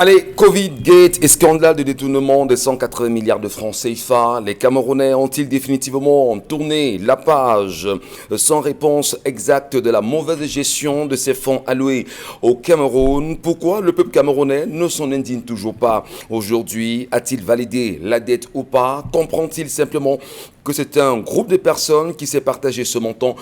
Allez, Covid-Gate et scandale de détournement de 180 milliards de francs CFA. Les Camerounais ont-ils définitivement tourné la page sans réponse exacte de la mauvaise gestion de ces fonds alloués au Cameroun? Pourquoi le peuple camerounais ne s'en indigne toujours pas aujourd'hui? A-t-il validé la dette ou pas? Comprend-il simplement que c'est un groupe de personnes qui s'est partagé ce montant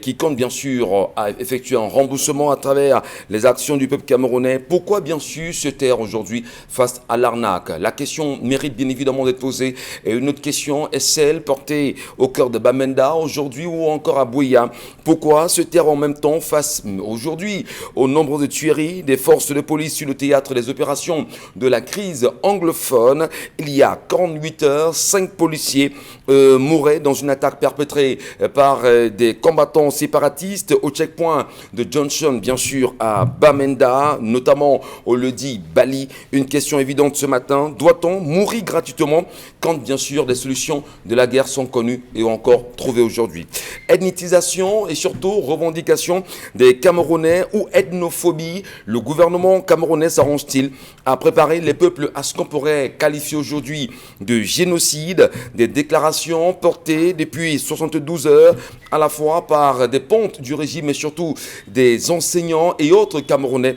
qui compte bien sûr à effectuer un remboursement à travers les actions du peuple camerounais? Pourquoi bien sûr se taire aujourd'hui face à l'arnaque? La question mérite bien évidemment d'être posée. Et une autre question est celle portée au cœur de Bamenda aujourd'hui ou encore à Bouya. Pourquoi se taire en même temps face aujourd'hui au nombre de tueries des forces de police sur le théâtre des opérations de la crise anglophone? Il y a 48 heures, 5 policiers mouraient dans une attaque perpétrée par des combattants séparatistes au checkpoint de Johnson, bien sûr, à Bamenda, notamment au Ledi Bali. Une question évidente ce matin: doit-on mourir gratuitement quand, bien sûr, des solutions de la guerre sont connues et encore trouvées aujourd'hui? Ethnicisation et surtout revendication des Camerounais ou ethnophobie? Le gouvernement camerounais s'arrange-t-il à préparer les peuples à ce qu'on pourrait qualifier aujourd'hui de génocide? Des déclarations portées depuis 72 heures à la fois par des pontes du régime et surtout des enseignants et autres Camerounais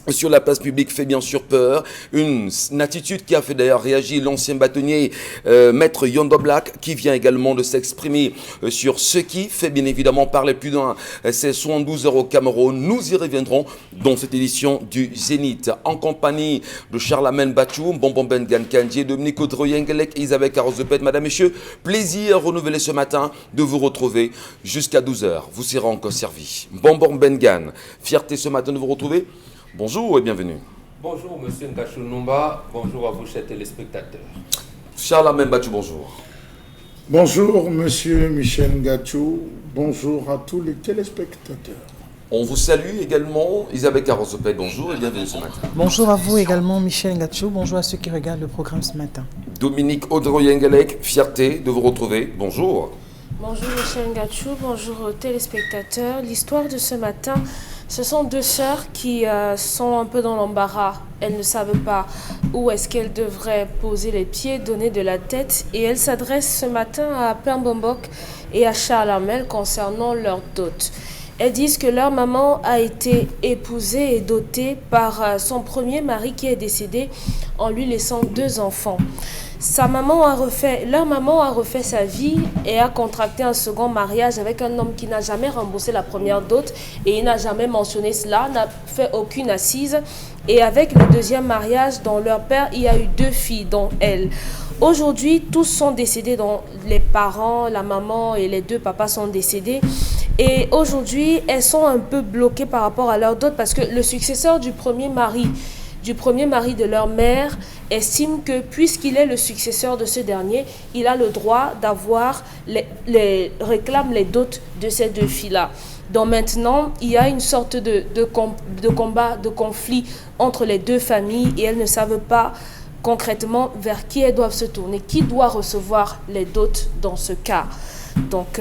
sur la place publique fait bien sûr peur. Une attitude qui a fait d'ailleurs réagir l'ancien bâtonnier Maître Yondo Black, qui vient également de s'exprimer sur ce qui fait bien évidemment parler plus d'un. C'est 72 heures au Cameroun. Nous y reviendrons dans cette édition du Zénith en compagnie de Charlemagne Bachou, Bonbon Bengan Kandji, Dominique Audroyengelek, Isabelle Carozepet. Madame, Messieurs, plaisir renouvelé ce matin de vous retrouver jusqu'à 12 heures. Vous serez encore servi. Bonbon Bengan, fierté ce matin de vous retrouver. Bonjour et bienvenue. Bonjour Monsieur Ngachou Numba, bonjour à vous chers téléspectateurs. Charlemagne Bachou, bonjour. Bonjour Monsieur Michel Ngachou, bonjour à tous les téléspectateurs. On vous salue également, Isabelle Carozopet, bonjour et bienvenue ce matin. Bonjour à vous également Michel Ngachou, bonjour à ceux qui regardent le programme ce matin. Dominique Audroyengelek, fierté de vous retrouver, bonjour. Bonjour Michel Ngachou, bonjour aux téléspectateurs. L'histoire de ce matin, ce sont deux sœurs qui sont un peu dans l'embarras. Elles ne savent pas où est-ce qu'elles devraient poser les pieds, donner de la tête. Et elles s'adressent ce matin à Pembombok et à Charles Armel concernant leur dot. Elles disent que leur maman a été épousée et dotée par son premier mari qui est décédé en lui laissant 2 enfants. Leur maman a refait sa vie et a contracté un second mariage avec un homme qui n'a jamais remboursé la première dot et il n'a jamais mentionné cela, n'a fait aucune assise. Et avec le deuxième mariage, dont leur père, il y a eu 2 filles, dont elle. Aujourd'hui, tous sont décédés, dont les parents, la maman et les 2 papas sont décédés. Et aujourd'hui, elles sont un peu bloquées par rapport à leur dot parce que le successeur du premier mari de leur mère estime que puisqu'il est le successeur de ce dernier, il a le droit d'avoir réclame les dots de ces 2 filles-là. Donc maintenant, il y a une sorte de combat, de conflit entre les 2 familles et elles ne savent pas concrètement vers qui elles doivent se tourner, qui doit recevoir les dots dans ce cas. Donc,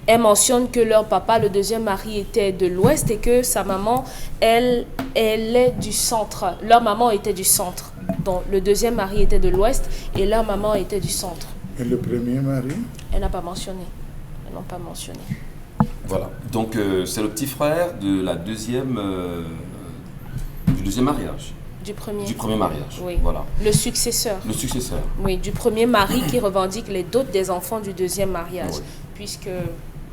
elle mentionne que leur papa, le deuxième mari, était de l'Ouest et que sa maman, elle est du centre. Leur maman était du centre. Donc, le deuxième mari était de l'Ouest et leur maman était du centre. Et le premier mari? Elle n'a pas mentionné. Elles n'ont pas mentionné. Voilà. Donc, c'est le petit frère de la deuxième, du deuxième mariage. Du premier mariage. Oui. Voilà. Le successeur. Oui, du premier mari qui revendique les dots des enfants du deuxième mariage. Oui. Puisque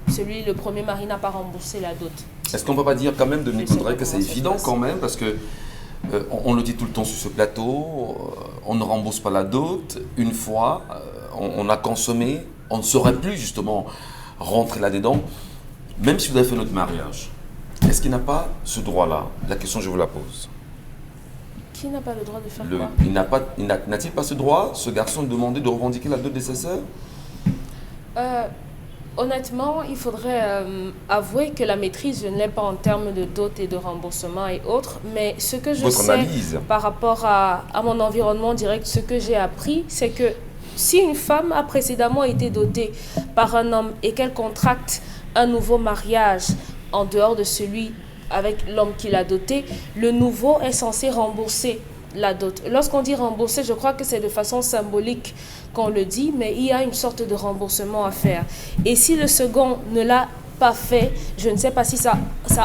le premier mari n'a pas remboursé la dot. Est-ce qu'on ne peut pas dire quand même, Dominique Audrey, que c'est évident quand même, parce que on le dit tout le temps sur ce plateau, on ne rembourse pas la dot. Une fois, on a consommé, on ne saurait plus justement rentrer là-dedans, même si vous avez fait notre mariage. Est-ce qu'il n'a pas ce droit-là? La question, je vous la pose. Qui n'a pas le droit de faire quoi? N'a-t-il pas ce droit, ce garçon, de demander de revendiquer la dot de ses sœurs? Honnêtement, il faudrait avouer que la maîtrise, je ne l'ai pas en termes de dot et de remboursement et autres, mais ce que je sais par rapport à mon environnement direct, ce que j'ai appris, c'est que si une femme a précédemment été dotée par un homme et qu'elle contracte un nouveau mariage en dehors de celui avec l'homme qui l'a doté, le nouveau est censé rembourser la dot. Lorsqu'on dit rembourser, je crois que c'est de façon symbolique qu'on le dit, mais il y a une sorte de remboursement à faire. Et si le second ne l'a pas fait, je ne sais pas si ça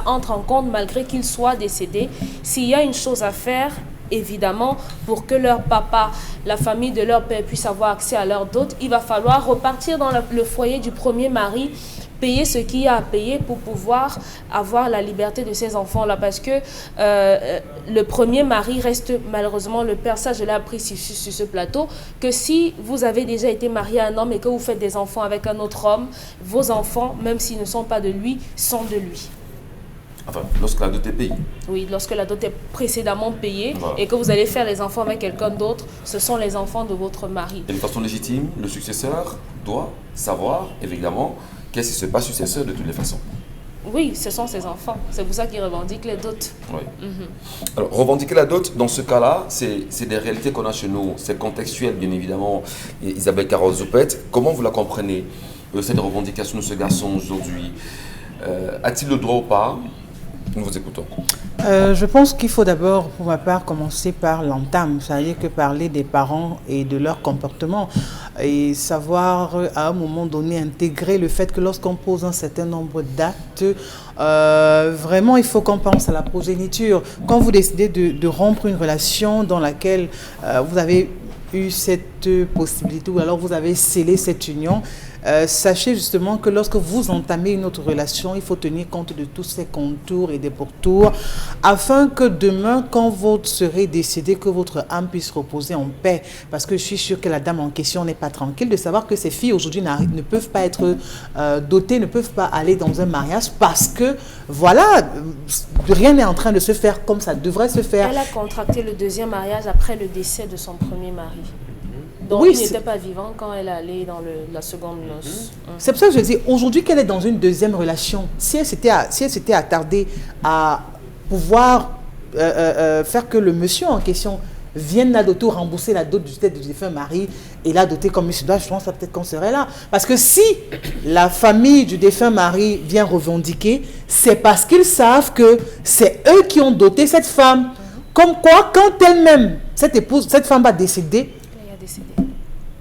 entre en compte malgré qu'il soit décédé. S'il y a une chose à faire, évidemment, pour que leur papa, la famille de leur père puisse avoir accès à leur dot, il va falloir repartir dans le foyer du premier mari, payer ce qu'il y a à payer pour pouvoir avoir la liberté de ces enfants-là. Parce que le premier mari reste malheureusement le père. Ça, je l'ai appris sur ce plateau, que si vous avez déjà été marié à un homme et que vous faites des enfants avec un autre homme, vos enfants, même s'ils ne sont pas de lui, sont de lui. Enfin, lorsque la dot est payée. Oui, lorsque la dot est précédemment payée, voilà, et que vous allez faire les enfants avec quelqu'un d'autre, ce sont les enfants de votre mari. Et de façon légitime, le successeur doit savoir, évidemment, qu'est-ce qui se passe sur ses sœurs de toutes les façons. Oui, ce sont ses enfants. C'est pour ça qu'ils revendiquent les dots. Oui. Alors, revendiquer la dot, dans ce cas-là, c'est des réalités qu'on a chez nous. C'est contextuel, bien évidemment. Et Isabelle Carole-Zoupet, comment vous la comprenez, cette revendication de ce garçon aujourd'hui? A-t-il le droit ou pas? Nous vous écoutons. Je pense qu'il faut d'abord, pour ma part, commencer par l'entame, c'est-à-dire que parler des parents et de leur comportement et savoir à un moment donné intégrer le fait que lorsqu'on pose un certain nombre d'actes, vraiment il faut qu'on pense à la progéniture. Quand vous décidez de rompre une relation dans laquelle vous avez eu cette possibilité ou alors vous avez scellé cette union, sachez justement que lorsque vous entamez une autre relation, il faut tenir compte de tous ces contours et des pourtours afin que demain, quand vous serez décédé, que votre âme puisse reposer en paix. Parce que je suis sûre que la dame en question n'est pas tranquille de savoir que ces filles aujourd'hui ne peuvent pas être dotées, ne peuvent pas aller dans un mariage parce que, voilà, rien n'est en train de se faire comme ça devrait se faire. Elle a contracté le deuxième mariage après le décès de son premier mari. Donc, oui, il n'était pas vivant quand elle allait dans la seconde noce. C'est pour ça que je dis, aujourd'hui qu'elle est dans une deuxième relation, si elle s'était attardée à pouvoir faire que le monsieur en question vienne la doter ou rembourser la dot du défunt mari et la doter comme il se doit, je pense peut-être qu'on serait là. Parce que si la famille du défunt mari vient revendiquer, c'est parce qu'ils savent que c'est eux qui ont doté cette femme. Comme quoi, quand elle-même, cette femme va décéder,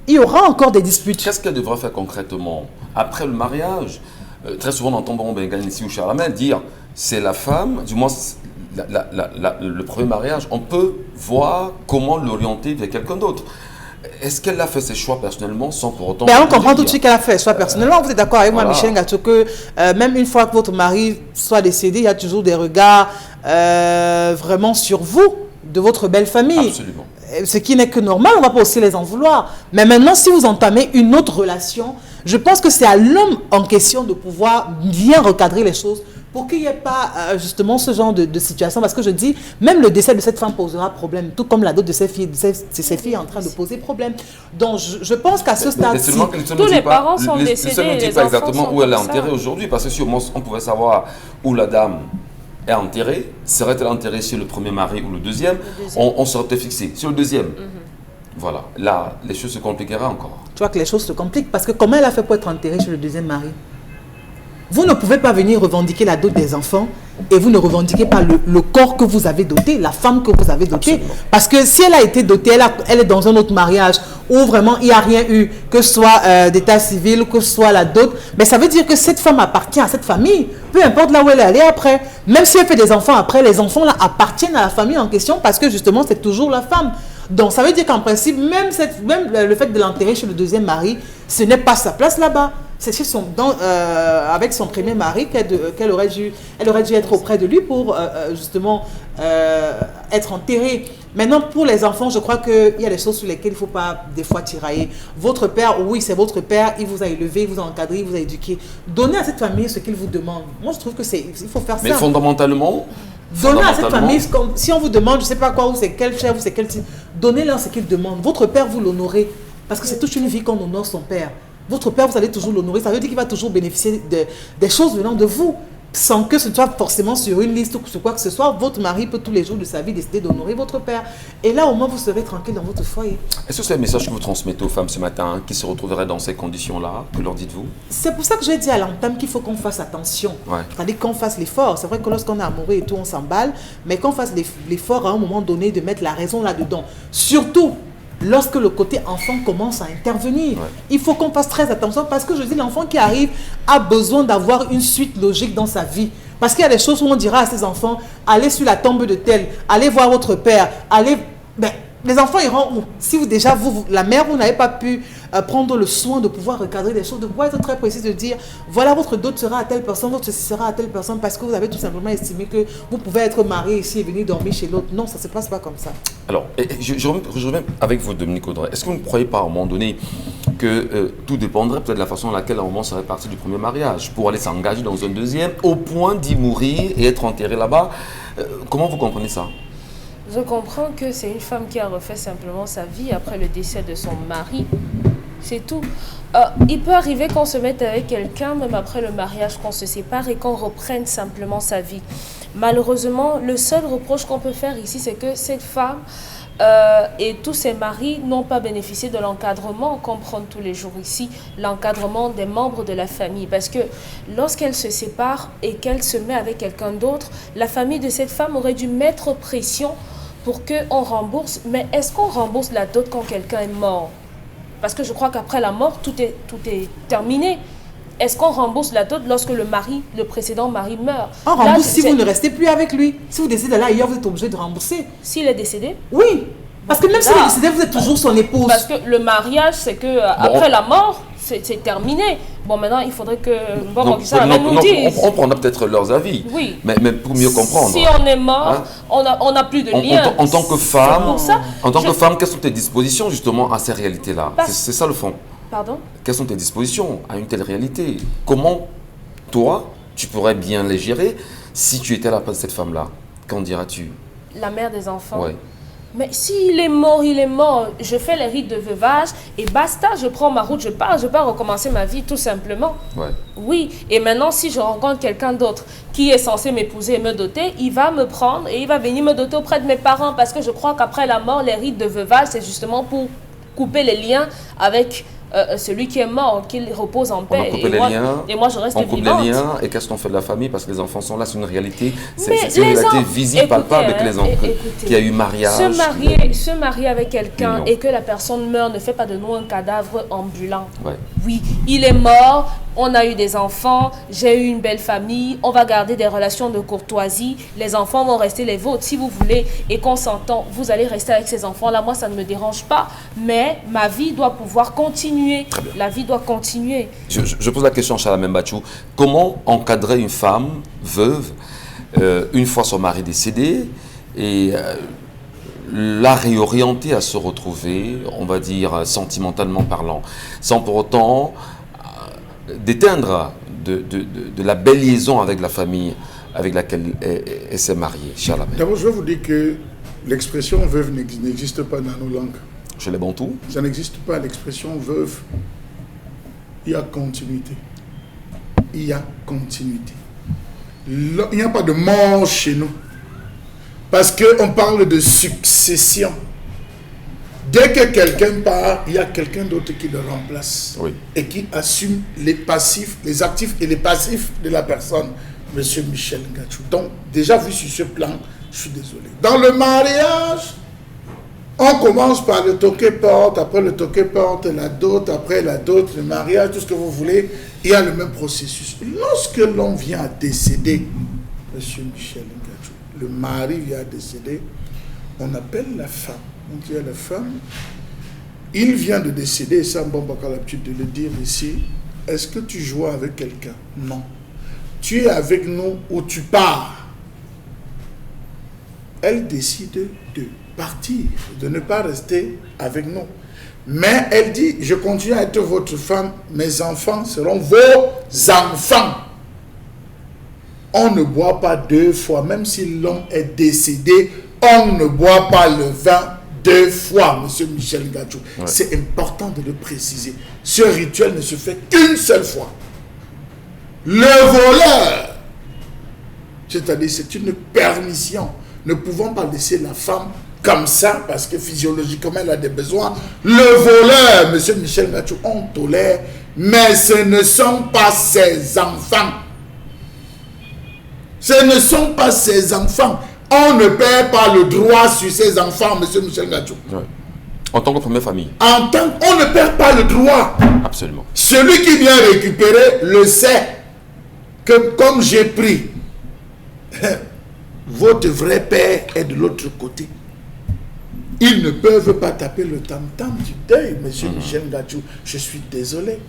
il y aura encore des disputes. Qu'est-ce qu'elle devra faire concrètement après le mariage? Très souvent, on entend Bengan ici ou Charlemagne dire c'est la femme, du moins le premier mariage, on peut voir comment l'orienter vers quelqu'un d'autre. Est-ce qu'elle a fait ses choix personnellement sans pour autant... On comprend tout de suite qu'elle a fait ses choix personnellement. Vous êtes d'accord avec moi, Michel Ngacho, que même une fois que votre mari soit décédé, il y a toujours des regards vraiment sur vous, de votre belle famille. Absolument. Ce qui n'est que normal, on ne va pas aussi les en vouloir. Mais maintenant, si vous entamez une autre relation, je pense que c'est à l'homme en question de pouvoir bien recadrer les choses pour qu'il n'y ait pas justement ce genre de situation. Parce que je dis, même le décès de cette femme posera problème, tout comme la dot de ses filles, ces filles est en train de poser problème. Donc je pense qu'à ce stade-ci... Tous les parents sont décédés. Ne dit pas exactement où elle est enterrée aujourd'hui, parce que si au moins on pouvait savoir où la dame est enterrée, serait-elle enterrée chez le premier mari ou le deuxième, on serait fixé sur le deuxième. Voilà, là, les choses se compliqueraient encore. Tu vois que les choses se compliquent, parce que comment elle a fait pour être enterrée chez le deuxième mari? Vous ne pouvez pas venir revendiquer la dot des enfants et vous ne revendiquez pas le corps que vous avez doté, la femme que vous avez dotée. Absolument. Parce que si elle a été dotée, elle est dans un autre mariage où vraiment il n'y a rien eu, que ce soit d'état civil, que ce soit la dot, mais ça veut dire que cette femme appartient à cette famille, peu importe là où elle est allée après. Même si elle fait des enfants après, les enfants là appartiennent à la famille en question parce que justement c'est toujours la femme. Donc ça veut dire qu'en principe, même le fait de l'enterrer chez le deuxième mari, ce n'est pas sa place là-bas. C'est avec son premier mari qu'elle aurait dû être auprès de lui pour justement être enterrée. Maintenant, pour les enfants, je crois qu'il y a des choses sur lesquelles il ne faut pas des fois tirailler. Votre père, oui, c'est votre père, il vous a élevé, il vous a encadré, il vous a éduqué. Donnez à cette famille ce qu'il vous demande. Moi, je trouve que il faut faire ça. Mais fondamentalement... Donnez à cette famille, si on vous demande, je ne sais pas quoi, ou c'est quel chef, ou c'est quel type, donnez-leur ce qu'il demande. Votre père, vous l'honorez. Parce que c'est toute une vie qu'on honore son père. Votre père, vous allez toujours l'honorer. Ça veut dire qu'il va toujours bénéficier des choses venant de vous. sans que ce soit forcément sur une liste ou sur quoi que ce soit, votre mari peut tous les jours de sa vie décider d'honorer votre père. Et là, au moins, vous serez tranquille dans votre foyer. Est-ce que c'est le message que vous transmettez aux femmes ce matin qui se retrouveraient dans ces conditions-là? Que leur dites-vous? C'est pour ça que j'ai dit à l'entame qu'il faut qu'on fasse attention. Ouais. C'est-à-dire qu'on fasse l'effort. C'est vrai que lorsqu'on est amoureux et tout, on s'emballe, mais qu'on fasse l'effort à un moment donné de mettre la raison là-dedans. Surtout lorsque le côté enfant commence à intervenir. Ouais. Il faut qu'on fasse très attention parce que je dis, l'enfant qui arrive a besoin d'avoir une suite logique dans sa vie. Parce qu'il y a des choses où on dira à ses enfants, allez sur la tombe de tel, allez voir votre père, allez... Ben, les enfants iront où? Si vous déjà, la mère, vous n'avez pas pu prendre le soin de pouvoir recadrer des choses, de pouvoir être très précis, de dire, voilà, votre dot sera à telle personne, votre ceci sera à telle personne, parce que vous avez tout simplement estimé que vous pouvez être marié ici et venir dormir chez l'autre. Non, ça ne se passe pas comme ça. Alors, je reviens avec vous, Dominique Audrey. Est-ce que vous ne croyez pas à un moment donné que tout dépendrait peut-être de la façon dans laquelle un moment serait parti du premier mariage pour aller s'engager dans un deuxième, au point d'y mourir et être enterré là-bas? Comment vous comprenez ça? Je comprends que c'est une femme qui a refait simplement sa vie après le décès de son mari. C'est tout. Il peut arriver qu'on se mette avec quelqu'un, même après le mariage, qu'on se sépare et qu'on reprenne simplement sa vie. Malheureusement, le seul reproche qu'on peut faire ici, c'est que cette femme et tous ses maris n'ont pas bénéficié de l'encadrement qu'on prend tous les jours ici, l'encadrement des membres de la famille. Parce que lorsqu'elle se sépare et qu'elle se met avec quelqu'un d'autre, la famille de cette femme aurait dû mettre pression pour qu'on rembourse. Mais est-ce qu'on rembourse la dot quand quelqu'un est mort? Parce que je crois qu'après la mort, tout est terminé. Est-ce qu'on rembourse la dot lorsque le précédent mari meurt? On rembourse si vous ne restez plus avec lui. Si vous décidez d'aller ailleurs, vous êtes obligé de rembourser. S'il est décédé? Oui. Parce que même s'il est décédé, vous êtes toujours son épouse. Parce que le mariage, c'est que après la mort, c'est terminé. Bon, maintenant, il faudrait que nous dise. On prendra peut-être leurs avis. Oui. Mais pour mieux comprendre. Si on est mort, on n'a plus de lien. En tant que femme, que femme, quelles sont tes dispositions justement à ces réalités-là? C'est ça le fond. Pardon? Quelles sont tes dispositions à une telle réalité? Comment, toi, tu pourrais bien les gérer si tu étais à la place de cette femme-là? Qu'en diras-tu? La mère des enfants. Ouais. Mais s'il est mort, il est mort. Je fais les rites de veuvage et basta, je prends ma route, je pars recommencer ma vie tout simplement. Ouais. Oui, et maintenant si je rencontre quelqu'un d'autre qui est censé m'épouser et me doter, il va me prendre et il va venir me doter auprès de mes parents parce que je crois qu'après la mort, les rites de veuvage, c'est justement pour couper les liens avec celui qui est mort, qu'il repose en paix. Et moi, je reste vivante. On coupe les liens, et qu'est-ce qu'on fait de la famille? Parce que les enfants sont là, c'est une réalité. C'est une réalité visible, palpable, que les enfants. Qu'il y a eu mariage. Se marier avec quelqu'un et que la personne meurt ne fait pas de nous un cadavre ambulant. Ouais. Oui, il est mort, on a eu des enfants, j'ai eu une belle famille, on va garder des relations de courtoisie, les enfants vont rester les vôtres si vous voulez, et qu'on s'entend, vous allez rester avec ces enfants-là, moi ça ne me dérange pas, mais ma vie doit pouvoir continuer, la vie doit continuer. Je pose la question à Charles Mbachou, comment encadrer une femme veuve une fois son mari décédé et la réorienter à se retrouver, on va dire sentimentalement parlant, sans pour autant d'éteindre de la belle liaison avec la famille avec laquelle elle s'est mariée. D'abord, je vais vous dire que l'expression veuve n'existe pas dans nos langues. Chez les Bantous? Ça n'existe pas, l'expression veuve. Il y a continuité. Il y a continuité. Il n'y a pas de mort chez nous. Parce qu'on parle de succession. Dès que quelqu'un part, il y a quelqu'un d'autre qui le remplace. Oui. Et qui assume les passifs, les actifs et les passifs de la personne. Monsieur Michel Ngachou. Donc, déjà vu sur ce plan, je suis désolé. Dans le mariage, on commence par le toquet-porte, après le toquet-porte, la dot, après la dot, le mariage, tout ce que vous voulez. Il y a le même processus. Lorsque l'on vient à décéder, Monsieur Michel Ngachou, le mari vient à décéder, on appelle la femme. On dit à la femme, il vient de décéder, et ça, bon, on a l'habitude de le dire ici, est-ce que tu joues avec quelqu'un? Non. Tu es avec nous ou tu pars? Elle décide de partir, de ne pas rester avec nous. Mais elle dit, je continue à être votre femme, mes enfants seront vos enfants. On ne boit pas deux fois, même si l'homme est décédé, on ne boit pas le vin deux fois, Monsieur Michel Ngachou. Ouais. C'est important de le préciser. Ce rituel ne se fait qu'une seule fois. Le voleur C'est-à-dire, c'est une permission. Ne pouvons pas laisser la femme comme ça, parce que physiologiquement, elle a des besoins. Le voleur, monsieur Michel Ngachou, on tolère, mais ce ne sont pas ses enfants. Ce ne sont pas ses enfants. On ne perd pas le droit sur ses enfants, monsieur Michel Ngachou. Ouais. En tant que première famille. On ne perd pas le droit. Absolument. Celui qui vient récupérer le sait que comme j'ai pris, votre vrai père est de l'autre côté. Ils ne peuvent pas taper le tam-tam du deuil, monsieur Michel Ngachou. Je suis désolé.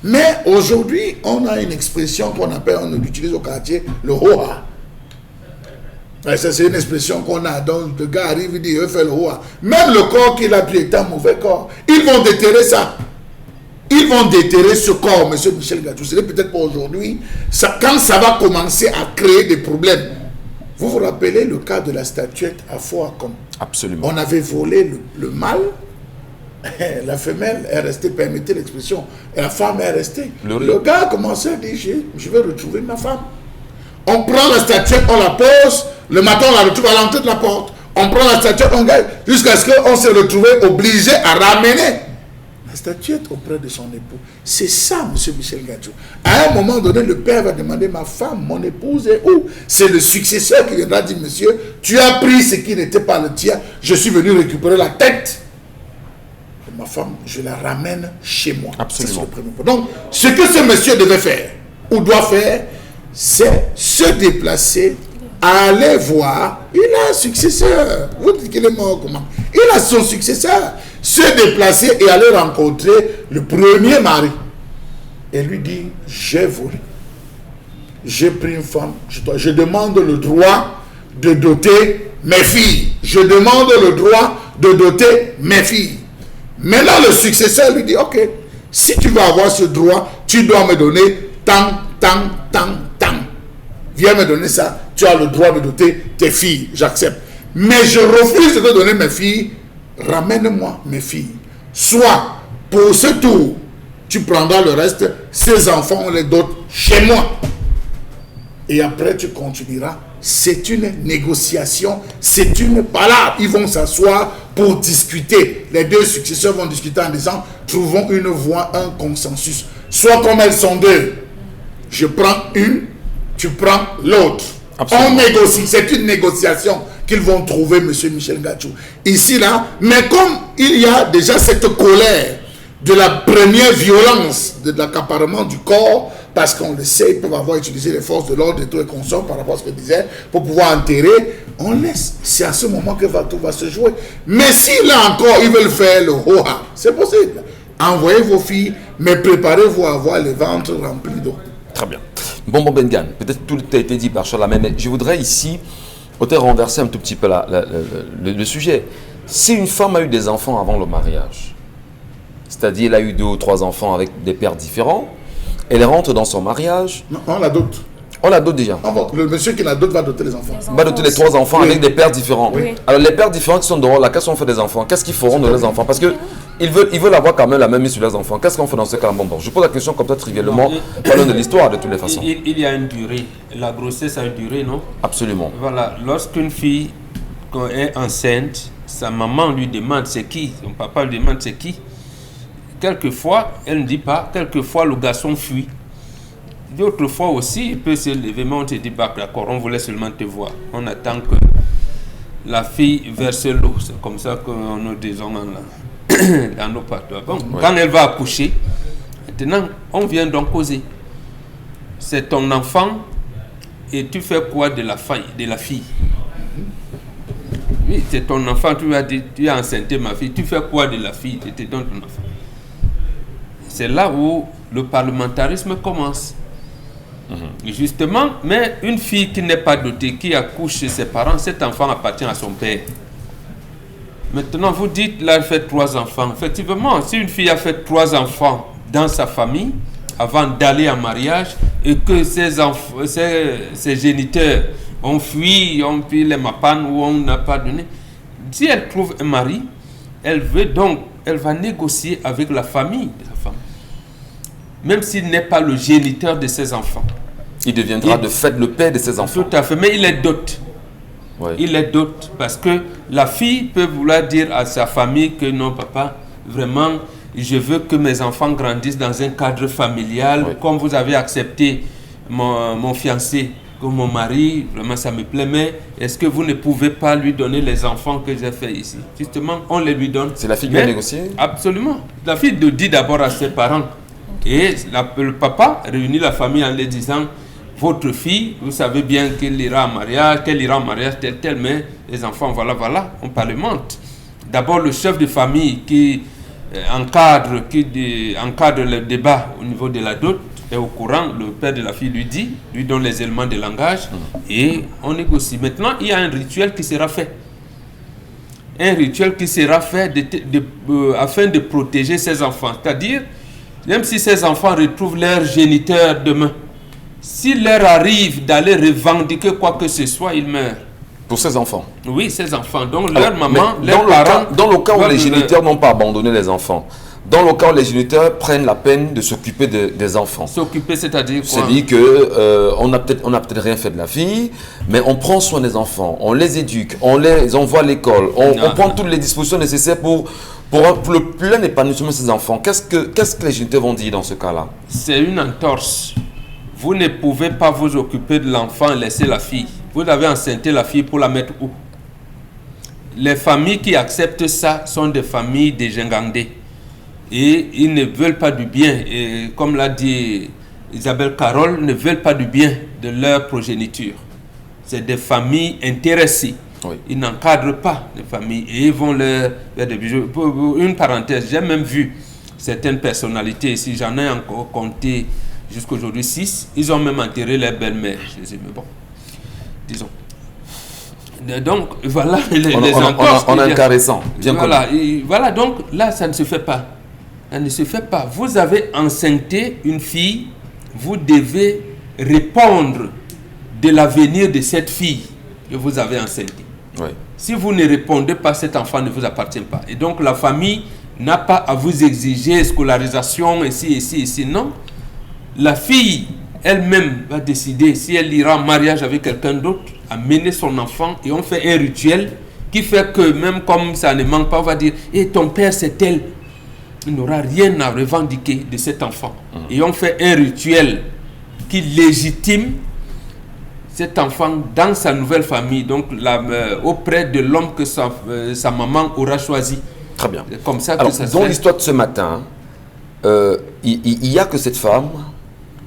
Mais aujourd'hui, on a une expression qu'on appelle, on l'utilise au quartier, le hoa. Ça, c'est une expression qu'on a. Donc, le gars arrive, il dit, il fait le hoa. Même le corps qu'il a pris est un mauvais corps. Ils vont déterrer ça. Ils vont déterrer ce corps, monsieur Michel Ngachou. Ce n'est peut-être pas aujourd'hui. Quand ça va commencer à créer des problèmes. Vous vous rappelez le cas de la statuette à Foacom? Absolument. On avait volé le mâle. La femelle est restée, permettez l'expression. Et la femme est restée. Le gars a commencé à dire, je vais retrouver ma femme. On prend la statuette, on la pose. Le matin, on la retrouve à l'entrée de la porte. On prend la statuette, on gagne. Jusqu'à ce qu'on se retrouve obligé à ramener la statuette auprès de son époux. C'est ça, monsieur Michel Ngachou. À un moment donné, le père va demander, ma femme, mon épouse est où? C'est le successeur qui viendra dire, monsieur, tu as pris ce qui n'était pas le tien. Je suis venu récupérer la tête de ma femme. Je la ramène chez moi. Absolument. C'est le premier point. Donc, ce que ce monsieur devait faire, ou doit faire, c'est se déplacer, aller voir. Il a un successeur. Vous dites qu'il est mort comment? Il a son successeur. Se déplacer et aller rencontrer le premier mari. Et lui dit, j'ai volé. J'ai pris une femme. Je demande le droit de doter mes filles. Je demande le droit de doter mes filles. Maintenant, le successeur lui dit, ok, si tu veux avoir ce droit, tu dois me donner tant. Viens me donner ça, tu as le droit de doter tes filles, j'accepte. Mais je refuse de te donner mes filles, ramène-moi mes filles. Soit, pour ce tour, tu prendras le reste, ces enfants, on les dote chez moi. Et après, tu continueras. C'est une négociation, c'est une palabre. Ils vont s'asseoir pour discuter. Les deux successeurs vont discuter en disant, trouvons une voie, un consensus. Soit comme elles sont deux. Je prends une, tu prends l'autre. On négocie. C'est une négociation qu'ils vont trouver, monsieur Michel Ngachou. Ici, là, mais comme il y a déjà cette colère de la première violence de l'accaparement du corps, parce qu'on le sait, ils peuvent avoir utilisé les forces de l'ordre et tout et consorts par rapport à ce que je disais, pour pouvoir enterrer, on laisse. C'est à ce moment que tout va se jouer. Mais si là encore, ils veulent faire le hoa, c'est possible. Envoyez vos filles, mais préparez-vous à avoir les ventres remplis d'eau. Très bien. Bon Bengan, peut-être tout a été dit par Charlamagne, mais je voudrais ici peut-être renverser un tout petit peu le sujet. Si une femme a eu des enfants avant le mariage, c'est-à-dire elle a eu 2 ou 3 enfants avec des pères différents, elle rentre dans son mariage. Non, on la dote. On la dote déjà. Le monsieur qui la dote va doter les enfants. Va doter les 3 enfants avec des pères différents. Oui. Alors les pères différents qui sont dehors là, qu'est-ce qu'on fait des enfants? Qu'est-ce qu'ils feront de leurs enfants? Parce que ils veulent avoir quand même la même mise sur leurs enfants. Qu'est-ce qu'on fait dans ce cas-là? Bon, je pose la question comme ça trivialement, parlons de l'histoire de toutes les façons. Il y a une durée. La grossesse a une durée, non? Absolument. Voilà. Lorsqu'une fille quand elle est enceinte, sa maman lui demande c'est qui, son papa lui demande c'est qui. Quelquefois, elle ne dit pas. Quelquefois, le garçon fuit. D'autres fois aussi, il peut se lever, mais on te dit, bah, d'accord, on voulait seulement te voir. On attend que la fille verse l'eau. C'est comme ça qu'on nous disons dans nos patois. Bon, quand elle va accoucher, maintenant, on vient donc causer. C'est ton enfant et tu fais quoi de la fille? Oui, c'est ton enfant, tu as dit, tu as enceinté ma fille, tu fais quoi de la fille? Je te donne ton enfant. C'est là où le parlementarisme commence. Justement, mais une fille qui n'est pas dotée, qui accouche chez ses parents, cet enfant appartient à son père. Maintenant, vous dites, là, elle fait 3 enfants. Effectivement, si une fille a fait 3 enfants dans sa famille, avant d'aller en mariage, et que ses géniteurs ont fui, ont pris les mapanes ou on n'a pas donné, si elle trouve un mari, elle va négocier avec la famille de la femme. Même s'il n'est pas le géniteur de ses enfants. Il deviendra de fait le père de ses enfants. Tout à fait, mais il est dot. Ouais. Il est dot parce que la fille peut vouloir dire à sa famille que non, papa, vraiment, je veux que mes enfants grandissent dans un cadre familial, comme vous avez accepté mon fiancé comme mon mari, vraiment ça me plaît, mais est-ce que vous ne pouvez pas lui donner les enfants que j'ai fait ici? Justement, on les lui donne. C'est la fille qui a négocié? Absolument. La fille le dit d'abord à ses parents. Et le papa réunit la famille en lui disant, votre fille, vous savez bien qu'elle ira en mariage, tel, mais les enfants, voilà, on parlemente. D'abord le chef de famille qui encadre le débat au niveau de la dot est au courant, le père de la fille lui donne les éléments de langage et on négocie. Maintenant, il y a un rituel qui sera fait. Un rituel qui sera fait afin de protéger ses enfants. C'est-à-dire, même si ces enfants retrouvent leur géniteur demain, s'il leur arrive d'aller revendiquer quoi que ce soit, ils meurent. Pour ces enfants? Oui, ces enfants. Donc leur maman, leurs parents... Dans le cas où les géniteurs n'ont pas abandonné les enfants, dans le cas où les géniteurs prennent la peine de s'occuper des enfants. S'occuper, c'est-à-dire quoi? C'est-à-dire qu'on n'a peut-être rien fait de la fille, mais on prend soin des enfants, on les éduque, on les envoie à l'école, on prend toutes les dispositions nécessaires pour le plein épanouissement de ces enfants. Qu'est-ce que les géniteurs vont dire dans ce cas-là? C'est une entorse. Vous ne pouvez pas vous occuper de l'enfant et laisser la fille. Vous avez enceinté la fille pour la mettre où? Les familles qui acceptent ça sont des familles dégingandées. Et ils ne veulent pas du bien. Et comme l'a dit Isabelle Carole, ne veulent pas du bien de leur progéniture. C'est des familles intéressées. Oui. Ils n'encadrent pas les familles et ils vont leur faire des bijoux. Pour une parenthèse, j'ai même vu certaines personnalités ici, j'en ai encore compté jusqu'à aujourd'hui 6, ils ont même enterré leur belle-mère. Je dis, mais bon, disons. Donc, voilà les entorses. On a un cas récent, bien connu. Voilà, donc là, ça ne se fait pas. Ça ne se fait pas. Vous avez enceinté une fille, vous devez répondre de l'avenir de cette fille que vous avez enceintée. Oui. Si vous ne répondez pas, cet enfant ne vous appartient pas. Et donc, la famille n'a pas à vous exiger scolarisation, ici. Non. La fille elle-même va décider si elle ira en mariage avec quelqu'un d'autre, à mener son enfant, et on fait un rituel qui fait que même comme ça ne manque pas, on va dire « Et ton père c'est tel ». Il n'aura rien à revendiquer de cet enfant. Et on fait un rituel qui légitime cet enfant dans sa nouvelle famille, donc auprès de l'homme que sa maman aura choisi. Très bien. C'est comme ça alors, que ça se dans fait. l'histoire de ce matin, il y a que cette femme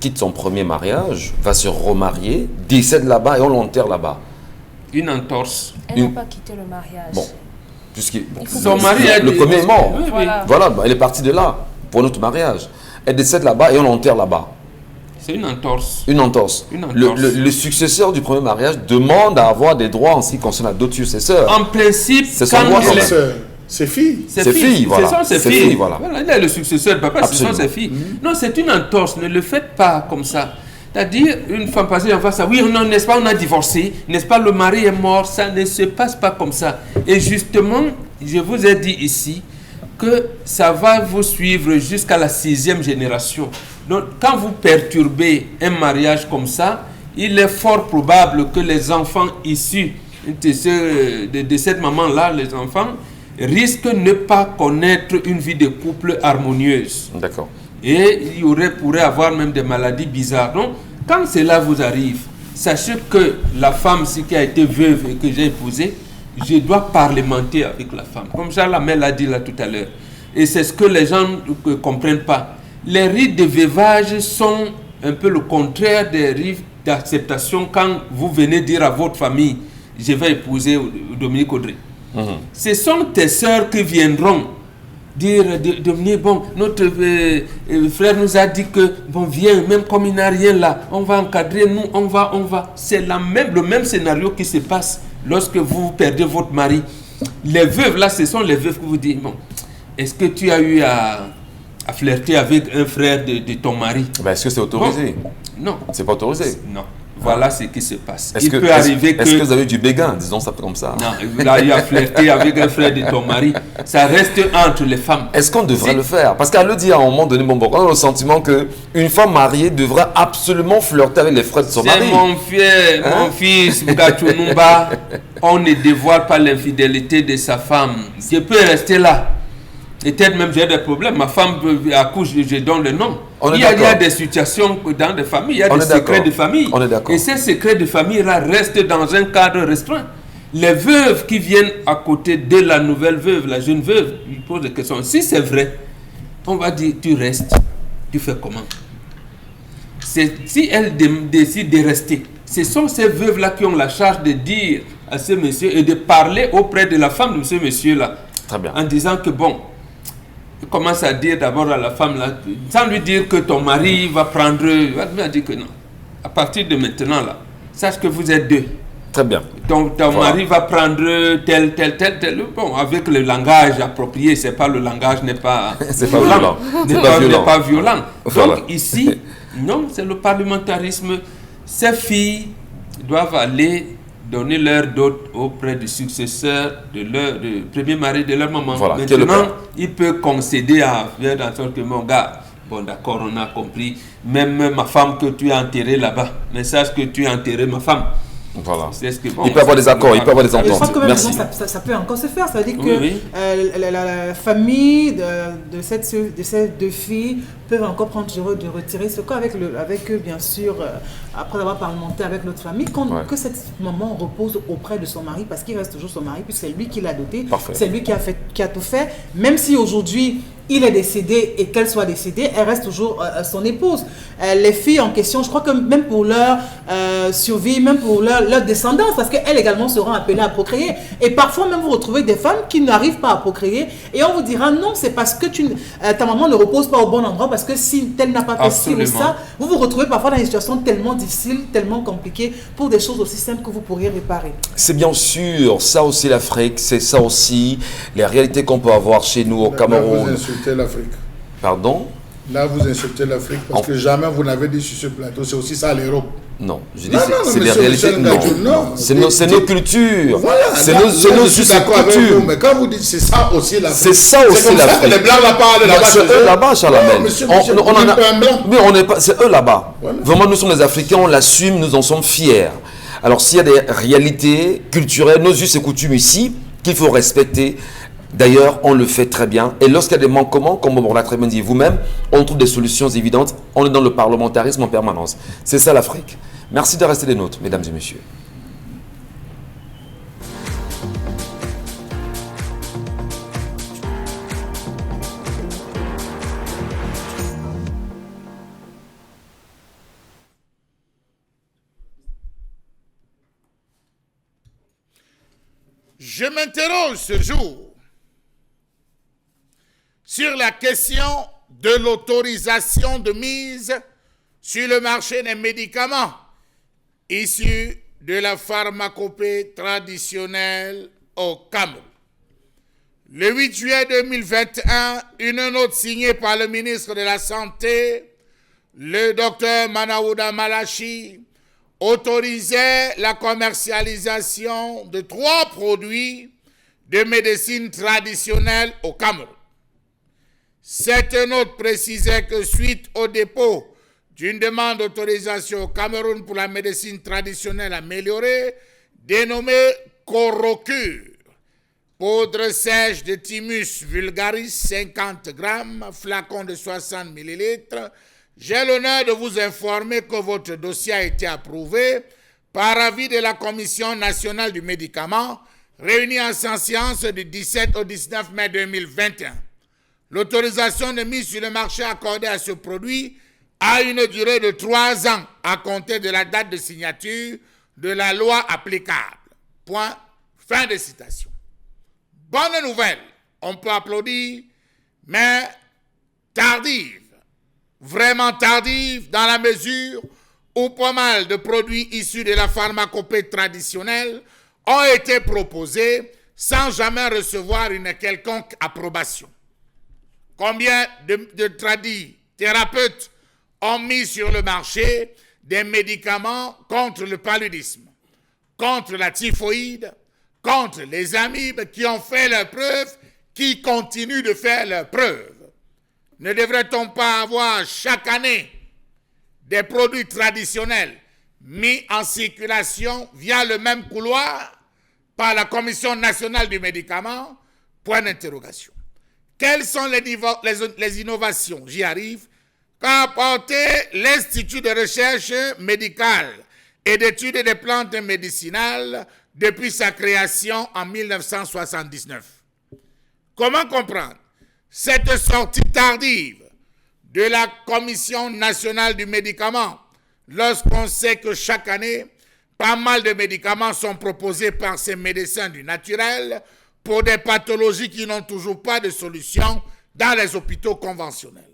quitte son premier mariage, va se remarier, décède là-bas et on l'enterre là-bas. Une entorse. Elle n'a pas quitté le mariage. Bon. Son mari le premier est mort. Oui, voilà, elle est partie de là pour notre mariage. Elle décède là-bas et on l'enterre là-bas. C'est une entorse. Une entorse. Le successeur du premier mariage demande à avoir des droits en ce qui concerne d'autres successeurs. En principe, c'est son droit. Ses filles. Ses filles, voilà. Ce sont ses filles. Voilà. Il est le successeur, papa, absolument. Ce sont ses filles. Non, c'est une entorse, ne le faites pas comme ça. C'est-à-dire, une femme passée en face, oui, non, n'est-ce pas, on a divorcé, n'est-ce pas, le mari est mort, ça ne se passe pas comme ça. Et justement, je vous ai dit ici que ça va vous suivre jusqu'à la 6e génération. Donc, quand vous perturbez un mariage comme ça, il est fort probable que les enfants issus de cette maman-là, les enfants, risquent de ne pas connaître une vie de couple harmonieuse. D'accord. Et il pourrait avoir même des maladies bizarres. Donc, quand cela vous arrive, sachez que la femme qui a été veuve et que j'ai épousée, je dois parlementer avec la femme. Comme Charles l'a dit là tout à l'heure. Et c'est ce que les gens ne comprennent pas. Les rites de veuvage sont un peu le contraire des rites d'acceptation quand vous venez dire à votre famille, je vais épouser Dominique Audrey. Ce sont tes sœurs qui viendront dire, Dominique, bon, notre frère nous a dit que, bon, viens, même comme il n'a rien là, on va encadrer, nous, on va. C'est le même scénario qui se passe lorsque vous perdez votre mari. Les veuves, là, ce sont les veuves que vous dites, bon, est-ce que tu as eu à flirter avec un frère de ton mari? Ben, est-ce que c'est autorisé? Bon, non. C'est pas autorisé? Non. Voilà ce qui se passe. Est-ce que vous avez du béguin, disons ça comme ça? Non, là, il a flirté avec un frère de ton mari. Ça reste entre les femmes. Est-ce qu'on devrait le faire? Parce qu'elle le dit à un moment donné, on a le sentiment qu'une femme mariée devrait absolument flirter avec les frères de son mari. C'est mon fils, Mugachunumba. On ne dévoile pas l'infidélité de sa femme. Je peux rester là. Et peut-être même j'ai des problèmes. Ma femme accouche, je donne le nom. Il y a des situations dans des familles, il y a des secrets de famille. Et ces secrets de famille-là restent dans un cadre restreint. Les veuves qui viennent à côté de la nouvelle veuve, la jeune veuve, ils posent des questions. Si c'est vrai, on va dire, tu restes, tu fais comment? Si elle décide de rester, ce sont ces veuves-là qui ont la charge de dire à ce monsieur et de parler auprès de la femme de ce monsieur-là. Très bien. En disant que bon, il commence à dire d'abord à la femme là, sans lui dire que ton mari va prendre, il va dire que non. À partir de maintenant là, sache que vous êtes deux. Très bien. Ton mari va prendre tel. Bon, avec le langage approprié, c'est pas le langage n'est pas violent. N'est pas violent. Voilà. Donc ici, non, c'est le parlementarisme. Ces filles doivent aller donner leur dot auprès du successeur de leur premier mari de leur maman. Voilà, maintenant, il peut concéder à faire dans sorte que mon gars, bon d'accord, on a compris, même ma femme que tu as enterrée là-bas, mais sache que tu as enterré ma femme. Voilà. Bon, il peut avoir des accords, il peut avoir des ententes. Je crois que même Merci. Ça peut encore se faire. Ça veut dire que la famille de ces deux filles peuvent encore prendre de retirer ce corps avec eux, bien sûr, après avoir parlementé avec l'autre famille, que cette maman repose auprès de son mari, parce qu'il reste toujours son mari, puisque c'est lui qui l'a doté, c'est lui qui a tout fait, même si aujourd'hui il est décédé et qu'elle soit décédée, elle reste toujours son épouse. Les filles en question, je crois que même pour leur survie, même pour leur descendance, parce qu'elles également seront appelées à procréer. Et parfois même vous retrouvez des femmes qui n'arrivent pas à procréer et on vous dira non, c'est parce que ta maman ne repose pas au bon endroit, parce que si elle n'a pas fait ci ou ça, vous vous retrouvez parfois dans une situation tellement difficile, tellement compliquée, pour des choses aussi simples que vous pourriez réparer. C'est bien sûr, ça aussi l'Afrique, c'est ça aussi les réalités qu'on peut avoir chez nous au Cameroun. Vous insultez l'Afrique. Pardon? Là, vous insultez l'Afrique parce que jamais vous n'avez dit sur ce plateau, c'est aussi ça l'Europe. Non, je dis c'est des réalités. Non, c'est nos cultures. Voilà, c'est nos cultures. Mais quand vous dites c'est ça aussi l'Afrique, c'est ça aussi l'Afrique. Les blancs là-bas, c'est eux là-bas, Chalamel. Mais on n'est pas, c'est eux là-bas. Voilà. Vraiment, nous sommes les Africains, on l'assume, nous en sommes fiers. Alors, s'il y a des réalités culturelles, nos us et coutumes ici, qu'il faut respecter. D'ailleurs, on le fait très bien. Et lorsqu'il y a des manquements, comme on l'a très bien dit vous-même, on trouve des solutions évidentes. On est dans le parlementarisme en permanence. C'est ça l'Afrique. Merci de rester des nôtres, mesdames et messieurs. Je m'interroge ce jour sur la question de l'autorisation de mise sur le marché des médicaments issus de la pharmacopée traditionnelle au Cameroun. Le 8 juillet 2021, une note signée par le ministre de la Santé, le docteur Manaouda Malachi, autorisait la commercialisation de 3 produits de médecine traditionnelle au Cameroun. Cette note précisait que suite au dépôt d'une demande d'autorisation au Cameroun pour la médecine traditionnelle améliorée, dénommée Corocure, poudre sèche de Thymus vulgaris 50 grammes, flacon de 60 millilitres, j'ai l'honneur de vous informer que votre dossier a été approuvé par avis de la Commission nationale du médicament, réunie en séance du 17 au 19 mai 2021. L'autorisation de mise sur le marché accordée à ce produit a une durée de 3 ans à compter de la date de signature de la loi applicable. Point. Fin de citation. Bonne nouvelle, on peut applaudir, mais tardive. Vraiment tardive dans la mesure où pas mal de produits issus de la pharmacopée traditionnelle ont été proposés sans jamais recevoir une quelconque approbation. Combien de tradis thérapeutes ont mis sur le marché des médicaments contre le paludisme, contre la typhoïde, contre les amibes qui ont fait leurs preuves, qui continuent de faire leurs preuves. Ne devrait-on pas avoir chaque année des produits traditionnels mis en circulation via le même couloir par la Commission nationale du médicament? Point d'interrogation. Quelles sont les innovations, j'y arrive, qu'a apporté l'Institut de recherche médicale et d'études des plantes médicinales depuis sa création en 1979? Comment comprendre cette sortie tardive de la Commission nationale du médicament lorsqu'on sait que chaque année, pas mal de médicaments sont proposés par ces médecins du naturel pour des pathologies qui n'ont toujours pas de solution dans les hôpitaux conventionnels?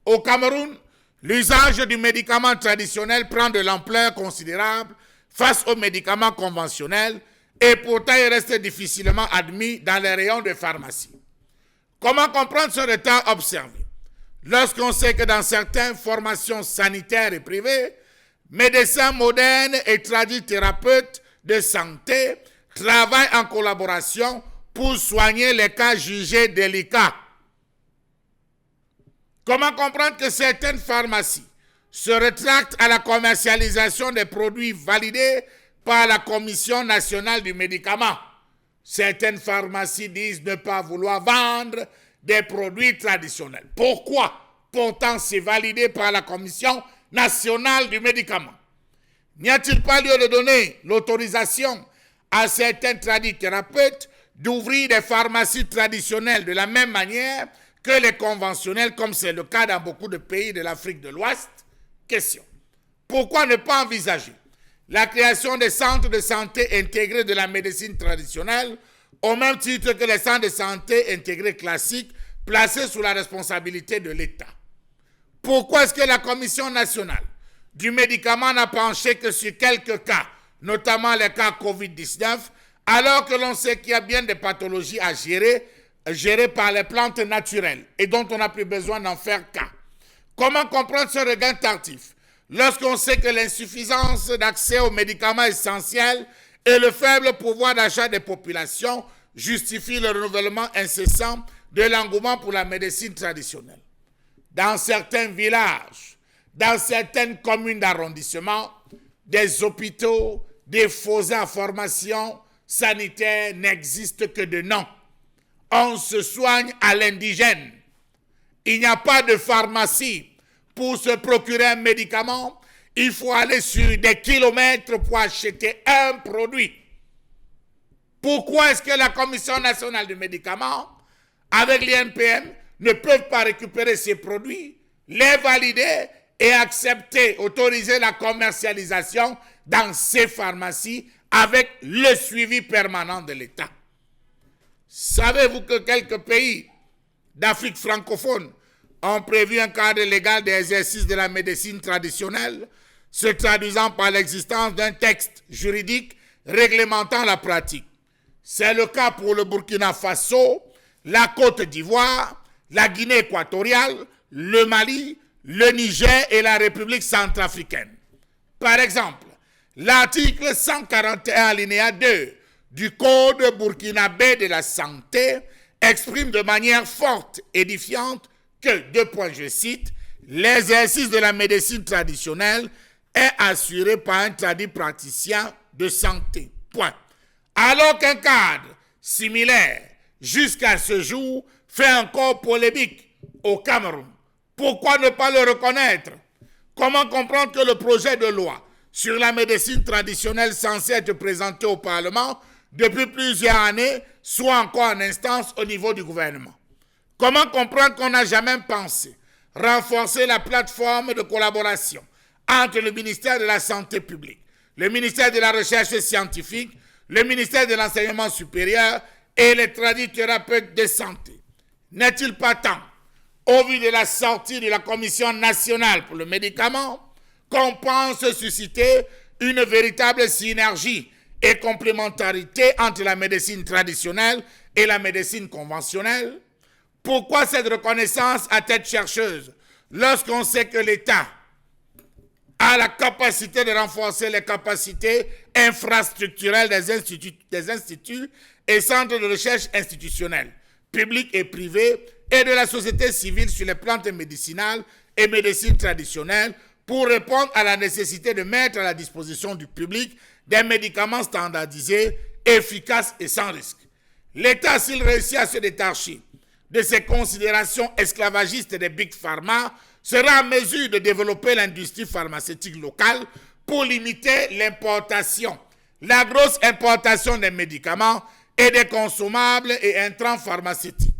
Au Cameroun, l'usage du médicament traditionnel prend de l'ampleur considérable face aux médicaments conventionnels et pourtant il reste difficilement admis dans les rayons de pharmacie. Comment comprendre ce retard observé lorsqu'on sait que dans certaines formations sanitaires et privées, médecins modernes et tradithérapeutes de santé travaillent en collaboration pour soigner les cas jugés délicats? Comment comprendre que certaines pharmacies se rétractent à la commercialisation des produits validés par la Commission nationale du médicament? Certaines pharmacies disent ne pas vouloir vendre des produits traditionnels. Pourquoi? Pourtant, c'est validé par la Commission nationale du médicament. N'y a-t-il pas lieu de donner l'autorisation à certains tradithérapeutes d'ouvrir des pharmacies traditionnelles de la même manière que les conventionnels, comme c'est le cas dans beaucoup de pays de l'Afrique de l'Ouest? Question. Pourquoi ne pas envisager la création des centres de santé intégrés de la médecine traditionnelle, au même titre que les centres de santé intégrés classiques placés sous la responsabilité de l'État? Pourquoi est-ce que la Commission nationale du médicament n'a penché que sur quelques cas, notamment les cas Covid-19, alors que l'on sait qu'il y a bien des pathologies à gérées par les plantes naturelles et dont on n'a plus besoin d'en faire cas? Comment comprendre ce regain tardif lorsqu'on sait que l'insuffisance d'accès aux médicaments essentiels et le faible pouvoir d'achat des populations justifient le renouvellement incessant de l'engouement pour la médecine traditionnelle? Dans certains villages, dans certaines communes d'arrondissement, des hôpitaux, des fossés à formation sanitaire n'existent que de nom. On se soigne à l'indigène. Il n'y a pas de pharmacie. Pour se procurer un médicament, il faut aller sur des kilomètres pour acheter un produit. Pourquoi est-ce que la Commission nationale du médicament, avec l'INPM, ne peuvent pas récupérer ces produits, les valider et accepter, autoriser la commercialisation dans ces pharmacies avec le suivi permanent de l'État? Savez-vous que quelques pays d'Afrique francophone ont prévu un cadre légal d'exercice de la médecine traditionnelle, se traduisant par l'existence d'un texte juridique réglementant la pratique? C'est le cas pour le Burkina Faso, la Côte d'Ivoire, la Guinée équatoriale, le Mali, le Niger et la République centrafricaine. Par exemple, l'article 141 alinéa 2 du Code burkinabé de la santé exprime de manière forte et édifiante que, deux points, je cite, l'exercice de la médecine traditionnelle est assuré par un tradit praticien de santé. Point. Alors qu'un cadre similaire, jusqu'à ce jour, fait encore polémique au Cameroun. Pourquoi ne pas le reconnaître? Comment comprendre que le projet de loi sur la médecine traditionnelle censé être présenté au Parlement depuis plusieurs années soit encore en instance au niveau du gouvernement? Comment comprendre qu'on n'a jamais pensé renforcer la plateforme de collaboration entre le ministère de la Santé publique, le ministère de la Recherche scientifique, le ministère de l'Enseignement supérieur et les tradithérapeutes de santé? N'est-il pas temps, au vu de la sortie de la Commission nationale pour le médicament, qu'on pense susciter une véritable synergie et complémentarité entre la médecine traditionnelle et la médecine conventionnelle? Pourquoi cette reconnaissance à tête chercheuse lorsqu'on sait que l'État a la capacité de renforcer les capacités infrastructurelles des instituts et centres de recherche institutionnels, publics et privés, et de la société civile sur les plantes médicinales et médecine traditionnelle pour répondre à la nécessité de mettre à la disposition du public des médicaments standardisés, efficaces et sans risque. L'État, s'il réussit à se détacher de ces considérations esclavagistes des Big Pharma, sera en mesure de développer l'industrie pharmaceutique locale pour limiter l'importation, la grosse importation des médicaments et des consommables et intrants pharmaceutiques.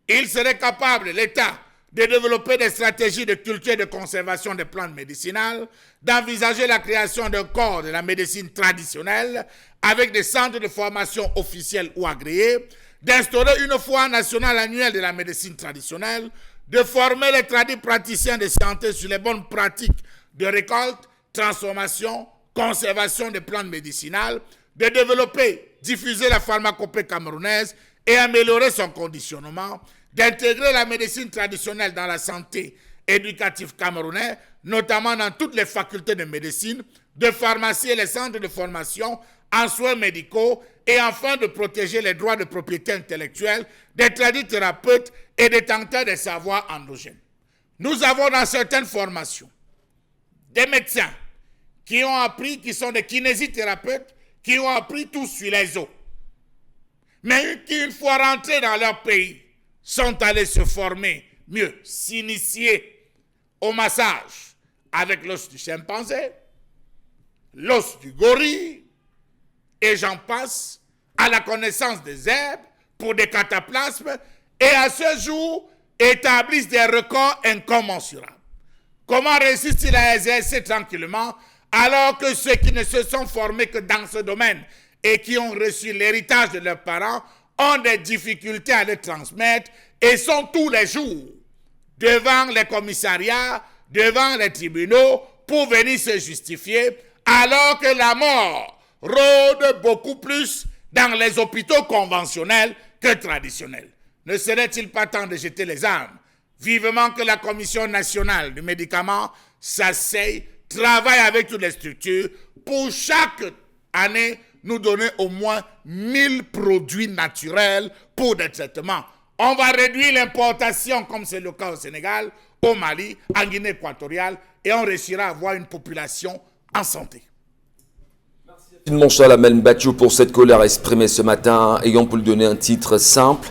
Il serait capable, l'État, de développer des stratégies de culture et de conservation des plantes médicinales, d'envisager la création d'un corps de la médecine traditionnelle avec des centres de formation officiels ou agréés, d'instaurer une foire nationale annuelle de la médecine traditionnelle, de former les praticiens de santé sur les bonnes pratiques de récolte, transformation, conservation des plantes médicinales, de développer, diffuser la pharmacopée camerounaise et améliorer son conditionnement, d'intégrer la médecine traditionnelle dans la santé éducative camerounaise, notamment dans toutes les facultés de médecine, de pharmacie et les centres de formation en soins médicaux, et enfin de protéger les droits de propriété intellectuelle des tradithérapeutes et détenteurs des savoirs endogènes. Nous avons dans certaines formations des médecins qui ont appris, qui sont des kinésithérapeutes, qui ont appris tout sur les os, mais qui, une fois rentrés dans leur pays, sont allés se former mieux, s'initier au massage avec l'os du chimpanzé, l'os du gorille, et j'en passe, à la connaissance des herbes pour des cataplasmes, et à ce jour établissent des records incommensurables. Comment réussissent-ils à exercer tranquillement alors que ceux qui ne se sont formés que dans ce domaine et qui ont reçu l'héritage de leurs parents ont des difficultés à le transmettre et sont tous les jours devant les commissariats, devant les tribunaux pour venir se justifier, alors que la mort rôde beaucoup plus dans les hôpitaux conventionnels que traditionnels. Ne serait-il pas temps de jeter les armes? Vivement que la Commission nationale du médicament s'asseye, travaille avec toutes les structures pour chaque année nous donner au moins 1000 produits naturels pour des traitements. On va réduire l'importation, comme c'est le cas au Sénégal, au Mali, en Guinée équatoriale, et on réussira à avoir une population en santé. Mon cher Lamel Mbathio pour cette colère exprimée ce matin, ayant pu lui donner un titre simple,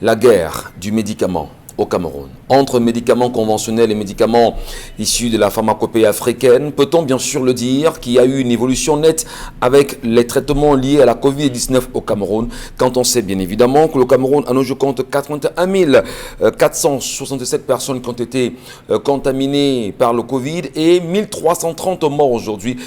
la guerre du médicament au Cameroun. Entre médicaments conventionnels et médicaments issus de la pharmacopée africaine, peut-on bien sûr le dire qu'il y a eu une évolution nette avec les traitements liés à la Covid-19 au Cameroun, quand on sait bien évidemment que le Cameroun, à nos yeux, compte 81 467 personnes qui ont été contaminées par le Covid et 1330 morts aujourd'hui.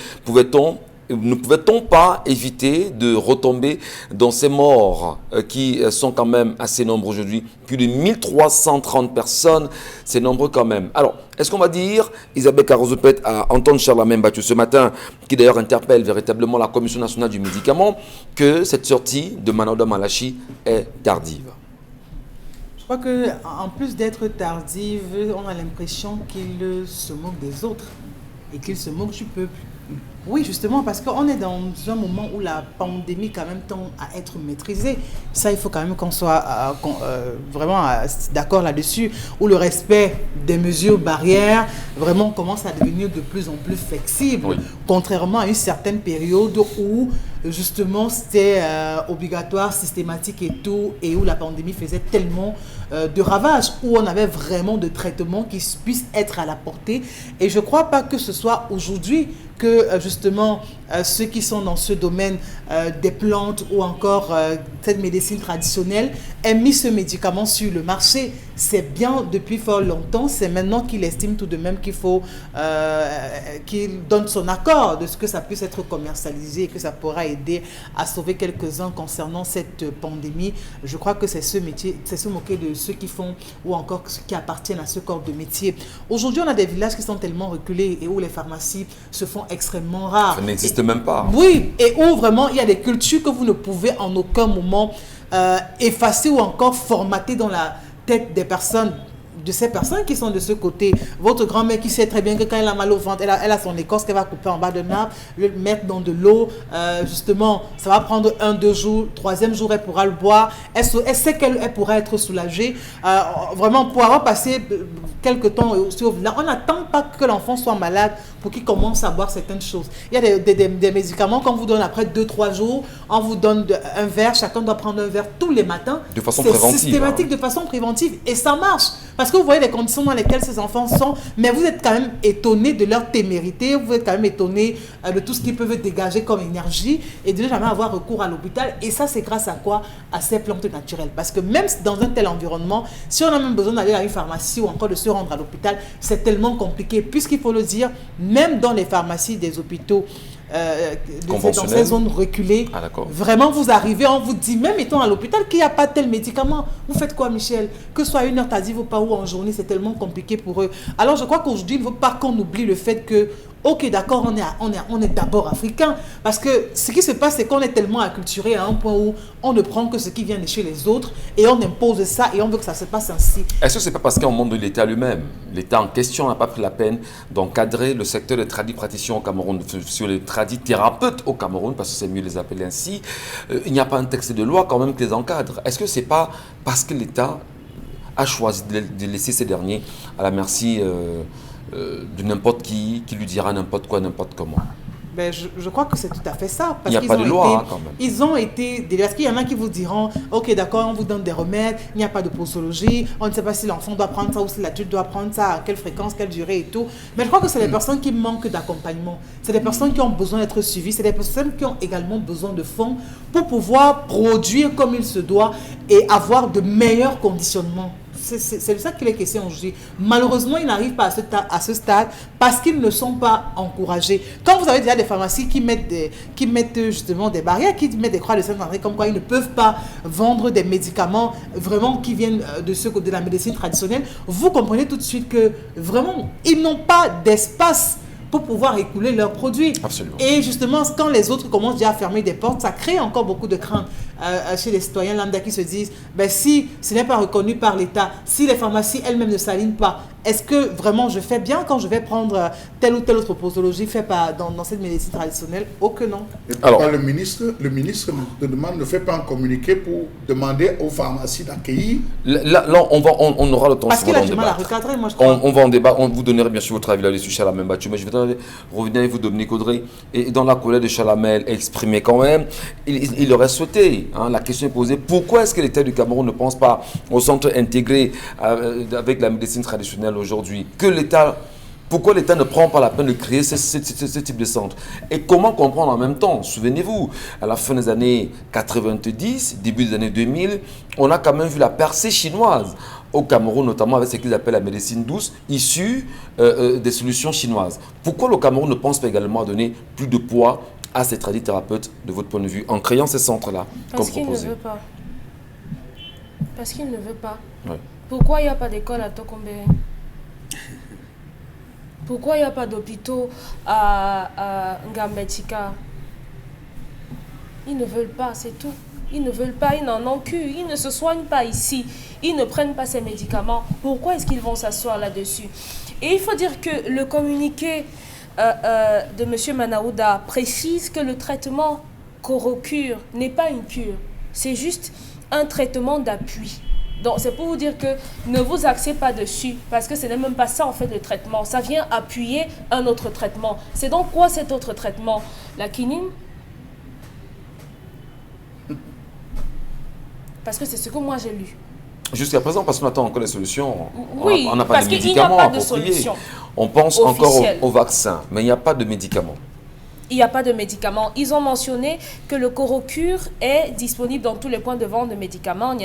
Ne pouvait-on pas éviter de retomber dans ces morts qui sont quand même assez nombreux aujourd'hui? Plus de 1330 personnes, c'est nombreux quand même. Alors, est-ce qu'on va dire, Isabelle Carozopet, à entendre Charles Mbathio ce matin, qui d'ailleurs interpelle véritablement la Commission nationale du médicament, que cette sortie de Manoda Malachi est tardive? Je crois qu'en plus d'être tardive, on a l'impression qu'il se moque des autres et qu'il se moque du peuple. Oui, justement, parce qu'on est dans un moment où la pandémie quand même tend à être maîtrisée. Ça, il faut quand même qu'on soit vraiment d'accord là-dessus, où le respect des mesures barrières vraiment commence à devenir de plus en plus flexible, oui. Contrairement à une certaine période où justement c'était obligatoire, systématique et tout, et où la pandémie faisait tellement de ravages, où on avait vraiment de traitements qui puissent être à la portée. Et je ne crois pas que ce soit aujourd'hui que justement ceux qui sont dans ce domaine des plantes ou encore cette médecine traditionnelle aient mis ce médicament sur le marché. C'est bien depuis fort longtemps, c'est maintenant qu'il estime tout de même qu'il faut qu'il donne son accord de ce que ça puisse être commercialisé et que ça pourra aider à sauver quelques-uns concernant cette pandémie. Je crois que c'est ce métier, c'est se moquer de ceux qui font ou encore ceux qui appartiennent à ce corps de métier. Aujourd'hui, on a des villages qui sont tellement reculés et où les pharmacies se font extrêmement rares. Ça n'existe même pas. Oui, et où vraiment il y a des cultures que vous ne pouvez en aucun moment effacer ou encore formater dans la tête des personnes de ces personnes qui sont de ce côté. Votre grand-mère qui sait très bien que quand elle a mal au ventre, elle a son écorce qu'elle va couper en bas de l'arbre, le mettre dans de l'eau. Justement, ça va prendre 1-2 jours. 3e jour, elle pourra le boire. Elle sait qu'elle pourra être soulagée. Vraiment, pour avoir passé quelques temps aussi au village, on n'attend pas que l'enfant soit malade pour qu'il commence à boire certaines choses. Il y a des médicaments qu'on vous donne après 2-3 jours. On vous donne un verre. Chacun doit prendre un verre tous les matins. De façon préventive. C'est systématique, de façon préventive. Et ça marche. Parce que vous voyez les conditions dans lesquelles ces enfants sont. Mais vous êtes quand même étonné de leur témérité. Vous êtes quand même étonné de tout ce qu'ils peuvent dégager comme énergie et de ne jamais avoir recours à l'hôpital. Et ça, c'est grâce à quoi? À ces plantes naturelles. Parce que même dans un tel environnement, si on a même besoin d'aller à une pharmacie ou encore de se rendre à l'hôpital, c'est tellement compliqué. Puisqu'il faut le dire, même dans les pharmacies des hôpitaux, dans ces zones reculées, vraiment vous arrivez, on vous dit, même étant à l'hôpital, qu'il n'y a pas tel médicament. Vous faites quoi, Michel? Que ce soit une heure tardive ou pas, ou en journée, c'est tellement compliqué pour eux. Alors je crois qu'aujourd'hui, il ne faut pas qu'on oublie le fait que, ok, d'accord, on est d'abord africain, parce que ce qui se passe, c'est qu'on est tellement acculturé à un point où on ne prend que ce qui vient de chez les autres et on impose ça et on veut que ça se passe ainsi. Est-ce que ce n'est pas parce qu'au monde de l'État lui-même, l'État en question n'a pas pris la peine d'encadrer le secteur des tradis praticiens au Cameroun, sur les tradis thérapeutes au Cameroun, parce que c'est mieux de les appeler ainsi, il n'y a pas un texte de loi quand même qui les encadre. Est-ce que ce n'est pas parce que l'État a choisi de laisser ces derniers à la merci de n'importe qui lui dira n'importe quoi, n'importe comment? Ben, je crois que c'est tout à fait ça. Parce il n'y a pas de loi quand même. Ils ont été... Parce qu'il y en a qui vous diront, ok, d'accord, on vous donne des remèdes, il n'y a pas de posologie, on ne sait pas si l'enfant doit prendre ça ou si l'adulte doit prendre ça, à quelle fréquence, quelle durée et tout. Mais je crois que c'est les personnes qui manquent d'accompagnement. C'est des personnes qui ont besoin d'être suivies. C'est des personnes qui ont également besoin de fonds pour pouvoir produire comme il se doit et avoir de meilleurs conditionnements. C'est de ça qu'il est question aujourd'hui. Malheureusement, ils n'arrivent pas à ce stade parce qu'ils ne sont pas encouragés. Quand vous avez déjà des pharmacies qui mettent justement des barrières, qui mettent des croix de Saint-André, comme quoi ils ne peuvent pas vendre des médicaments vraiment qui viennent de la médecine traditionnelle, vous comprenez tout de suite que vraiment, ils n'ont pas d'espace pour pouvoir écouler leurs produits. Absolument. Et justement, quand les autres commencent déjà à fermer des portes, ça crée encore beaucoup de craintes chez les citoyens lambda qui se disent, ben, si ce n'est pas reconnu par l'État, si les pharmacies elles-mêmes ne s'alignent pas, est-ce que vraiment je fais bien quand je vais prendre telle ou telle autre posologie faite dans cette médecine traditionnelle? Oh que non. Et pourquoi le ministre ne fait pas un communiqué pour demander aux pharmacies d'accueillir? Là, on aura le temps. Parce qu'il a du mal à recadrer, moi je crois. On va en débat, on vous donnerait bien sûr votre avis là-dessus, Chalamel Batchou, mais je vais revenir avec vous, Dominique Audrey. Et dans la colère de Chalamel exprimée quand même, il aurait souhaité, la question est posée, pourquoi est-ce que l'État du Cameroun ne pense pas au centre intégré avec la médecine traditionnelle aujourd'hui? Pourquoi l'État ne prend pas la peine de créer ce type de centre? Et comment comprendre en même temps? Souvenez-vous, à la fin des années 90, début des années 2000, on a quand même vu la percée chinoise au Cameroun, notamment avec ce qu'ils appellent la médecine douce, issue des solutions chinoises. Pourquoi le Cameroun ne pense pas également à donner plus de poids à ces tradithérapeutes, de votre point de vue, en créant ces centres-là, comme proposé? Parce qu'il ne veut pas. Parce qu'il ne veut pas. Ouais. Pourquoi il n'y a pas d'école à Tokombe? Pourquoi il n'y a pas d'hôpitaux à Ngambetika? Ils ne veulent pas, c'est tout. Ils ne veulent pas, ils n'en ont qu'une. Ils ne se soignent pas ici. Ils ne prennent pas ces médicaments. Pourquoi est-ce qu'ils vont s'asseoir là-dessus? Et il faut dire que le communiqué de M. Manaouda précise que le traitement Corocure n'est pas une cure. C'est juste un traitement d'appui. Donc, c'est pour vous dire que ne vous axez pas dessus, parce que ce n'est même pas ça, en fait, le traitement. Ça vient appuyer un autre traitement. C'est donc quoi cet autre traitement? La quinine? Parce que c'est ce que moi j'ai lu. Jusqu'à présent, parce qu'on attend encore des solutions. Oui, on n'a pas parce de qu'il n'y a médicaments pas de appropriés. solution. On pense officielle. encore au vaccin, mais il n'y a pas de médicaments. Il n'y a pas de médicaments. Ils ont mentionné que le Corocure est disponible dans tous les points de vente de médicaments,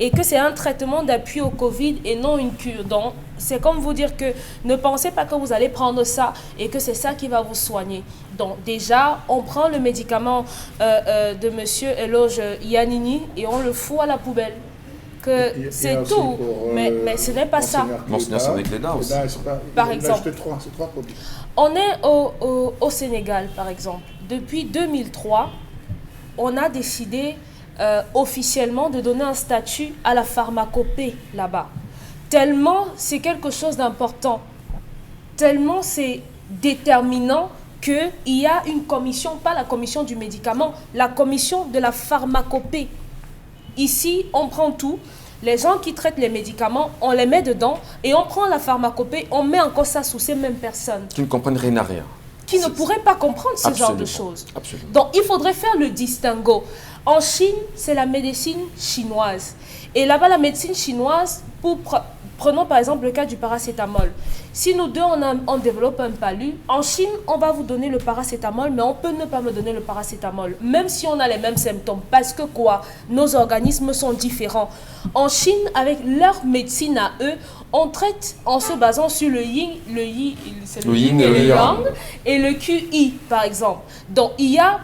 et que c'est un traitement d'appui au Covid et non une cure. Donc, c'est comme vous dire que ne pensez pas que vous allez prendre ça et que c'est ça qui va vous soigner. Donc, déjà, on prend le médicament de M. Eloge Yanini et on le fout à la poubelle. Que c'est tout, mais ce n'est pas ça. Monseigneur Sadik Leda aussi. Par exemple. C'est trois produits. On est au Sénégal, par exemple. Depuis 2003, on a décidé officiellement de donner un statut à la pharmacopée là-bas. tellement c'est quelque chose d'important, tellement c'est déterminant qu'il y a une commission, pas la commission du médicament, la commission de la pharmacopée. Ici, on prend tout. Les gens qui traitent les médicaments, on les met dedans et on prend la pharmacopée, on met encore ça sous ces mêmes personnes. Qui ne comprennent rien à rien. Qui ne pourraient pas comprendre ce genre de choses. Absolument. Donc, il faudrait faire le distinguo. En Chine, c'est la médecine chinoise. Et là-bas, la médecine chinoise, prenons par exemple le cas du paracétamol. Si nous deux, on développe un palu, en Chine, on va vous donner le paracétamol, mais on peut ne pas me donner le paracétamol, même si on a les mêmes symptômes. Parce que quoi? Nos organismes sont différents. En Chine, avec leur médecine à eux, on traite en se basant sur le yin, c'est le yin et le yang, et le QI, par exemple. Donc, il y a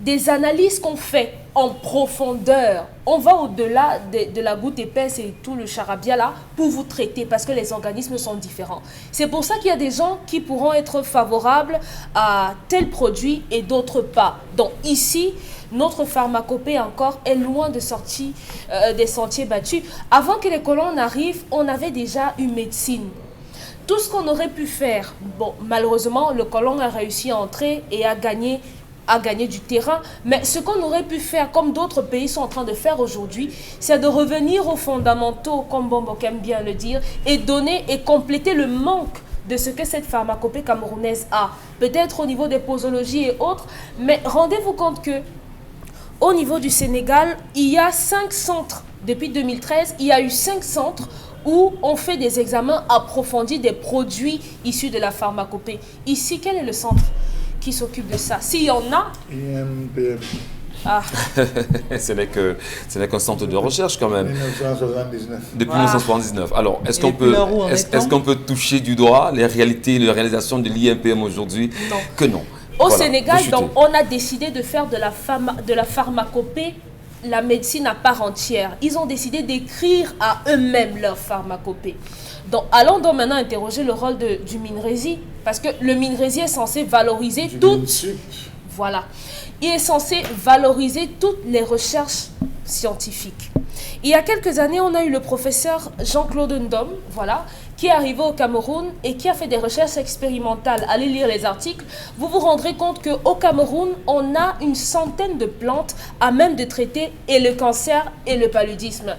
des analyses qu'on fait en profondeur. On va au-delà de la goutte épaisse et tout le charabia là pour vous traiter parce que les organismes sont différents. C'est pour ça qu'il y a des gens qui pourront être favorables à tel produit et d'autres pas. Donc ici, notre pharmacopée encore est loin de sortir des sentiers battus. Avant que les colons arrivent, on avait déjà une médecine. Tout ce qu'on aurait pu faire, bon, malheureusement, le colon a réussi à entrer et à gagner du terrain, mais ce qu'on aurait pu faire, comme d'autres pays sont en train de faire aujourd'hui, c'est de revenir aux fondamentaux, comme Bombok aime bien le dire, et donner et compléter le manque de ce que cette pharmacopée camerounaise a. Peut-être au niveau des posologies et autres, mais rendez-vous compte que au niveau du Sénégal, il y a 5 centres. Depuis 2013, il y a eu 5 centres où on fait des examens approfondis des produits issus de la pharmacopée. Ici, quel est le centre qui s'occupe de ça? S'il y en a... INPM. Ah. Ce n'est qu'un centre de recherche quand même. 1979. Depuis 1979. Alors, est-ce qu'on peut toucher du doigt les réalités, les réalisations de l'INPM aujourd'hui? Non. Que non. Au Sénégal, donc, on a décidé de faire de la pharmacopée la médecine à part entière. Ils ont décidé d'écrire à eux-mêmes leur pharmacopée. Donc, allons donc maintenant interroger le rôle du MINRESI, parce que le MINRESI est censé valoriser Voilà. Il est censé valoriser toutes les recherches scientifiques. Il y a quelques années, on a eu le professeur Jean-Claude Ndom, voilà, qui est arrivé au Cameroun et qui a fait des recherches expérimentales. Allez lire les articles. Vous vous rendrez compte qu'au Cameroun, on a une centaine de plantes à même de traiter et le cancer et le paludisme.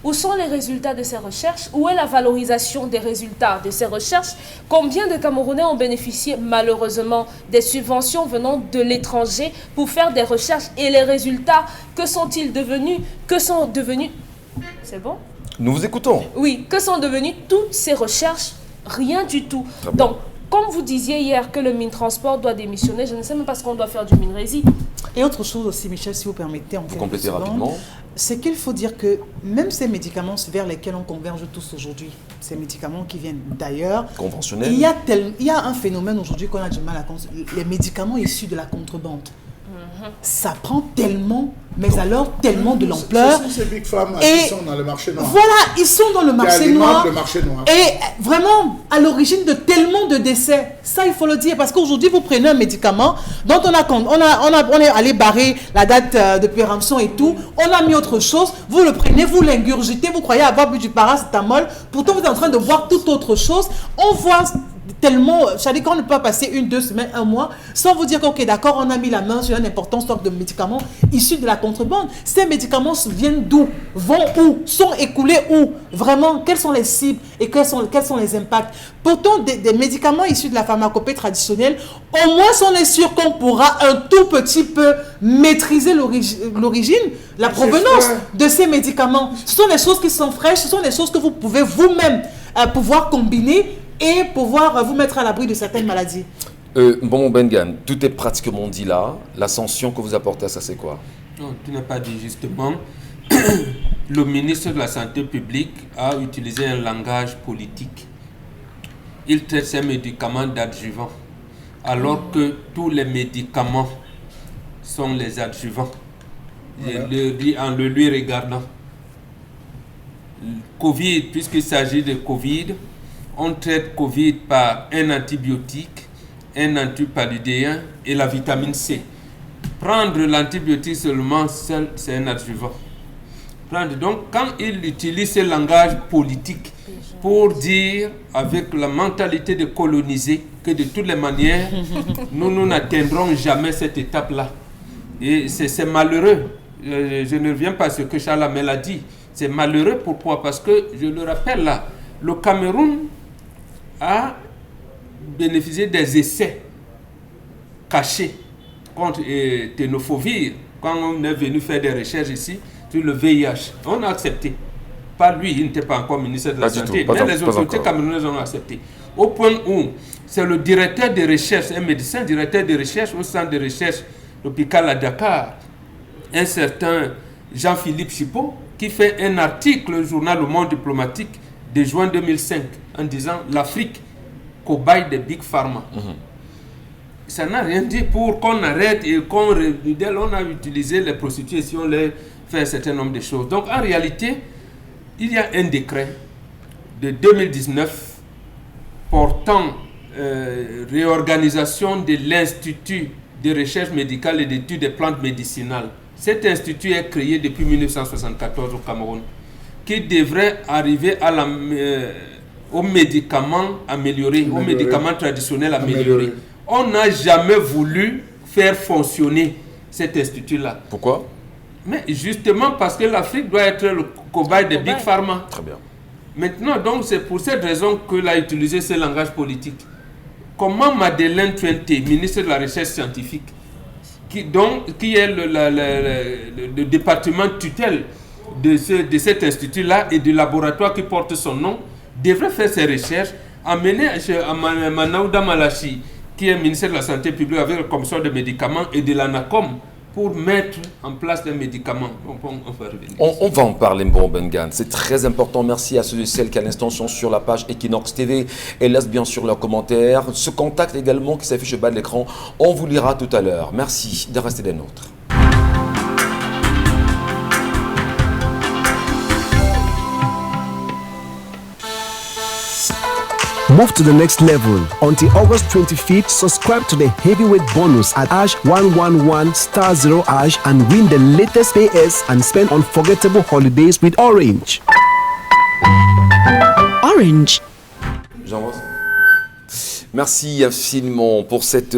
Où sont les résultats de ces recherches? Où est la valorisation des résultats de ces recherches? Combien de Camerounais ont bénéficié malheureusement des subventions venant de l'étranger pour faire des recherches? Et les résultats, que sont-ils devenus? Que sont devenus... C'est bon? Nous vous écoutons. Oui, que sont devenues toutes ces recherches? Rien du tout. Donc, comme vous disiez hier que le Minetransport doit démissionner, je ne sais même pas ce qu'on doit faire du MINRESI. Et autre chose aussi, Michel, si vous permettez, vous complétez rapidement. C'est qu'il faut dire que même ces médicaments vers lesquels on converge tous aujourd'hui, ces médicaments qui viennent d'ailleurs, conventionnels, il y a un phénomène aujourd'hui qu'on a du mal à comprendre, les médicaments issus de la contrebande. Ça prend tellement, mais alors tellement de l'ampleur. Ce sont ces big pharma qui sont dans le marché noir. Voilà, ils sont dans le marché noir. Le marché noir. Et vraiment, à l'origine de tellement de décès. Ça, il faut le dire. Parce qu'aujourd'hui, vous prenez un médicament dont on est allé barrer la date de péremption et tout. On a mis autre chose. Vous le prenez, vous l'ingurgitez. Vous croyez avoir bu du paracétamol. Pourtant, vous êtes en train de boire toute autre chose. On voit tellement, c'est-à-dire qu'on ne peut pas passer 1, 2 semaines, 1 mois, sans vous dire ok, d'accord, on a mis la main sur un important stock de médicaments issus de la contrebande. Ces médicaments viennent d'où? Vont où? Sont écoulés où? Vraiment, quelles sont les cibles et quels sont les impacts? Pourtant, des médicaments issus de la pharmacopée traditionnelle, au moins on est sûr qu'on pourra un tout petit peu maîtriser l'origine, la provenance de ces médicaments. Ce sont des choses qui sont fraîches, ce sont des choses que vous pouvez vous-même pouvoir combiner et pouvoir vous mettre à l'abri de certaines maladies. Bon, Bengan, tout est pratiquement dit là. L'ascension que vous apportez à ça, c'est quoi? Non, tu n'as pas dit justement. Le ministre de la Santé publique a utilisé un langage politique. Il traite ces médicaments d'adjuvants, alors que tous les médicaments sont les adjuvants. Je le dis en le lui regardant. Covid, puisqu'il s'agit de Covid, on traite Covid par un antibiotique, un antipaludéen et la vitamine C. Prendre l'antibiotique seulement seul, c'est un adjuvant. Donc, quand il utilise ce langage politique pour dire, avec la mentalité de coloniser, que de toutes les manières, nous n'atteindrons jamais cette étape-là. Et c'est malheureux. Je ne reviens pas sur ce que Charles Hamel a dit. C'est malheureux, pourquoi? Parce que, je le rappelle là, le Cameroun a bénéficié des essais cachés contre Tenofovir quand on est venu faire des recherches ici sur le VIH. On a accepté. Pas lui, il n'était pas encore ministre de la Santé, mais les autorités camerounaises ont accepté. Au point où c'est le directeur de recherche, un médecin directeur de recherche au centre de recherche l'hôpital à Dakar, un certain Jean-Philippe Chipot, qui fait un article au journal Le Monde diplomatique de juin 2005 en disant l'Afrique cobaye des Big Pharma. Ça n'a rien dit pour qu'on arrête et qu'on rebelle. On a utilisé les prostituées si on les fait un certain nombre de choses. Donc en réalité, il y a un décret de 2019 portant réorganisation de l'Institut de recherche médicale et d'études des plantes médicinales. Cet institut est créé depuis 1974 au Cameroun, qui devrait arriver à aux médicaments améliorés, aux médicaments traditionnels améliorés. On n'a jamais voulu faire fonctionner cet institut-là. Pourquoi? Mais justement parce que l'Afrique doit être le cobaye des Big Pharma. Très bien. Maintenant, donc, c'est pour cette raison qu'il a utilisé ce langage politique. Comment Madeleine Tuente, ministre de la Recherche scientifique, qui est le département tutelle de cet institut-là et du laboratoire qui porte son nom, devrait faire ses recherches, amener à Manaouda Malachi, qui est ministre de la Santé publique avec la commission de médicaments et de l'ANACOM, pour mettre en place des médicaments. On va en parler, Mbon Bengan. C'est très important. Merci à ceux et celles qui à l'instant sont sur la page Equinox TV et laissent bien sûr leurs commentaires. Ce contact également qui s'affiche au bas de l'écran, on vous lira tout à l'heure. Merci de rester des nôtres. Move to the next level. Until August 25th, subscribe to the heavyweight bonus at #111*0# and win the latest PS and spend unforgettable holidays with Orange. Orange. Jean-Rose. Merci infiniment pour cette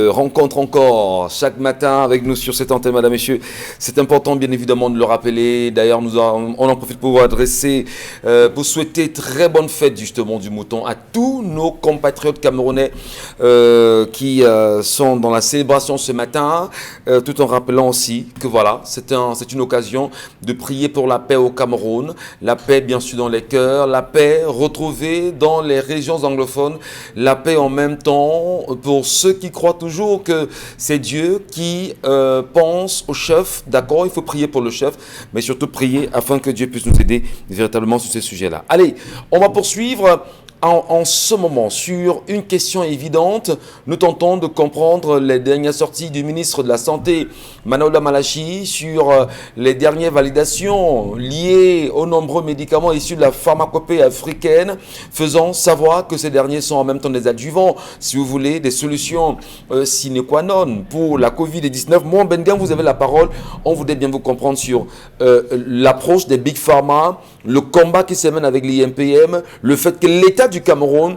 rencontre encore chaque matin avec nous sur cette antenne, mesdames, messieurs. C'est important bien évidemment de le rappeler. D'ailleurs, on en profite pour vous adresser, pour souhaiter très bonne fête justement du mouton à tous nos compatriotes camerounais qui sont dans la célébration ce matin, tout en rappelant aussi que voilà, c'est une occasion de prier pour la paix au Cameroun, la paix bien sûr dans les cœurs, la paix retrouvée dans les régions anglophones, la paix en même temps pour ceux qui croient toujours que c'est Dieu qui pense au chef. D'accord, il faut prier pour le chef, mais surtout prier afin que Dieu puisse nous aider véritablement sur ces sujets-là. Allez, on va poursuivre en ce moment sur une question évidente. Nous tentons de comprendre les dernières sorties du ministre de la Santé, Manaouda Malachi, sur les dernières validations liées aux nombreux médicaments issus de la pharmacopée africaine, faisant savoir que ces derniers sont en même temps des adjuvants, si vous voulez, des solutions sine qua non pour la Covid-19. Moi, Bengan, vous avez la parole. On voudrait bien vous comprendre sur l'approche des Big Pharma, le combat qui se mène avec l'IMPM, le fait que l'État du Cameroun,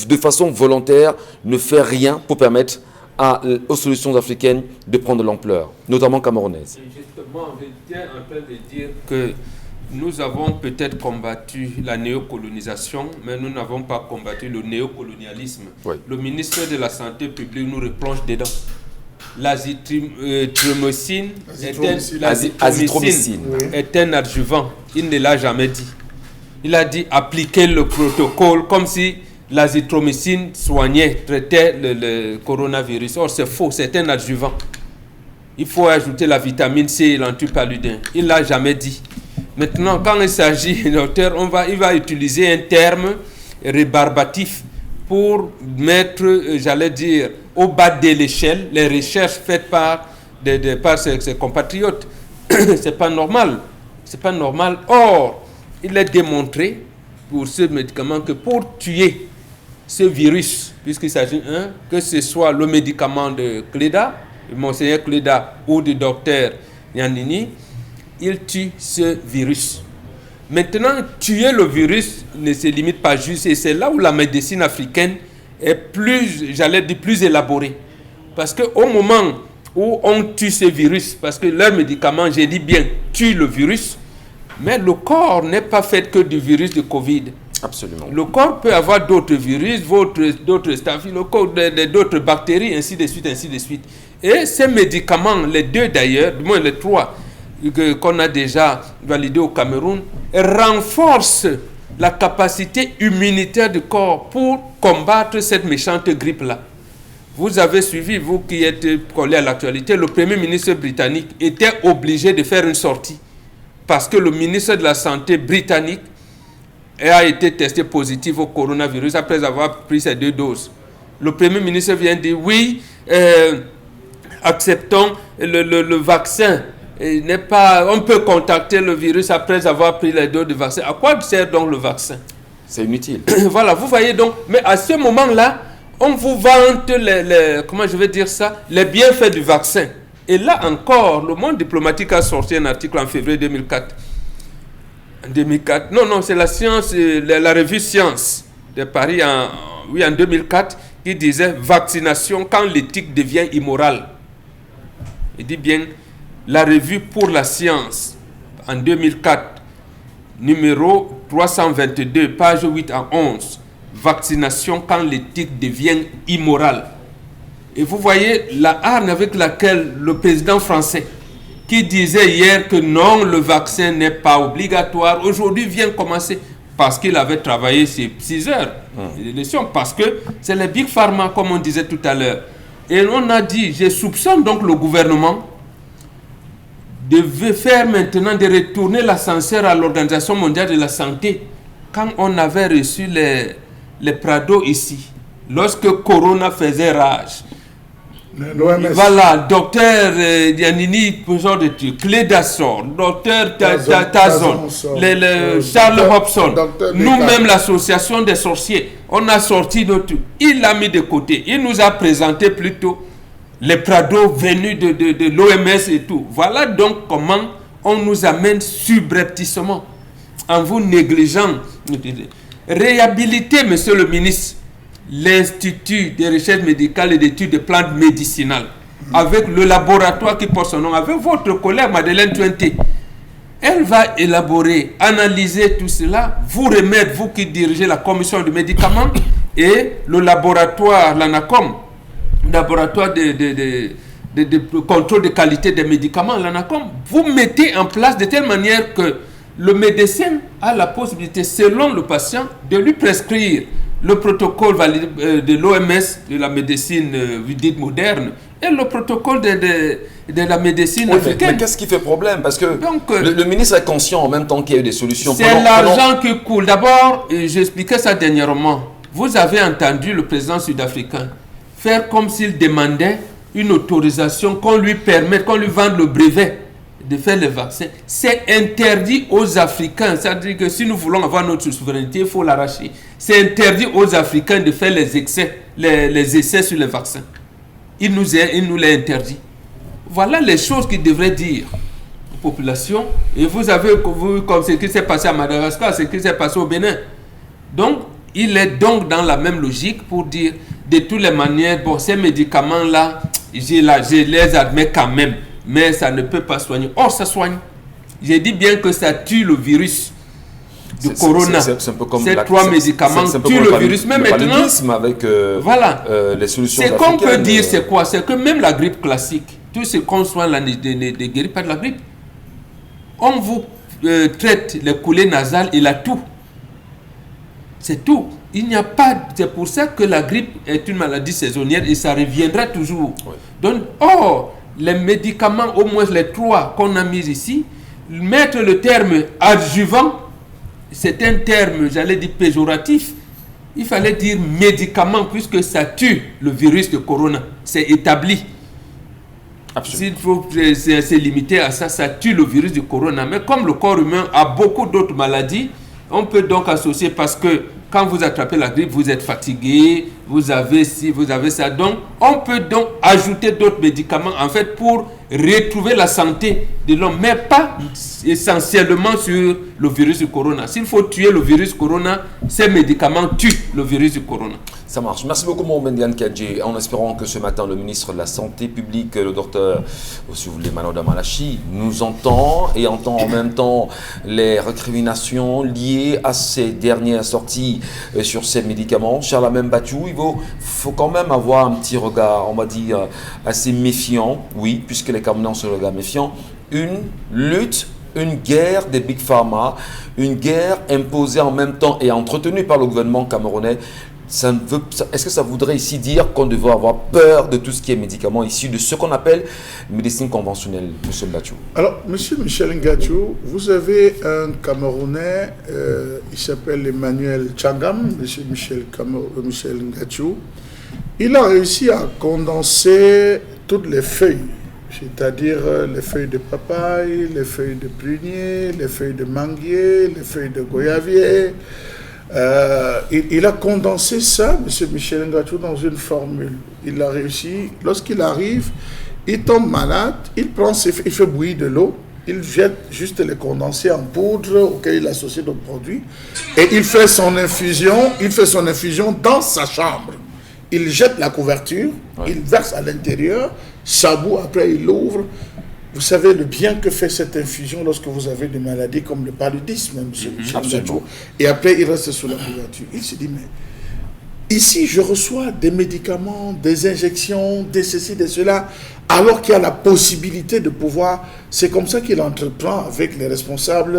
de façon volontaire, ne fait rien pour permettre aux solutions africaines de prendre de l'ampleur, notamment camerounaises. Justement, j'étais en train de dire que nous avons peut-être combattu la néocolonisation, mais nous n'avons pas combattu le néocolonialisme. Oui. Le ministère de la Santé publique nous replonge dedans. L'azithromycine est un adjuvant. Il ne l'a jamais dit. Il a dit appliquer le protocole comme si l'azithromycine soignait, traitait le coronavirus. Or, c'est faux, c'est un adjuvant. Il faut ajouter la vitamine C et l'antipaludin. Il ne l'a jamais dit. Maintenant, quand il s'agit d'auteur, il va utiliser un terme rébarbatif pour mettre, j'allais dire, au bas de l'échelle, les recherches faites par ses compatriotes. C'est pas normal. C'est pas normal. Or, il est démontré pour ce médicament que pour tuer ce virus, puisqu'il s'agit, que ce soit le médicament de Cléda, le monseigneur Cléda ou du docteur Yannini, il tue ce virus. Maintenant, tuer le virus ne se limite pas juste, et c'est là où la médecine africaine est plus, j'allais dire, plus élaborée. Parce qu'au moment où on tue ce virus, parce que leurs médicaments, j'ai dit bien, tuent le virus, mais le corps n'est pas fait que du virus de Covid. Absolument. Le corps peut avoir d'autres virus, d'autres staphylocoques, d'autres bactéries, ainsi de suite, ainsi de suite. Et ces médicaments, les deux d'ailleurs, du moins les trois, qu'on a déjà validés au Cameroun, renforcent la capacité immunitaire du corps pour combattre cette méchante grippe-là. Vous avez suivi, vous qui êtes collé à l'actualité, le Premier ministre britannique était obligé de faire une sortie parce que le ministre de la Santé britannique a été testé positif au coronavirus après avoir pris ses 2 doses. Le Premier ministre vient dire oui, acceptons le vaccin. On peut contacter le virus après avoir pris les doses de vaccin. À quoi sert donc le vaccin? C'est inutile. Voilà, vous voyez donc. Mais à ce moment-là, on vous vante comment je vais dire ça, les bienfaits du vaccin. Et là encore, le monde diplomatique a sorti un article en février 2004. Non, c'est la science, la revue Science de Paris en 2004 qui disait vaccination quand l'éthique devient immorale. Il dit bien la revue pour la science en 2004, numéro 322, page 8 à 11. Vaccination quand l'éthique devient immorale. Et vous voyez la hargne avec laquelle le président français, qui disait hier que non, le vaccin n'est pas obligatoire, aujourd'hui vient commencer parce qu'il avait travaillé ces 6 heures d'élection, parce que c'est les big pharma, comme on disait tout à l'heure. Et on a dit, je soupçonne donc le gouvernement de faire maintenant, de retourner l'ascenseur à l'Organisation mondiale de la santé, quand on avait reçu les Prado ici, lorsque Corona faisait rage. Voilà, docteur Yanini, genre de truc, Clédasson, docteur Tazon, Charles Hobson, nous-mêmes l'association des sorciers, on a sorti notre... Il l'a mis de côté, il nous a présenté plutôt les Prado venus de l'OMS et tout. Voilà donc comment on nous amène subrepticement, en vous négligeant. Réhabiliter, monsieur le ministre, l'Institut de recherche médicale et d'études de plantes médicinales, avec le laboratoire qui porte son nom, avec votre collègue Madeleine Tuenté. Elle va élaborer, analyser tout cela, vous remettre, vous qui dirigez la commission du médicament, et le laboratoire, l'ANACOM, laboratoire de contrôle de qualité des médicaments, l'ANACOM, vous mettez en place de telle manière que le médecin a la possibilité, selon le patient, de lui prescrire le protocole validé de l'OMS, de la médecine dite moderne, et le protocole de la médecine africaine. Mais qu'est-ce qui fait problème? Parce que donc, le ministre est conscient en même temps qu'il y a eu des solutions. C'est l'argent qui coule. D'abord, j'expliquais ça dernièrement. Vous avez entendu le président sud-africain faire comme s'il demandait une autorisation qu'on lui permette, qu'on lui vende le brevet de faire les vaccins. C'est interdit aux Africains. C'est-à-dire que si nous voulons avoir notre souveraineté, il faut l'arracher. C'est interdit aux Africains de faire les essais sur les vaccins. Il nous l'a interdit. Voilà les choses qu'il devrait dire aux populations. Et vous avez vu comme ce qui s'est passé à Madagascar, ce qui s'est passé au Bénin. Donc, il est donc dans la même logique pour dire, de toutes les manières, bon, ces médicaments-là, je les admets quand même, mais ça ne peut pas soigner. Or, ça soigne. J'ai dit bien que ça tue le virus de corona. C'est un peu comme ces 3 médicaments tuent le virus. Mais maintenant, avec voilà. Les solutions africaines. Ce qu'on peut dire, c'est quoi? C'est que même la grippe classique, tout ce qu'on soigne là ne guérit pas de la grippe. On vous traite les coulées nasales et la toux. C'est tout. Il n'y a pas... C'est pour ça que la grippe est une maladie saisonnière et ça reviendra toujours. Oui. Donc, les médicaments, au moins les 3 qu'on a mis ici, mettre le terme adjuvant, c'est un terme, j'allais dire péjoratif. Il fallait dire médicament puisque ça tue le virus de corona. C'est établi. S'il faut se limiter à ça, ça tue le virus du corona. Mais comme le corps humain a beaucoup d'autres maladies, on peut donc associer parce que quand vous attrapez la grippe, vous êtes fatigué, vous avez ci, vous avez ça. Donc, on peut donc ajouter d'autres médicaments en fait pour retrouver la santé de l'homme, mais pas essentiellement sur le virus du corona. S'il faut tuer le virus corona, ces médicaments tuent le virus du corona. Ça marche. Merci beaucoup, Mohamed Diane Kadji, en espérant que ce matin, le ministre de la Santé publique, le docteur Manoda Malachi, nous entend et entend en même temps les récriminations liées à ces dernières sorties sur ces médicaments. Charles Bachou, il faut quand même avoir un petit regard, on va dire, assez méfiant, oui, puisque les Camerounais ont ce regard méfiant. Une lutte, une guerre des Big Pharma, une guerre imposée en même temps et entretenue par le gouvernement camerounais. Est-ce que ça voudrait ici dire qu'on devrait avoir peur de tout ce qui est médicaments issus de ce qu'on appelle médecine conventionnelle, M. Bachou? Alors, M. Michel Ngachou, vous avez un Camerounais, il s'appelle Emmanuel Tchangam, M. Michel Ngachou. Il a réussi à condenser toutes les feuilles, c'est-à-dire les feuilles de papaye, les feuilles de prunier, les feuilles de manguier, les feuilles de goyavier. Il a condensé ça, M. Michel Ngachou, dans une formule. Il a réussi. Lorsqu'il arrive, il tombe malade, il fait bouillir de l'eau, il jette juste les condensés en poudre auquel il associe d'autres produits et il fait son infusion dans sa chambre. Il jette la couverture, il verse à l'intérieur, ça bout, après il l'ouvre. Vous savez le bien que fait cette infusion lorsque vous avez des maladies comme le paludisme, M. Ngachou. Et après, il reste sous la couverture. Il se dit, mais ici, je reçois des médicaments, des injections, des ceci, des cela, alors qu'il y a la possibilité de pouvoir... C'est comme ça qu'il entreprend avec les responsables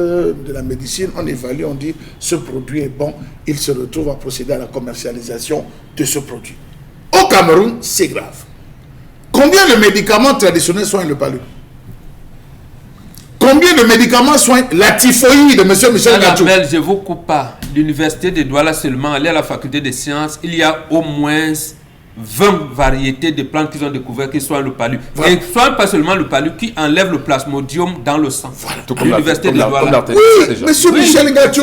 de la médecine. On évalue, on dit, ce produit est bon. Il se retrouve à procéder à la commercialisation de ce produit. Au Cameroun, c'est grave. Combien de médicaments traditionnels soignent le paludisme? Combien de médicaments soignent la typhoïde de M. Michel Ngachou? Je ne vous coupe pas. L'université de Douala seulement, aller à la faculté des sciences, il y a au moins 20 variétés de plantes qu'ils ont découvertes qui soignent le palu. Voilà. Et ne soignent pas seulement le palu, qui enlève le plasmodium dans le sang. Voilà. L'université de Douala. Oui, M. Michel Ngachou,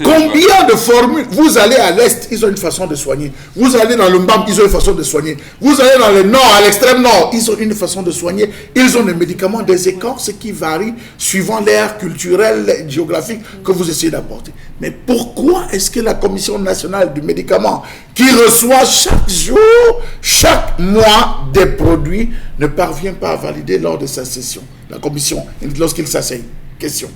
combien de formules? Vous allez à l'Est, ils ont une façon de soigner. Vous allez dans le Mbam, ils ont une façon de soigner. Vous allez dans le Nord, à l'extrême Nord, ils ont une façon de soigner. Ils ont des médicaments, des écorces qui varient suivant l'ère culturelle, géographique que vous essayez d'apporter. Mais pourquoi est-ce que la Commission nationale du médicament, qui reçoit chaque jour, chaque mois des produits, ne parvient pas à valider lors de sa session? La commission, lorsqu'il s'asseye. Question.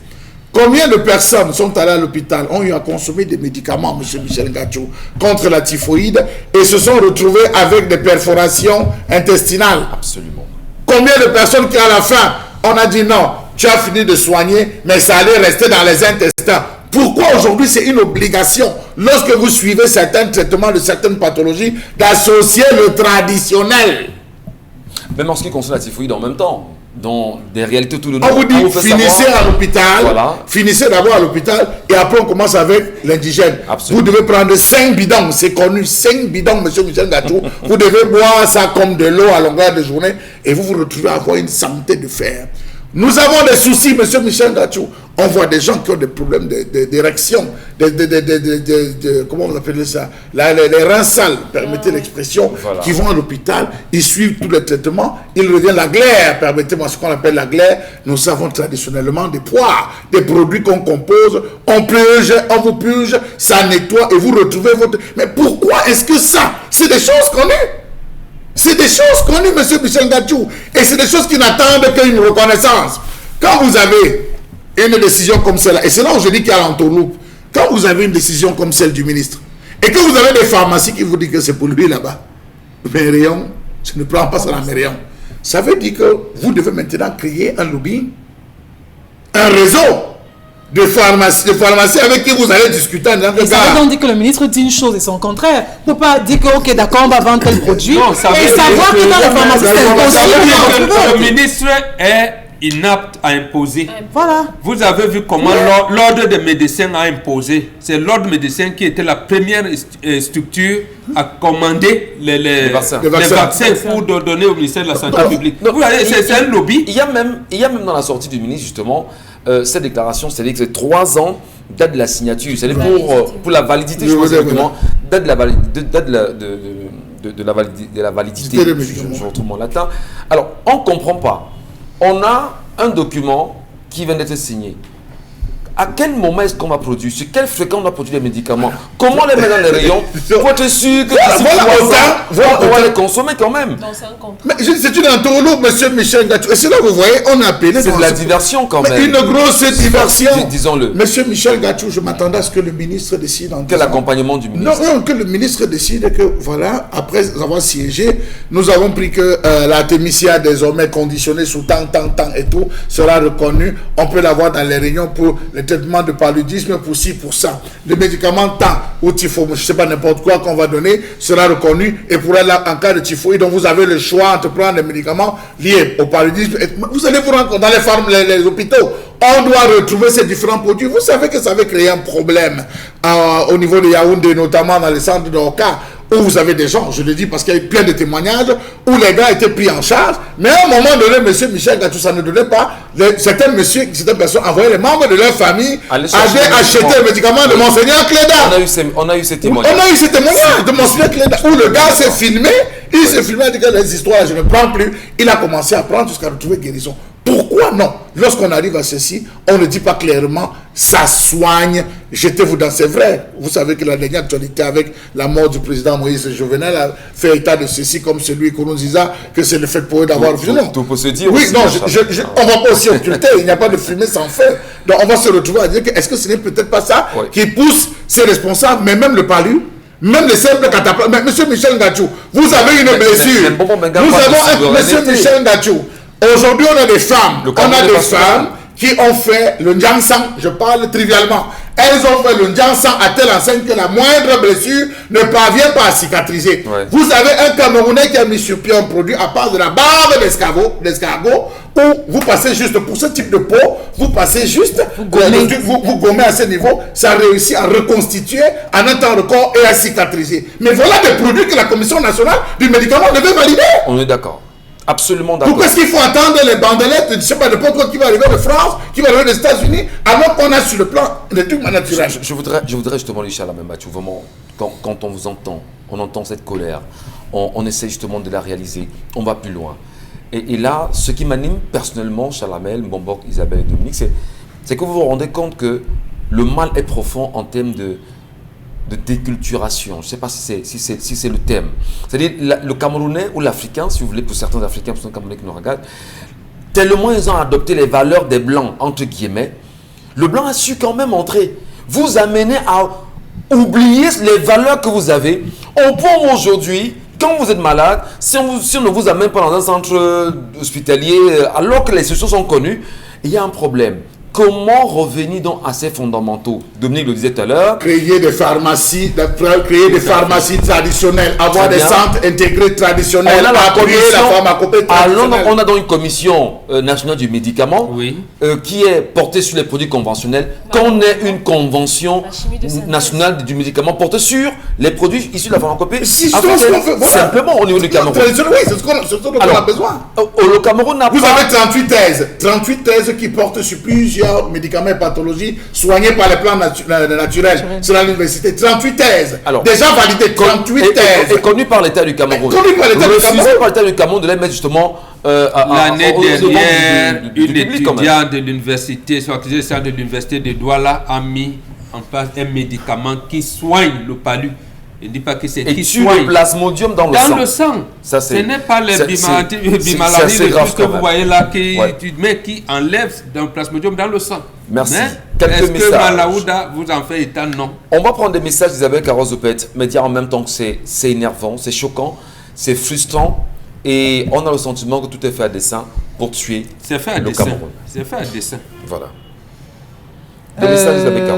Combien de personnes sont allées à l'hôpital, ont eu à consommer des médicaments, M. Michel Ngachou, contre la typhoïde et se sont retrouvés avec des perforations intestinales? Absolument. Combien de personnes qui, à la fin, on a dit non, tu as fini de soigner, mais ça allait rester dans les intestins? Pourquoi aujourd'hui c'est une obligation, lorsque vous suivez certains traitements de certaines pathologies, d'associer le traditionnel? Même en ce qui concerne la typhoïde en même temps, dans des réalités tout le monde. On vous dit, finissez à l'hôpital, voilà. Finissez d'abord à l'hôpital, et après on commence avec l'indigène. Vous devez prendre 5 bidons, c'est connu, 5 bidons, M. Michel Ngachou. Vous devez boire ça comme de l'eau à longueur de journée, et vous vous retrouvez à avoir une santé de fer. Nous avons des soucis, M. Michel Ngachou. On voit des gens qui ont des problèmes d'érection, comment on appelle ça, les reins sales, permettez l'expression, voilà. Qui vont à l'hôpital, ils suivent tous les traitements, ils reviennent la glaire, permettez-moi ce qu'on appelle la glaire. Nous avons traditionnellement des poires, des produits qu'on compose, on purge, on vous purge, ça nettoie et vous retrouvez votre... Mais pourquoi est-ce que ça, c'est des choses connues? C'est des choses connues, M. Michel Ngachou, et c'est des choses qui n'attendent qu'une reconnaissance. Quand vous avez une décision comme celle-là, et c'est là où je dis qu'il y a l'entourloupe, quand vous avez une décision comme celle du ministre, et que vous avez des pharmacies qui vous disent que c'est pour lui là-bas, mes rayons, je ne prends pas ça dans mes rayons. Ça veut dire que vous devez maintenant créer un lobby, un réseau de pharmacie avec qui vous allez discuter. Ça veut donc dire que le ministre dit une chose et son contraire. Il ne peut pas dire que, ok, d'accord, on va vendre tel produit, non, et savoir que dans les pharmacies, c'est impossible. Le ministre est inapte à imposer. Voilà. Vous avez vu comment l'ordre des médecins a imposé. C'est l'ordre médecin qui était la première structure à commander les vaccins pour donner au ministère de la Santé publique. Vous voyez, c'est un lobby. Il y a même dans la sortie du ministre, justement, cette déclaration, c'est-à-dire que c'est 3 ans date de la signature, c'est-à-dire pour la validité, je pense exactement, date de la validité, je retrouve mon latin. Alors, on ne comprend pas on a un document qui vient d'être signé. À quel moment est-ce qu'on va produire? Sur quelle fréquence on va produire les médicaments? Comment les mettre dans les rayons pour être sûr que d'ici 3 ans, on va les consommer quand même? Mais c'est une entourloupe, monsieur Michel Gachou. Et c'est là que vous voyez, on a appelé... C'est de la diversion quand même. Une grosse diversion. Disons-le. Monsieur Michel Gachou, je m'attendais à ce que le ministre décide en Quel accompagnement du ministre? Non, que le ministre décide que, voilà, après avoir siégé, nous avons pris que la Thémisia, désormais conditionnée sous tant et tout, sera reconnue. On peut l'avoir dans les réunions pour le traitement de paludisme, pour ci, pour ça. Le médicament tant ou typho, je ne sais pas n'importe quoi qu'on va donner, sera reconnu et pourra là, en cas de typhoïde, donc vous avez le choix entre prendre des médicaments liés au paludisme. Et vous allez vous rendre compte dans les hôpitaux, on doit retrouver ces différents produits. Vous savez que ça avait créé un problème au niveau de Yaoundé, notamment dans les centres de Oka, où vous avez des gens, je le dis parce qu'il y a eu plein de témoignages, où les gars étaient pris en charge, mais à un moment donné, monsieur Michel Gachou, ça ne donnait pas, certaines personnes envoyaient les membres de leur famille aller acheter le médicament de Monseigneur Cléda. On a eu ces témoignages. On a eu ces témoignages de Monseigneur Cléda, où le gars s'est filmé, il s'est filmé, il a dit que les histoires, je ne prends plus, il a commencé à prendre jusqu'à retrouver guérison. Pourquoi non? Lorsqu'on arrive à ceci, on ne dit pas clairement, ça soigne, jetez-vous dans. C'est vrai. Vous savez que la dernière actualité avec la mort du président Moïse Jovenel a fait état de ceci comme celui qu'on nous disait que c'est le fait pour eux d'avoir refusé. Tout peut se dire. Oui, aussi, non, on ne va pas aussi occulter, il n'y a pas de fumée sans feu. Donc on va se retrouver à dire que est-ce que ce n'est peut-être pas ça qui pousse ces responsables, mais même le palu, même les simples cataplasmes. Mais monsieur Michel Gachou, vous avez une blessure. Nous avons monsieur Michel Gachou. Aujourd'hui, on a des femmes, qui ont fait le Njansang, je parle trivialement. Elles ont fait le Njansang à telle enseigne que la moindre blessure ne parvient pas à cicatriser. Ouais. Vous avez un Camerounais qui a mis sur pied un produit à part de la barbe d'escargot, où vous passez juste pour ce type de peau, vous passez juste, vous gommez à ce niveau, ça réussit à reconstituer en un temps record et à cicatriser. Mais voilà des produits que la Commission nationale du médicament devait valider. On est d'accord. Absolument d'accord. Pourquoi est-ce qu'il faut attendre les bandelettes, je ne sais pas, de quoi qui va arriver de France, qui va arriver des États-Unis, alors qu'on a sur le plan des trucs naturels? Je voudrais justement, Richard Lamembatou, vraiment, quand on vous entend, on entend cette colère, on essaie justement de la réaliser, on va plus loin. Et là, ce qui m'anime personnellement, Chalamel, Mbombock, Isabelle et Dominique, c'est que vous vous rendez compte que le mal est profond en termes de déculturation. Je ne sais pas si c'est le thème. C'est-à-dire le Camerounais ou l'Africain, si vous voulez, pour certains Africains, pour certains Camerounais qui nous regardent, tellement ils ont adopté les valeurs des Blancs, entre guillemets, le Blanc a su quand même entrer. Vous amener à oublier les valeurs que vous avez, au point où aujourd'hui, quand vous êtes malade, si on ne vous amène pas dans un centre hospitalier, alors que les solutions sont connues, il y a un problème. Comment revenir donc à ces fondamentaux? Dominique le disait tout à l'heure. Créer des pharmacies traditionnelles, avoir des centres intégrés traditionnels, appuyer la pharmacopée traditionnelle. Alors, on a donc une commission nationale du médicament qui est portée sur les produits conventionnels. Qu'on ait une convention nationale du médicament portée sur les produits issus de la pharmacopée simplement au niveau du Cameroun. Oui, c'est ce qu'on a besoin. Le Cameroun n'a pas... Vous avez 38 thèses qui portent sur plusieurs médicaments et pathologies soignés par les plans naturels. C'est à l'université. 38 thèses. Alors, déjà validées. 38 thèses. Et connues par l'État du Cameroun. Refusées par l'État du Cameroun de les mettre justement... L'année dernière, une étudiante de l'université, de l'université de Douala a mis en place un médicament qui soigne le palu. Il ne dit pas que c'est qui soigne. Le plasmodium dans le sang. Ça, ce n'est pas les bimaladies que vous voyez là, mais qui enlève le plasmodium dans le sang. Merci. Est-ce que Malaouda vous en fait état? Non. On va prendre des messages d'Isabelle Carozopet, mais dire en même temps que c'est énervant, c'est choquant, c'est frustrant, et on a le sentiment que tout est fait à dessein pour tuer le Cameroun. C'est fait à dessein. Voilà.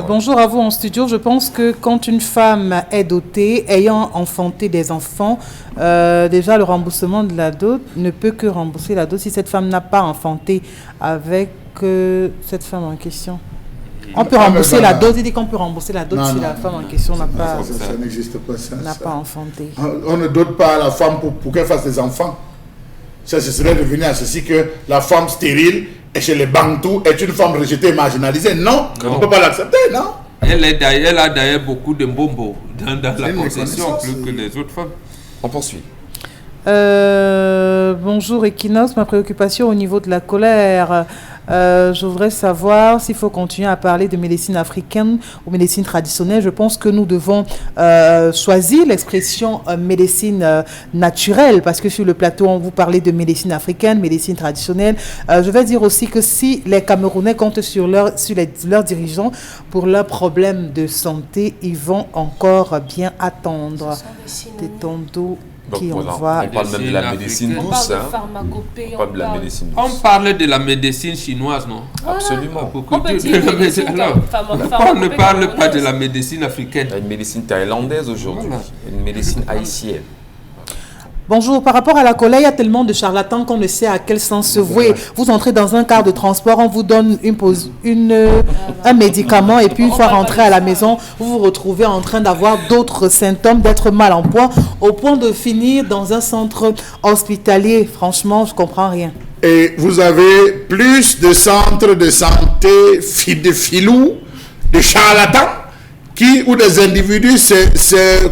Bonjour à vous en studio. Je pense que quand une femme est dotée, ayant enfanté des enfants, déjà le remboursement de la dot ne peut que rembourser la dot si cette femme n'a pas enfanté avec cette femme en question. On peut rembourser la dot. Il dit qu'on peut rembourser la dot si la femme en question n'a pas. Ça n'existe pas, ça. N'a pas enfanté. On ne dote pas la femme pour qu'elle fasse des enfants. Ça, ce serait devenu à ceci que la femme stérile et chez les Bantous est une femme rejetée et marginalisée. Non, on ne peut pas l'accepter, non. Elle a d'ailleurs beaucoup de mbombo dans la concession plus que les autres femmes. On poursuit. Bonjour Equinox, ma préoccupation au niveau de la colère. Je voudrais savoir s'il faut continuer à parler de médecine africaine ou médecine traditionnelle. Je pense que nous devons choisir l'expression médecine naturelle, parce que sur le plateau, on vous parlait de médecine africaine, médecine traditionnelle. Je vais dire aussi que si les Camerounais comptent sur leurs dirigeants pour leurs problèmes de santé, ils vont encore bien attendre. Des tondeaux. On parle même de la médecine douce. On parle de la médecine douce. On parle de la médecine chinoise, non? Absolument. On peut dire pourquoi on ne parle pas de la médecine africaine? Il y a une médecine thaïlandaise aujourd'hui, une médecine haïtienne. Bonjour, par rapport à la colère, il y a tellement de charlatans qu'on ne sait à quel sens se vouer. Vous entrez dans un car de transport, on vous donne un médicament et puis une fois rentré à la maison, vous vous retrouvez en train d'avoir d'autres symptômes, d'être mal en point, au point de finir dans un centre hospitalier. Franchement, je ne comprends rien. Et vous avez plus de centres de santé de filous, de charlatans, ou des individus,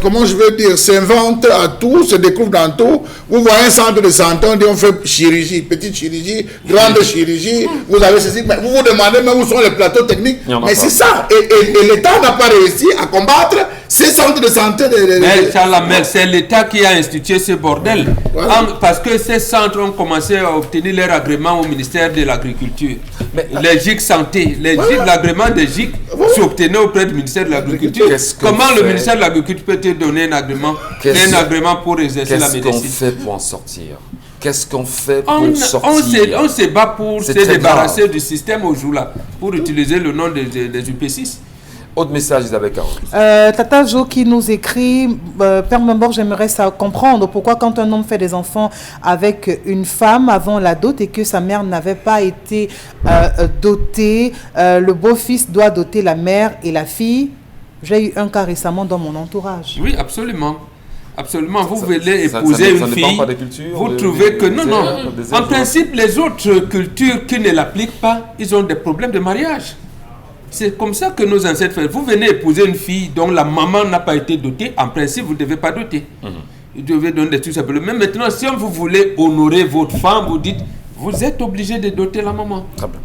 comment je veux dire, s'inventent à tout, se découvrent dans tout. Vous voyez un centre de santé, on dit on fait chirurgie, petite chirurgie, grande chirurgie, vous avez ceci, mais vous vous demandez même où sont les plateaux techniques. Mais c'est ça, et l'État n'a pas réussi à combattre ces centres de santé. Mais c'est l'État qui a institué ce bordel. Voilà. Parce que ces centres ont commencé à obtenir leur agrément au ministère de l'Agriculture. Les GIC santé, l'agrément des GIC s'obtenait auprès du ministère de l'Agriculture. Comment le ministère de l'Agriculture peut te donner un agrément pour exercer la médecine? Qu'est-ce qu'on fait pour en sortir? Qu'est-ce qu'on fait pour sortir? On se bat pour se débarrasser du système au jour là, pour utiliser le nom des UP6. Autre message, Isabelle Caron. Tata Jo qui nous écrit, Père Membor, j'aimerais ça comprendre pourquoi quand un homme fait des enfants avec une femme avant la dot et que sa mère n'avait pas été dotée, le beau-fils doit doter la mère et la fille. J'ai eu un cas récemment dans mon entourage. Oui, absolument. Absolument. Vous voulez épouser une fille, vous trouvez que non. En principe, les autres cultures qui ne l'appliquent pas, ils ont des problèmes de mariage. C'est comme ça que nos ancêtres faisaient. Vous venez épouser une fille dont la maman n'a pas été dotée, en principe, vous ne devez pas doter. Vous devez donner des trucs simples. Mais maintenant, si vous voulez honorer votre femme, vous dites, vous êtes obligé de doter la maman. Très bien.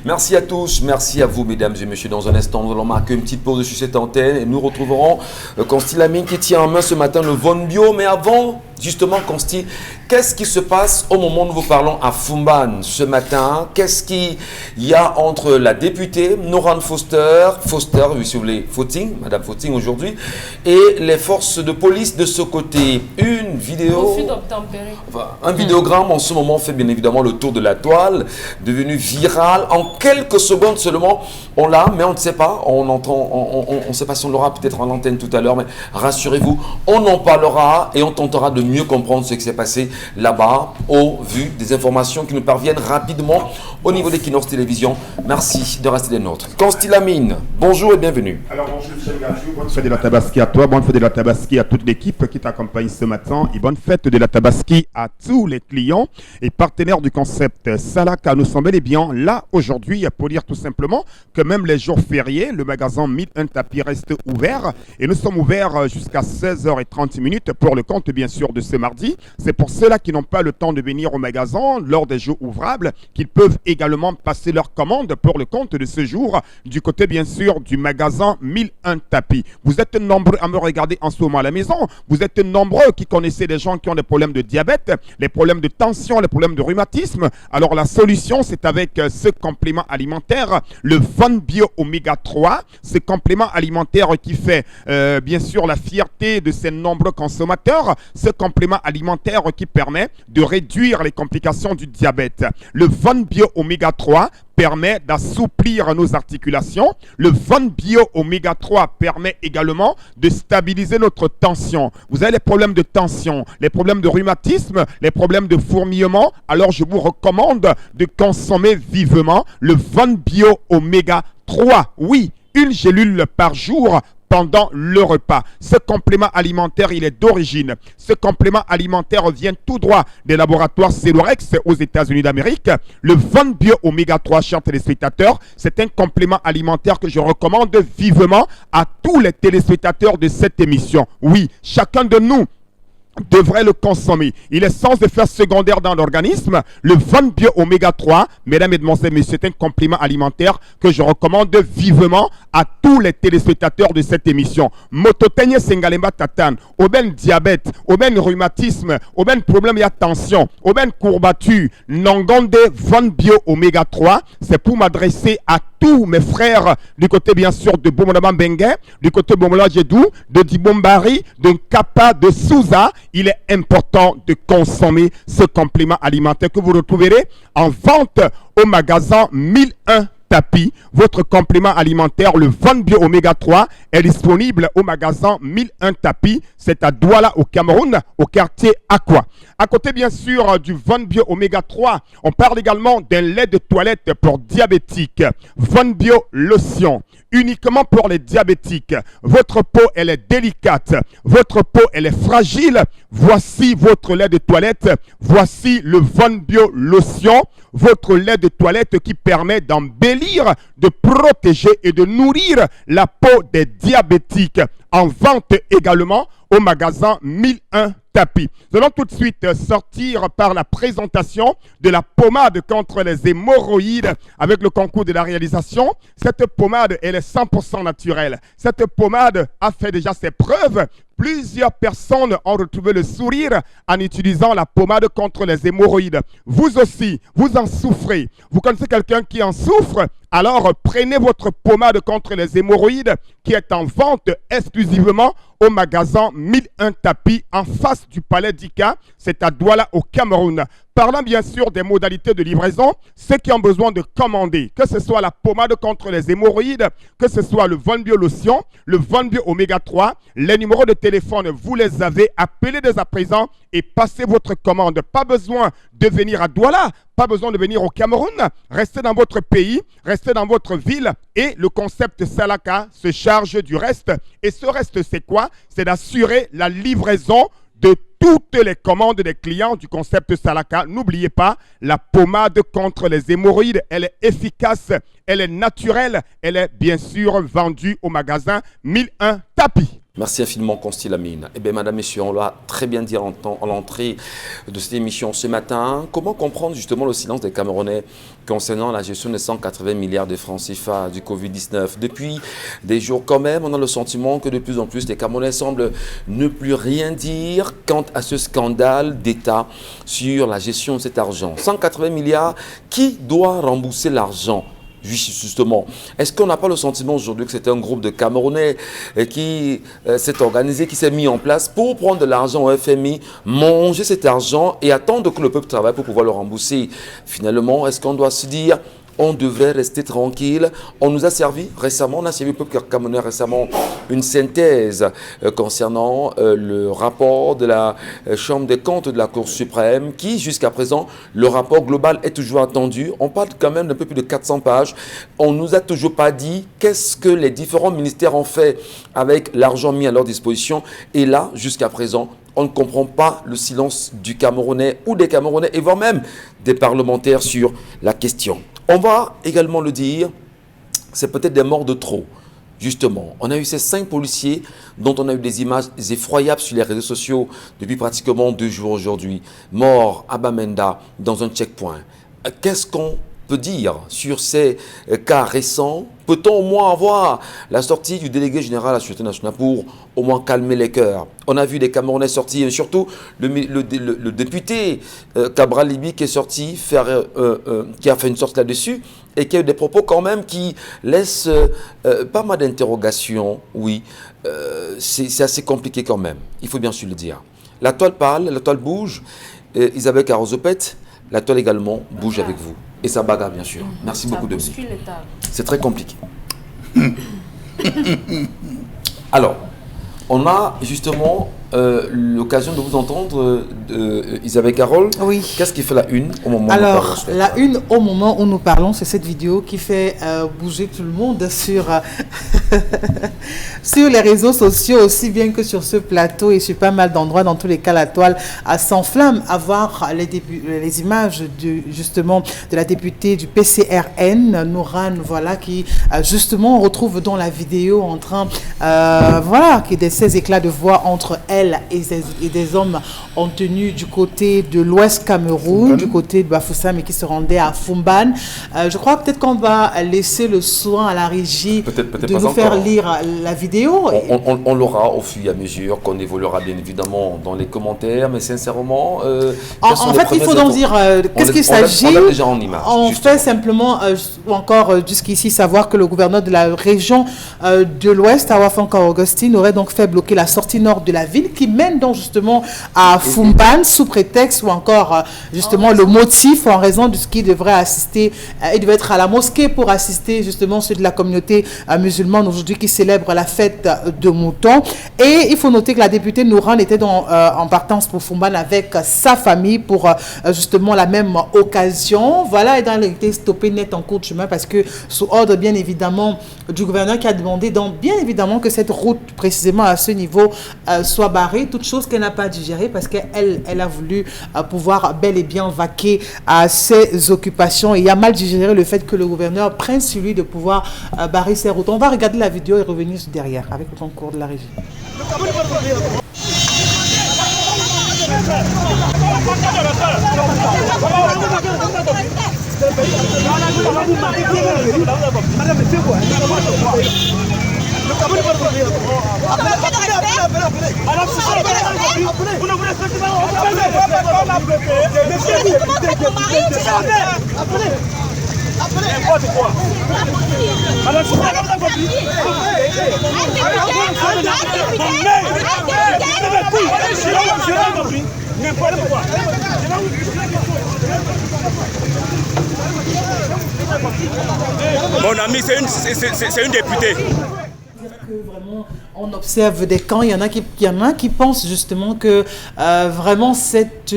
Merci à tous, merci à vous mesdames et messieurs. Dans un instant, nous allons marquer une petite pause sur cette antenne et nous retrouverons Consti Lamine qui tient en main ce matin le Von Bio. Mais avant, justement, Consti, qu'est-ce qui se passe au moment où nous vous parlons à Fumban ce matin? Qu'est-ce qu'il y a entre la députée Noran Foster, oui, si vous voulez, Fauting, Madame Fauting aujourd'hui, et les forces de police de ce côté? Une vidéo, un vidéogramme en ce moment fait bien évidemment le tour de la toile, devenu viral. En quelques secondes seulement, on l'a, mais on ne sait pas. On ne sait pas si on l'aura peut-être en antenne tout à l'heure, mais rassurez-vous, on en parlera et on tentera de mieux comprendre ce qui s'est passé là-bas au vu des informations qui nous parviennent rapidement au niveau d'Equinox Télévision. Merci de rester des nôtres. Consti Lamine, bonjour et bienvenue. Alors bonjour Michel Gachou, bonne fête de la Tabaski à toi, bonne fête de la Tabaski à toute l'équipe qui t'accompagne ce matin et bonne fête de la Tabaski à tous les clients et partenaires du concept Salaka. Nous sommes bel et bien là aujourd'hui pour dire tout simplement que même les jours fériés, le magasin 1001 tapis reste ouvert et nous sommes ouverts jusqu'à 16h30 pour le compte bien sûr de ce mardi. C'est pour ceux-là qui n'ont pas le temps de venir au magasin lors des jours ouvrables qu'ils peuvent également passer leur commande pour le compte de ce jour du côté bien sûr du magasin 1001 tapis. Vous êtes nombreux à me regarder en ce moment à la maison. Vous êtes nombreux qui connaissez des gens qui ont des problèmes de diabète, les problèmes de tension, les problèmes de rhumatisme. Alors la solution c'est avec ce complément alimentaire, le Von Bio Oméga 3, ce complément alimentaire qui fait bien sûr la fierté de ces nombreux consommateurs, ce complément alimentaire qui permet de réduire les complications du diabète. Le Von Bio Oméga 3 permet d'assouplir nos articulations. Le Von Bio Oméga 3 permet également de stabiliser notre tension. Vous avez les problèmes de tension, les problèmes de rhumatisme, les problèmes de fourmillement. Alors je vous recommande de consommer vivement le Von Bio Oméga 3. Oui, une gélule par jour pendant le repas. Ce complément alimentaire, il est d'origine. Ce complément alimentaire vient tout droit des laboratoires Celorex aux États-Unis d'Amérique. Le Von Bio Oméga 3, chers téléspectateurs, c'est un complément alimentaire que je recommande vivement à tous les téléspectateurs de cette émission. Oui, chacun de nous devrait le consommer. Il est sans effet secondaire dans l'organisme. Le Von Bio Oméga 3, mesdames, mesdemoiselles, messieurs, c'est un complément alimentaire que je recommande vivement à tous les téléspectateurs de cette émission. Mototenye Sengalemba Tatan, Oben diabète, Oben rhumatisme, Oben problème et tension, Oben courbature, Nongonde Von Bio Oméga 3, c'est pour m'adresser à tous mes frères du côté bien sûr de Bomola Bengue, du côté de Bomola Jedou, de Dibombari, de Nkapa, de Souza. Il est important de consommer ce complément alimentaire que vous retrouverez en vente au magasin 1001 Tapis. Votre complément alimentaire, le Von Bio Oméga 3, est disponible au magasin 1001 Tapis. C'est à Douala au Cameroun, au quartier Aqua. À côté bien sûr du Von Bio Oméga 3, on parle également d'un lait de toilette pour diabétiques. Von Bio Lotion, uniquement pour les diabétiques. Votre peau, elle est délicate. Votre peau, elle est fragile. Voici votre lait de toilette. Voici le Von Bio Lotion. Votre lait de toilette qui permet d'embellir, de protéger et de nourrir la peau des diabétiques. En vente également au magasin 1001 Tapis. Nous allons tout de suite sortir par la présentation de la pommade contre les hémorroïdes avec le concours de la réalisation. Cette pommade, elle est 100% naturelle. Cette pommade a fait déjà ses preuves. Plusieurs personnes ont retrouvé le sourire en utilisant la pommade contre les hémorroïdes. Vous aussi, vous en souffrez. Vous connaissez quelqu'un qui en souffre? Alors prenez votre pommade contre les hémorroïdes qui est en vente exclusivement au magasin 1001 Tapis en face du palais d'Ika. C'est à Douala au Cameroun. Parlant bien sûr des modalités de livraison, ceux qui ont besoin de commander, que ce soit la pommade contre les hémorroïdes, que ce soit le Von Bio Lotion, le Von Bio Oméga 3, les numéros de téléphone, vous les avez, appelés dès à présent et passez votre commande. Pas besoin de venir à Douala, pas besoin de venir au Cameroun, restez dans votre pays, restez dans votre ville et le concept Salaka se charge du reste. Et ce reste, c'est quoi? C'est d'assurer la livraison de toutes les commandes des clients du concept Salaka. N'oubliez pas, la pommade contre les hémorroïdes, elle est efficace, elle est naturelle, elle est bien sûr vendue au magasin 1001 Tapis. Merci infiniment, Consti Lamine. Eh bien, madame, messieurs, on l'a très bien dit en l'entrée de cette émission ce matin. Comment comprendre justement le silence des Camerounais concernant la gestion des 180 milliards de francs CFA du Covid-19? Depuis des jours quand même, on a le sentiment que de plus en plus, les Camerounais semblent ne plus rien dire quant à ce scandale d'État sur la gestion de cet argent. 180 milliards, qui doit rembourser l'argent ? Justement, est-ce qu'on n'a pas le sentiment aujourd'hui que c'est un groupe de Camerounais qui s'est organisé, qui s'est mis en place pour prendre de l'argent au FMI, manger cet argent et attendre que le peuple travaille pour pouvoir le rembourser? Finalement, est-ce qu'on doit se dire on devrait rester tranquille? On nous a servi récemment, on a servi au peuple camerounais récemment une synthèse concernant le rapport de la Chambre des comptes de la Cour suprême qui, jusqu'à présent, le rapport global est toujours attendu. On parle quand même d'un peu plus de 400 pages. On ne nous a toujours pas dit qu'est-ce que les différents ministères ont fait avec l'argent mis à leur disposition. Et là, jusqu'à présent, on ne comprend pas le silence du Camerounais ou des Camerounais et voire même des parlementaires sur la question. On va également le dire, c'est peut-être des morts de trop. Justement, on a eu ces 5 policiers dont on a eu des images effroyables sur les réseaux sociaux depuis pratiquement 2 jours aujourd'hui. Morts à Bamenda dans un checkpoint. Qu'est-ce qu'on peut dire sur ces cas récents? Peut-on au moins avoir la sortie du délégué général à la Sûreté nationale pour au moins calmer les cœurs? On a vu des Camerounais sortir, et surtout le député Cabral Libi qui est sorti, qui a fait une sortie là-dessus et qui a eu des propos quand même qui laissent pas mal d'interrogations. Oui, c'est assez compliqué quand même, il faut bien sûr le dire. La toile parle, la toile bouge. Isabelle Carozopette, la toile également bouge avec vous. Et ça bagarre, bien sûr. Merci beaucoup de vous. C'est très compliqué. Alors, on a justement l'occasion de vous entendre, Isabelle Carole. Oui. Qu'est-ce qui fait la une au moment où nous Alors, parlons? la une au moment où nous parlons, c'est cette vidéo qui fait bouger tout le monde sur, sur les réseaux sociaux, aussi bien que sur ce plateau et sur pas mal d'endroits. Dans tous les cas, la toile s'enflamme à voir les images justement de la députée du PCRN, Nourane, voilà, qui justement on retrouve dans la vidéo en train, voilà, qui a ces éclats de voix entre elle elle et des hommes ont tenu du côté de l'Ouest Cameroun, du côté de Bafoussam et qui se rendaient à Fumban. Je crois peut-être qu'on va laisser le soin à la régie de nous faire lire la vidéo. On l'aura au fur et à mesure qu'on évoluera bien évidemment dans les commentaires, mais sincèrement... en fait, il faut donc dire qu'est-ce qu'il s'agit. On fait simplement, ou encore jusqu'ici, savoir que le gouverneur de la région de l'Ouest, Awafanka Augustine, aurait donc fait bloquer la sortie nord de la ville qui mène donc justement à Fumban sous prétexte ou encore justement le motif en raison de ce qui devrait assister, il devait être à la mosquée pour assister justement ceux de la communauté musulmane aujourd'hui qui célèbre la fête de Mouton. Et il faut noter que la députée Nouran était en partance pour Fumban avec sa famille pour justement la même occasion. Voilà, et dans été stoppé net en cours de chemin parce que sous ordre bien évidemment du gouverneur qui a demandé donc bien évidemment que cette route précisément à ce niveau soit barrée, toute chose qu'elle n'a pas digérée parce qu'elle a voulu pouvoir bel et bien vaquer à ses occupations. Et il a mal digéré le fait que le gouverneur prenne sur lui de pouvoir barrer ses routes. On va regarder la vidéo et revenir derrière avec le concours de la régie. Mon ami, c'est une députée. Vraiment, on observe des camps, il y en a qui pensent justement que vraiment cette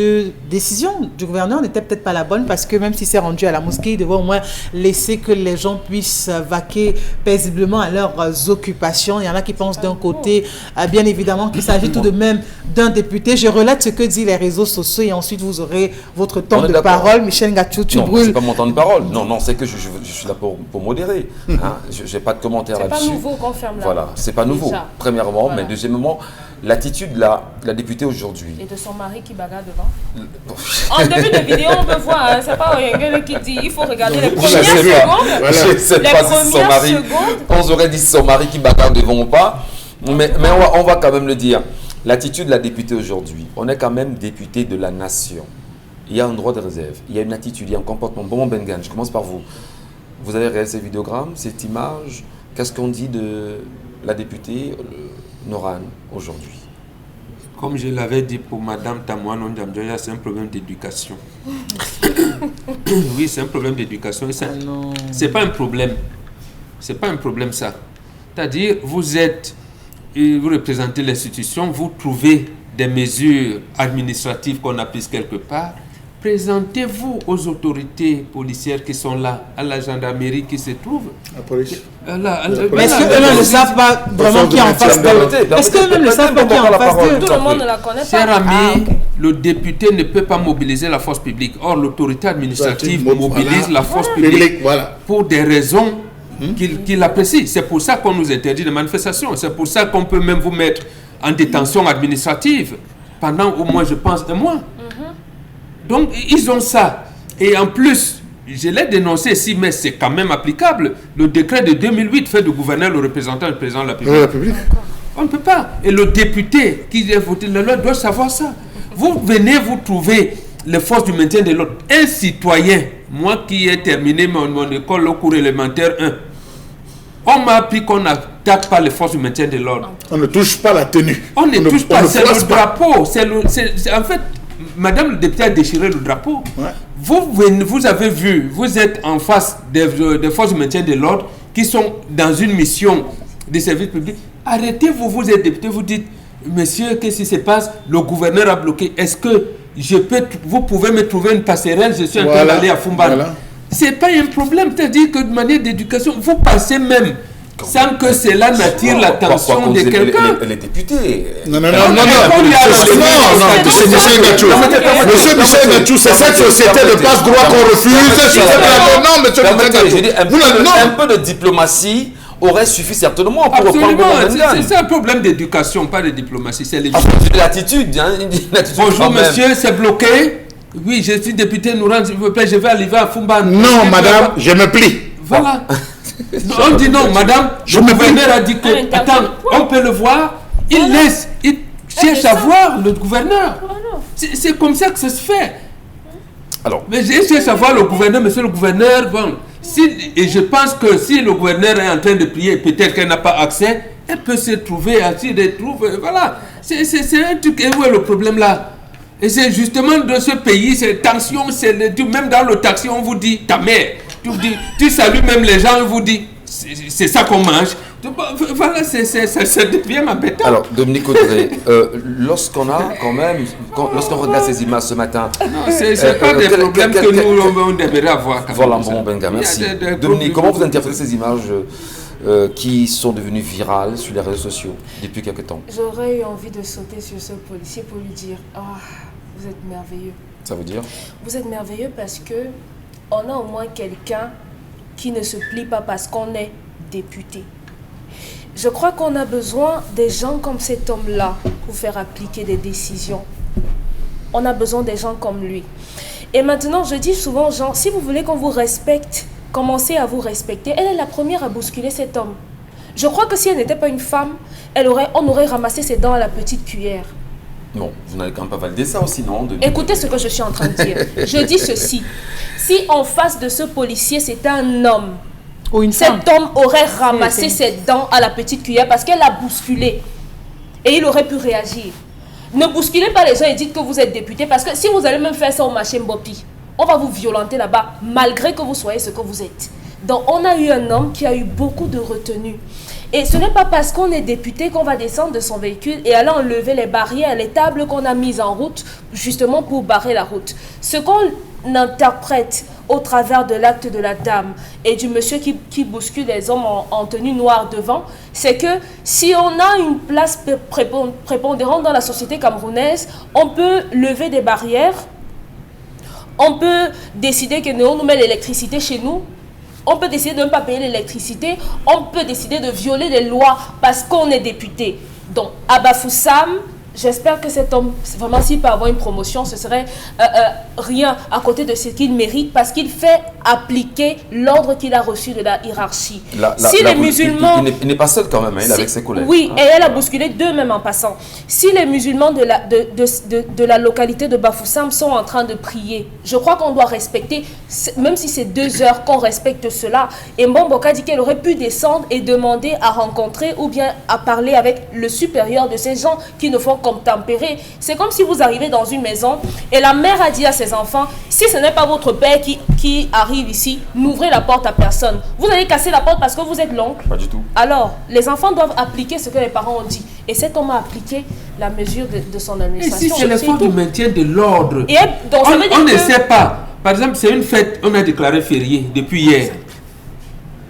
décision du gouverneur n'était peut-être pas la bonne parce que même s'il s'est rendu à la mosquée, il devait au moins laisser que les gens puissent vaquer paisiblement à leurs occupations. Il y en a qui pensent d'un côté, bien évidemment, qu'il s'agit tout de même d'un député. Je relate ce que disent les réseaux sociaux et ensuite vous aurez votre temps de parole. Michel Ngachou, tu brûles. Non, c'est pas mon temps de parole. Non, c'est que je suis là pour modérer. Hein. Je n'ai pas de commentaire là-dessus. C'est pas nouveau qu'on ferme là. Voilà, c'est pas nouveau, déjà. Premièrement, voilà. Mais deuxièmement, l'attitude de la députée aujourd'hui. Et de son mari qui bagarre devant. En début de vidéo, on peut voir, hein, c'est pas Oyengele qui dit, il faut regarder les premières secondes. Voilà. Je ne sais pas si son mari, on aurait dit son mari qui bagarre devant ou pas, mais on va quand même le dire. L'attitude de la députée aujourd'hui, on est quand même député de la nation. Il y a un droit de réserve, il y a une attitude, il y a un comportement. Bon, Bengan, je commence par vous. Vous avez réalisé ces vidéogrammes, cette image. Qu'est-ce qu'on dit de la députée Nouran aujourd'hui? Comme je l'avais dit pour Madame Tamouano Ndamdjoya, c'est un problème d'éducation. Oui, c'est un problème d'éducation. C'est pas un problème. C'est pas un problème ça. C'est-à-dire, vous représentez l'institution, vous trouvez des mesures administratives qu'on a prises quelque part. Présentez-vous aux autorités policières qui sont là, à la gendarmerie qui se trouve. La police. Mais est-ce qu'eux-mêmes ne savent pas vraiment qui est en face d'eux? Est-ce qu'eux-mêmes ne savent pas qui est en face d'eux? Tout le monde ne la connaît pas. Cher ami, le député ne peut pas mobiliser la force publique. Or, l'autorité administrative mobilise la force publique pour des raisons qu'il apprécie. C'est pour ça qu'on nous interdit de manifestations. C'est pour ça qu'on peut même vous mettre en détention administrative pendant au moins, je pense, un mois. Donc, ils ont ça. Et en plus, je l'ai dénoncé ici, mais c'est quand même applicable. Le décret de 2008 fait du gouverneur le représentant du président de la République. On ne peut pas. Et le député qui a voté la loi doit savoir ça. Vous venez, vous trouvez les forces du maintien de l'ordre. Un citoyen, moi qui ai terminé mon école au cours élémentaire 1, on m'a appris qu'on n'attaque pas les forces du maintien de l'ordre. On ne touche pas la tenue. On ne touche pas, c'est le drapeau. En fait, Madame le député a déchiré le drapeau. Ouais. Vous avez vu, vous êtes en face des forces de maintien de l'ordre qui sont dans une mission de service public. Arrêtez-vous, vous êtes député, vous dites, monsieur, qu'est-ce qui se passe? Le gouverneur a bloqué. Est-ce que vous pouvez me trouver une passerelle? Je suis en train d'aller à Fumban. C'est pas un problème, c'est-à-dire que de manière d'éducation, vous passez même sans que cela n'attire l'attention de quelqu'un. Elle est députée. Non, Monsieur Michel Ngachou, c'est cette société de passe-droit qu'on refuse. Non, monsieur, un peu de diplomatie. aurait suffi certainement pour reprendre Absolument, Mangane. c'est un problème d'éducation, pas de diplomatie. C'est les C'est l'attitude, hein, l'attitude bonjour quand même. monsieur, c'est bloqué. Oui, je suis député Nourane, s'il vous plaît, je vais arriver à Fumban. Non, madame, je me plie. Voilà. On dit non, madame, Je le me gouverneur a dit que, Un attends, on peut le voir, il laisse, il cherche c'est à ça. voir le gouverneur. Voilà. C'est comme ça que ça se fait. Alors, Mais j'ai cherché à voir le gouverneur, monsieur le gouverneur, bon, et je pense que si le gouverneur est en train de prier, peut-être qu'elle n'a pas accès, elle peut se trouver, ainsi retrouver, voilà. C'est un truc, et où est le problème là? Et c'est justement de ce pays, c'est tension, même dans le taxi, on vous dit ta mère. Tu salues même les gens, on vous dit c'est ça qu'on mange. Voilà, ça devient embêtant. alors Dominique Audrey, lorsqu'on regarde ces images ce matin, Non, c'est pas des problèmes que nous on devrait avoir. quand voilà, même. bon, Benga, merci. Il y a des Dominique, problèmes. comment vous interprétez ces images qui sont devenues virales sur les réseaux sociaux depuis quelque temps? J'aurais eu envie de sauter sur ce policier pour lui dire « Ah, vous êtes merveilleux. Ça veut dire? Vous êtes merveilleux parce que on a au moins quelqu'un qui ne se plie pas parce qu'on est député. Je crois qu'on a besoin des gens comme cet homme-là pour faire appliquer des décisions. On a besoin des gens comme lui. Et maintenant, je dis souvent aux gens, si vous voulez qu'on vous respecte, commencez à vous respecter. Elle est la première à bousculer cet homme. Je crois que si elle n'était pas une femme, on aurait ramassé ses dents à la petite cuillère. Non, vous n'avez quand même pas validé ça aussi, non, Dominique? Écoutez ce que je suis en train de dire. Je dis ceci. Si en face de ce policier, c'était un homme, Ou une femme. cet homme aurait ramassé c'est- ses dents à la petite cuillère parce qu'elle l'a bousculé. Et il aurait pu réagir. Ne bousculez pas les gens et dites que vous êtes député parce que si vous allez même faire ça au marché Mbopi, on va vous violenter là-bas malgré que vous soyez ce que vous êtes. Donc on a eu un homme qui a eu beaucoup de retenue. Et ce n'est pas parce qu'on est député qu'on va descendre de son véhicule et aller enlever les barrières, les tables qu'on a mises en route justement pour barrer la route. Ce qu'on interprète au travers de l'acte de la dame et du monsieur qui bouscule les hommes en tenue noire devant, c'est que si on a une place prépondérante dans la société camerounaise, on peut lever des barrières, on peut décider que nous, on nous met l'électricité chez nous, on peut décider de ne pas payer l'électricité, on peut décider de violer les lois parce qu'on est député. Donc, à Bafoussam, j'espère que cet homme, vraiment, s'il peut avoir une promotion, ce serait rien à côté de ce qu'il mérite parce qu'il fait appliquer l'ordre qu'il a reçu de la hiérarchie. Si les musulmans... Il n'est pas seul quand même, hein, il est avec ses collègues. Oui, et elle a bousculé deux même en passant. Si les musulmans de la localité de Bafoussam sont en train de prier, je crois qu'on doit respecter, même si c'est 2 heures qu'on respecte cela. Et Mbomboka dit qu'elle aurait pu descendre et demander à rencontrer ou bien à parler avec le supérieur de ces gens qui ne font qu'obtempérer. C'est comme si vous arrivez dans une maison et la mère a dit à ses enfants, si ce n'est pas votre père qui arrive ici, n'ouvrez la porte à personne. Vous allez casser la porte parce que vous êtes l'oncle. Pas du tout. Alors, les enfants doivent appliquer ce que les parents ont dit. Et cet homme a appliqué la mesure de son Et administration. si c'est l'effort du maintien de l'ordre, Et donc, ça veut dire on ne que- sait pas. Par exemple, c'est une fête, on a déclaré férié depuis hier.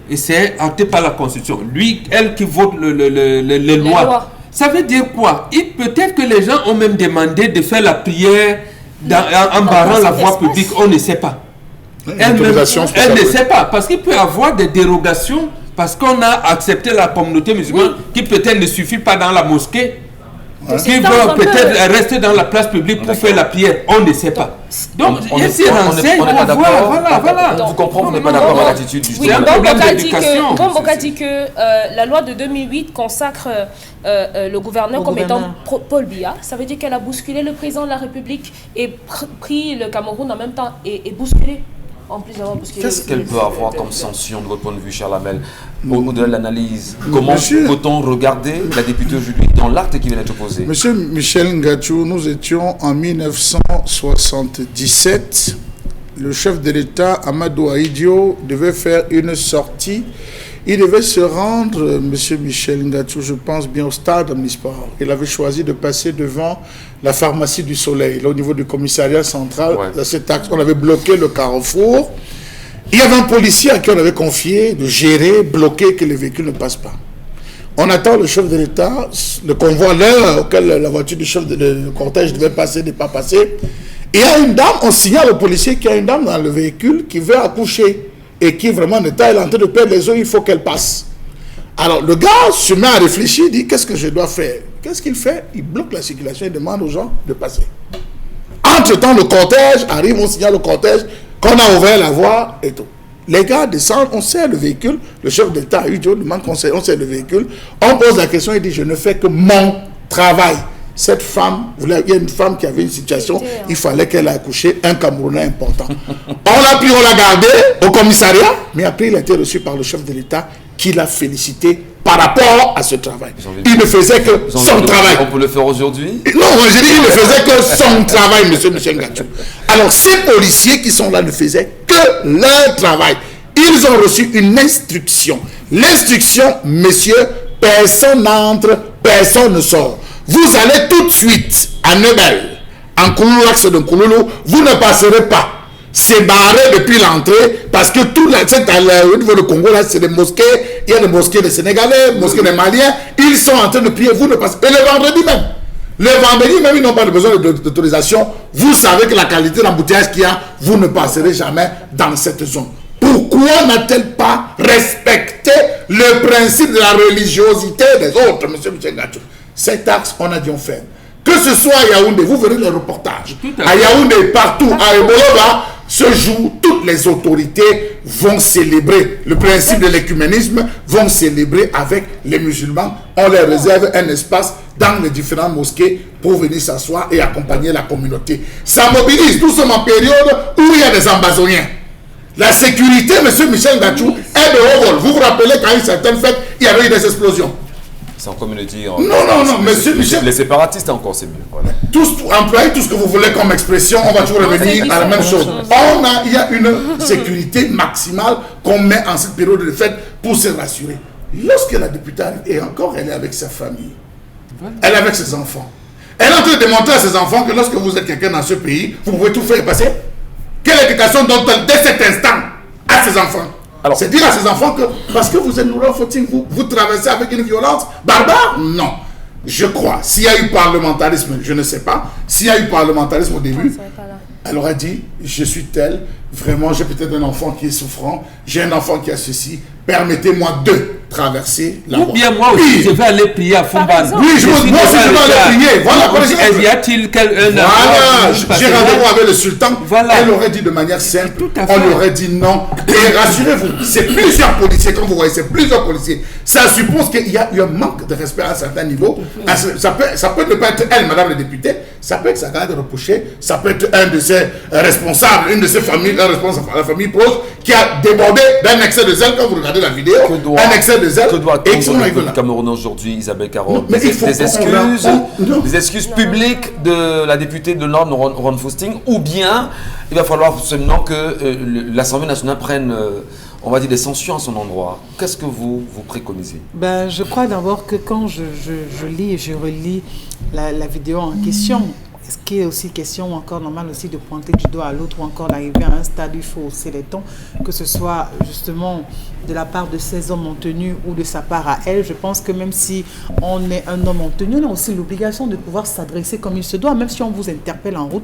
Et c'est acté par la Constitution. Lui, elle qui vote les lois. Ça veut dire quoi? Peut-être que les gens ont même demandé de faire la prière en barrant la voie publique. On ne sait pas. Elle ne sait pas. Parce qu'il peut y avoir des dérogations parce qu'on a accepté la communauté musulmane qui peut-être ne suffit pas dans la mosquée. Qui veut peut-être rester dans la place publique pour faire la prière. On ne sait pas. Donc, il y a ces renseignements. On n'est pas d'accord. Voilà. Vous comprenez, on n'est pas d'accord avec l'attitude du Oui, C'est un problème d'éducation. Gomboka dit que la loi de 2008 consacre le gouverneur comme étant Paul Biya. Ça veut dire qu'elle a bousculé le président de la République et pris le Cameroun en même temps et bousculé. En plus d'avoir bousculé. Qu'est-ce qu'elle peut avoir comme sanction de votre point de vue, Charles Hamel, au-delà de l'analyse? Comment peut-on regarder la députée aujourd'hui dans l'acte qui vient d'être posé? Monsieur Michel Ngachou, nous étions en 1977. Le chef de l'État, Amadou Ahidjo, devait faire une sortie. Il devait se rendre, monsieur Michel Ngachou, je pense bien au stade omnisport. Il avait choisi de passer devant la pharmacie du Soleil, là au niveau du commissariat central. Ouais. Dans cet axe, on avait bloqué le carrefour. Il y avait un policier à qui on avait confié de gérer, bloquer, que les véhicules ne passent pas. On attend le chef de l'État, le convoi à l'heure auquel la voiture du chef de cortège devait passer, n'est pas passée. Et il y a une dame, on signale au policier qu'il y a une dame dans le véhicule qui veut accoucher et qui vraiment n'est pas, elle est en train de perdre les os, il faut qu'elle passe. Alors, le gars se met à réfléchir, dit, qu'est-ce que je dois faire? Qu'est-ce qu'il fait? Il bloque la circulation et demande aux gens de passer. Entre-temps, le cortège arrive, on signale le cortège, qu'on a ouvert la voie et tout. Les gars descendent, on serre le véhicule, le chef d'État a eu Dieu demande qu'on serre le véhicule, on pose la question, il dit, je ne fais que mon travail. Cette femme, il y a une femme qui avait une situation, il fallait qu'elle ait accouché un Camerounais important. On l'a pris, on l'a gardé au commissariat, mais après il a été reçu par le chef de l'État qui l'a félicité par rapport à ce travail. Il ne faisait que son travail. On peut le faire aujourd'hui? Non, j'ai dit, il ne faisait que son travail, monsieur Michel Ngachou. Alors, ces policiers qui sont là ne faisaient que leur travail. Ils ont reçu une instruction. L'instruction, messieurs, personne n'entre, personne ne sort. Vous allez tout de suite à Nebel, en Kouloulou, l'axe de Kouloulou, vous ne passerez pas. C'est barré depuis l'entrée parce que tout au niveau du Congo, là, c'est des mosquées. Il y a des mosquées des Sénégalais, des mosquées des Maliens. Ils sont en train de prier, vous ne passez pas. Et le vendredi même, ils n'ont pas besoin d'autorisation. Vous savez que la qualité d'embouteillage qu'il y a, vous ne passerez jamais dans cette zone. Pourquoi n'a-t-elle pas respecté le principe de la religiosité des autres, monsieur Michel Ngachou? Cet axe, on a dit on fait. Que ce soit à Yaoundé, vous verrez les reportages. À Yaoundé, partout, à Ebola, ce jour, toutes les autorités vont célébrer le principe de l'écuménisme, vont célébrer avec les musulmans. On leur réserve un espace dans les différentes mosquées pour venir s'asseoir et accompagner la communauté. Ça mobilise. Nous sommes en période où il y a des ambazoniens. La sécurité, monsieur Michel Ngachou, est de haut vol. Vous vous rappelez qu'à une certaine fête, il y avait eu des explosions. C'est en communauté. Non, monsieur Michel. Les séparatistes encore, c'est mieux. Voilà. Employez tout ce que vous voulez comme expression, on va toujours revenir à la même chose. Il y a une sécurité maximale qu'on met en cette période de fête pour se rassurer. Lorsque la députée arrive, et encore, elle est avec sa famille. Elle est avec ses enfants. Elle est en train de démontrer à ses enfants que lorsque vous êtes quelqu'un dans ce pays, vous pouvez tout faire passer. Quelle éducation donne-t-elle dès cet instant à ses enfants? C'est dire à ses enfants que parce que vous êtes Noura Fouting, vous traversez avec une violence barbare? Non. Je crois. S'il y a eu parlementarisme, je ne sais pas. S'il y a eu parlementarisme au début, elle aurait dit, je suis tel, vraiment, j'ai peut-être un enfant qui est souffrant, j'ai un enfant qui a ceci, permettez-moi de traverser la voie. Ou bien moi aussi, je vais aller prier à Fumban. Oui, moi aussi, je vais aller prier. Voilà, y a-t-il voilà, j'ai rendez-vous avec le sultan. Voilà. Elle aurait dit de manière simple, on lui aurait dit non. Et rassurez-vous, c'est plusieurs policiers, comme vous voyez, c'est plusieurs policiers. Ça suppose qu'il y a eu un manque de respect à un certain niveau. Ça peut ne pas être elle, madame la députée, ça peut être sa garde reprochée, ça peut être un de ses responsables, une de ses familles, un responsable de la famille proche, qui a débordé d'un excès de zèle, quand vous regardez la vidéo, un excès de zèle. Que doit attendre le Cameroun aujourd'hui, Isabelle Caron? Des excuses publiques de la députée de l'Ordre, Ron Fusting, ou bien il va falloir seulement que l'Assemblée nationale prenne, on va dire, des sanctions à son endroit. Qu'est-ce que vous préconisez? Je crois d'abord que quand je lis et je relis la vidéo en question, ce qui est aussi question encore normal aussi de pointer du doigt à l'autre ou encore d'arriver à un stade où il faut hausser les tons, que ce soit justement de la part de ces hommes en tenue ou de sa part à elle. Je pense que même si on est un homme en tenue, on a aussi l'obligation de pouvoir s'adresser comme il se doit, même si on vous interpelle en route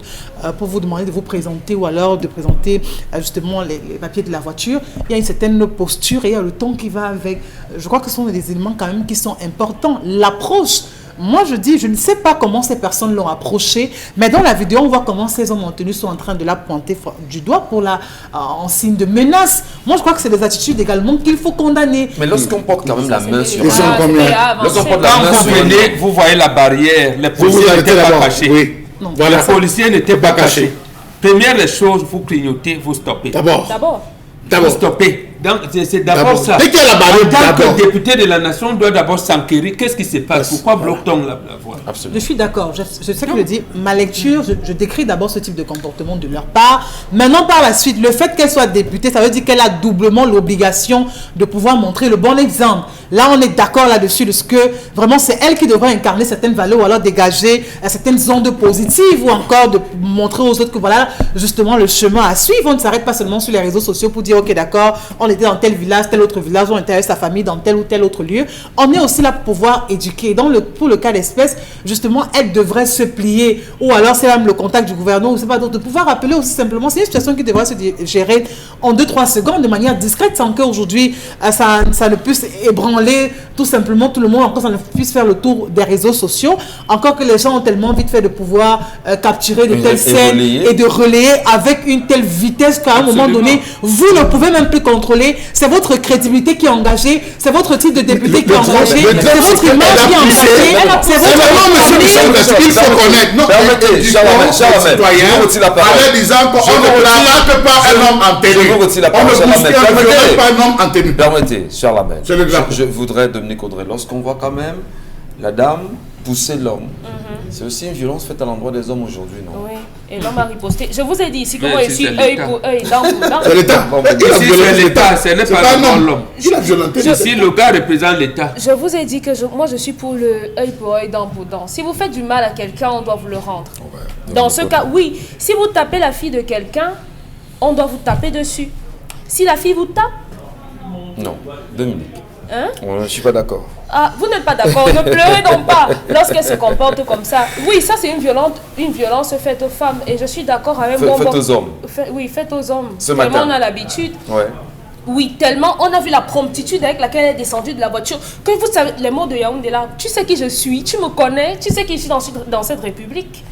pour vous demander de vous présenter ou alors de présenter justement les papiers de la voiture. Il y a une certaine posture et il y a le ton qui va avec. Je crois que ce sont des éléments quand même qui sont importants. L'approche. Moi, je dis, je ne sais pas comment ces personnes l'ont approché, mais dans la vidéo, on voit comment ces hommes en tenue sont en train de la pointer du doigt pour en signe de menace. Moi, je crois que c'est des attitudes également qu'il faut condamner. Mais lorsqu'on porte quand même la main sur... Vous voyez la barrière, les policiers n'étaient pas cachés. Oui. Les policiers n'étaient pas cachés. Première les choses, vous clignotez, vous stoppez. D'abord. Vous stoppez. C'est d'abord ça. Dès qu'il y a la barrière, en tant que député de la nation, on doit d'abord s'enquérir. Qu'est-ce qui se passe? Pourquoi bloque-t-on la voie? Je suis d'accord. Je sais que je dis. Ma lecture, je décris d'abord ce type de comportement de leur part. Maintenant, par la suite, le fait qu'elle soit députée, ça veut dire qu'elle a doublement l'obligation de pouvoir montrer le bon exemple. Là, on est d'accord là-dessus de ce que vraiment c'est elle qui devrait incarner certaines valeurs ou alors dégager certaines ondes positives ou encore de montrer aux autres que voilà justement le chemin à suivre. On ne s'arrête pas seulement sur les réseaux sociaux pour dire ok d'accord, on elle était dans tel village, tel autre village, on était avec sa famille dans tel ou tel autre lieu. On est aussi là pour pouvoir éduquer. Pour le cas d'espèce, justement, elle devrait se plier, ou alors c'est même le contact du gouvernement, ou c'est pas d'autre, de pouvoir appeler aussi simplement. C'est une situation qui devrait se gérer en 2-3 secondes de manière discrète, sans qu'aujourd'hui ça ne puisse ébranler tout simplement tout le monde, encore ça ne puisse faire le tour des réseaux sociaux, encore que les gens ont tellement vite fait de pouvoir capturer de telles scènes et de relayer avec une telle vitesse qu'à un moment donné, vous ne pouvez même plus contrôler. C'est votre crédibilité qui est engagée, c'est votre titre de député qui est engagé, c'est votre image qui est engagée, c'est votre il faut connaître. Non, permettez, citoyen, en disant qu'on ne plaque pas un homme en tenue. On ne bouscule pas un homme en tenue. Permettez, cher Lamel. Je voudrais, Dominique Audrey, lorsqu'on voit quand même la dame pousser l'homme, c'est aussi une violence faite à l'endroit des hommes aujourd'hui, non? Oui, et l'homme a riposté. Je vous ai dit ici que moi je suis œil pour œil, dent pour dent. C'est l'État. Ici c'est l'État, ce n'est pas l'homme. Il a violenté. Si le gars représente l'État. Je vous ai dit que moi je suis pour le œil pour œil, dent pour dent. Si vous faites du mal à quelqu'un, on doit vous le rendre. Dans ce cas, oui. Si vous tapez la fille de quelqu'un, on doit vous taper dessus. Si la fille vous tape... Non, Dominique. Hein? Je ne suis pas d'accord. Ah, vous n'êtes pas d'accord, ne pleurez donc pas lorsqu'elle se comporte comme ça. Oui, ça c'est une violence faite aux femmes et je suis d'accord avec moi. Faite aux hommes. Oui, faite aux hommes. Ce tellement matin. on a l'habitude. Ouais. Oui, tellement on a vu la promptitude avec laquelle elle est descendue de la voiture. Que vous savez, les mots de Yaoundé là, tu sais qui je suis, tu me connais, tu sais qui je suis dans cette république.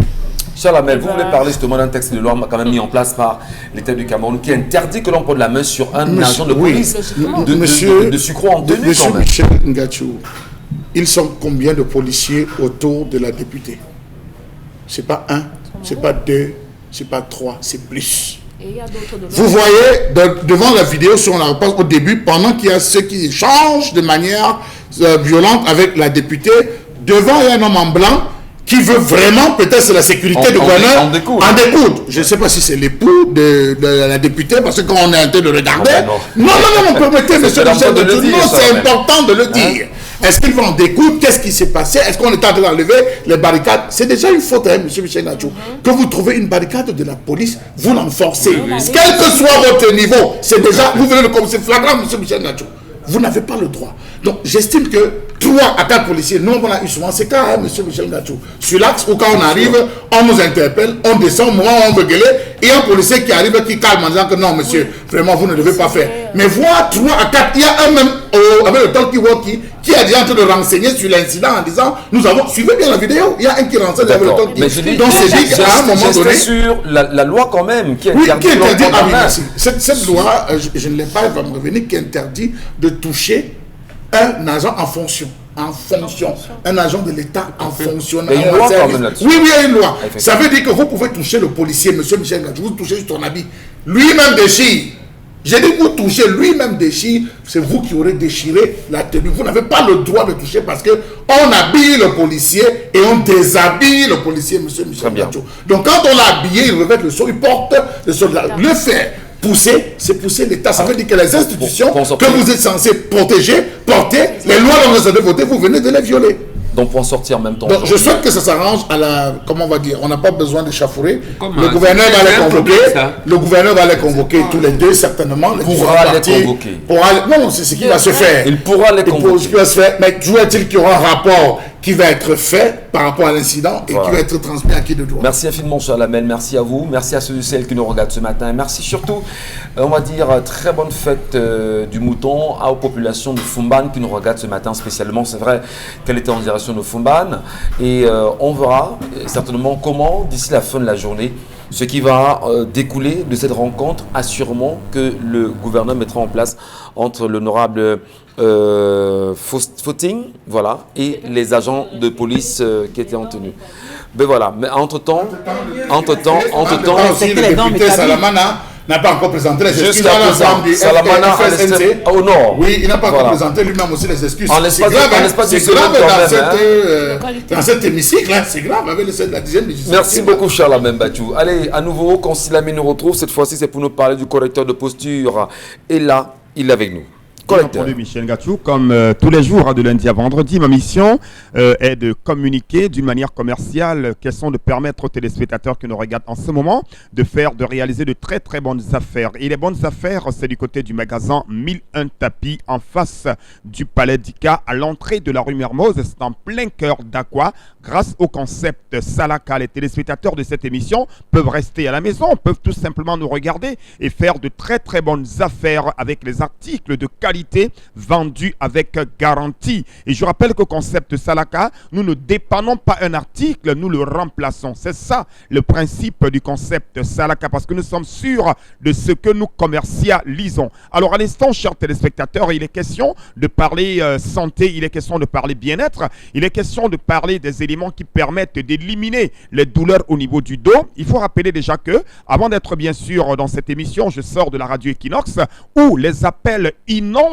Cher Lamel, vous voulez parler justement d'un texte de loi quand même mis en place par l'État du Cameroun qui interdit que l'on pose la main sur un agent de police de sucre en tenue quand même. Michel Ngachou, ils sont combien de policiers autour de la députée? C'est pas un, c'est pas deux, c'est pas trois, c'est plus. Et il y a d'autres de Vous voyez devant la vidéo, si on la repasse au début, pendant qu'il y a ceux qui échangent de manière violente avec la députée, devant il y a un homme en blanc qui veut vraiment, peut-être c'est la sécurité du gouverneur, en découdre. Je ne sais pas si c'est l'époux de la députée, parce que quand on est en train de regarder... Non, permettez, monsieur Michel, c'est important de le dire. Est-ce qu'ils vont en découdre? Qu'est-ce qui s'est passé? Est-ce qu'on est en train d'enlever les barricades? C'est déjà une faute, hein, monsieur Michel Ngachou. Que vous trouvez une barricade de la police, vous l'enforcez. Quel que soit votre niveau, c'est déjà... Vous venez de comme c'est flagrant, monsieur Michel Ngachou. Vous n'avez pas le droit. Donc, j'estime que 3 à 4 policiers, nous, on a eu souvent ces cas, hein, monsieur Michel Ngachou, sur l'axe où quand on arrive, on nous interpelle, on descend, au moment où on veut gueuler, et un policier qui arrive, qui calme en disant que non, monsieur, vraiment, vous ne devez pas faire. Mais voir 3 à 4, il y a un même, avec le talkie-walkie, qui a déjà en train de renseigner sur l'incident en disant, nous avons, suivez bien la vidéo, il y a un qui renseigne avec le talkie-walkie. Donc, c'est dit qu'à un moment donné... sur la loi quand même, qui interdit... Oui, qui interdit, cette loi, je ne l'ai pas, elle va me revenir, qui interdit de toucher un agent en fonction. Un agent de l'État en fonction. Il y a une loi quand même là-dessus. Oui, il y a une loi. Ça veut dire que vous pouvez toucher le policier, monsieur Michel Ngachou, vous touchez sur ton habit. Lui-même déchire. J'ai dit vous touchez, lui-même déchire, c'est vous qui aurez déchiré la tenue. Vous n'avez pas le droit de toucher parce qu'on habille le policier et on déshabille le policier, monsieur Michel Ngachou. Donc quand on l'a habillé, il revêt le sceau, il porte le soldat. Le fait pousser, c'est pousser l'État. Ça veut dire que les institutions que vous êtes censés protéger, porter, les lois dont vous avez voté, vous venez de les violer. Donc pour en sortir en même temps. Donc je souhaite que ça s'arrange à la... Comment on va dire? On n'a pas besoin d'échafourer. Le gouverneur va les convoquer. Le gouverneur va les convoquer tous les deux, certainement. Il pourra les convoquer. Non, c'est ce qui va se faire. Il pourra les convoquer. Ce qui va se faire. Mais toujours est-il qu'il y aura un rapport qui va être fait par rapport à l'incident et qui va être transmis à qui de droit. Merci infiniment, cher Lamel. Merci à vous. Merci à ceux et celles qui nous regardent ce matin. Merci surtout, on va dire, très bonne fête du mouton aux populations de Fumban qui nous regardent ce matin spécialement. C'est vrai qu'elle était en direction de Fumban. Et on verra certainement comment, d'ici la fin de la journée, ce qui va découler de cette rencontre, assurément que le gouverneur mettra en place entre l'honorable Footing, voilà, et les agents de police qui étaient en tenue. Ben voilà, mais entre-temps, aussi, le député Salamana n'a pas encore présenté les excuses à la femme du FSNC. Au nord. Oui, il n'a pas encore présenté lui-même aussi les excuses. C'est grave dans cet hémicycle, c'est grave avec la 10e législature. Merci beaucoup, cher Lamel Bachou. Allez, à nouveau, quand Silami nous retrouve, cette fois-ci, c'est pour nous parler du correcteur de posture. Et là, il est avec nous. Collecteur. Bien entendu, Michel Ngachou, comme tous les jours, de lundi à vendredi, ma mission est de communiquer d'une manière commerciale, question de permettre aux téléspectateurs qui nous regardent en ce moment de réaliser de très très bonnes affaires. Et les bonnes affaires, c'est du côté du magasin 1001 tapis en face du Palais d'Ika, à l'entrée de la rue Mermoz. C'est en plein cœur d'Aqua. Grâce au concept Salaka, les téléspectateurs de cette émission peuvent rester à la maison, peuvent tout simplement nous regarder et faire de très très bonnes affaires avec les articles de qualité vendus avec garantie. Et je rappelle qu'au concept Salaka, nous ne dépannons pas un article, nous le remplaçons. C'est ça le principe du concept Salaka, parce que nous sommes sûrs de ce que nous commercialisons. Alors à l'instant, chers téléspectateurs, il est question de parler santé, il est question de parler bien-être, il est question de parler des éléments qui permettent d'éliminer les douleurs au niveau du dos. Il faut rappeler déjà que, avant d'être bien sûr dans cette émission, je sors de la radio Equinox où les appels inondent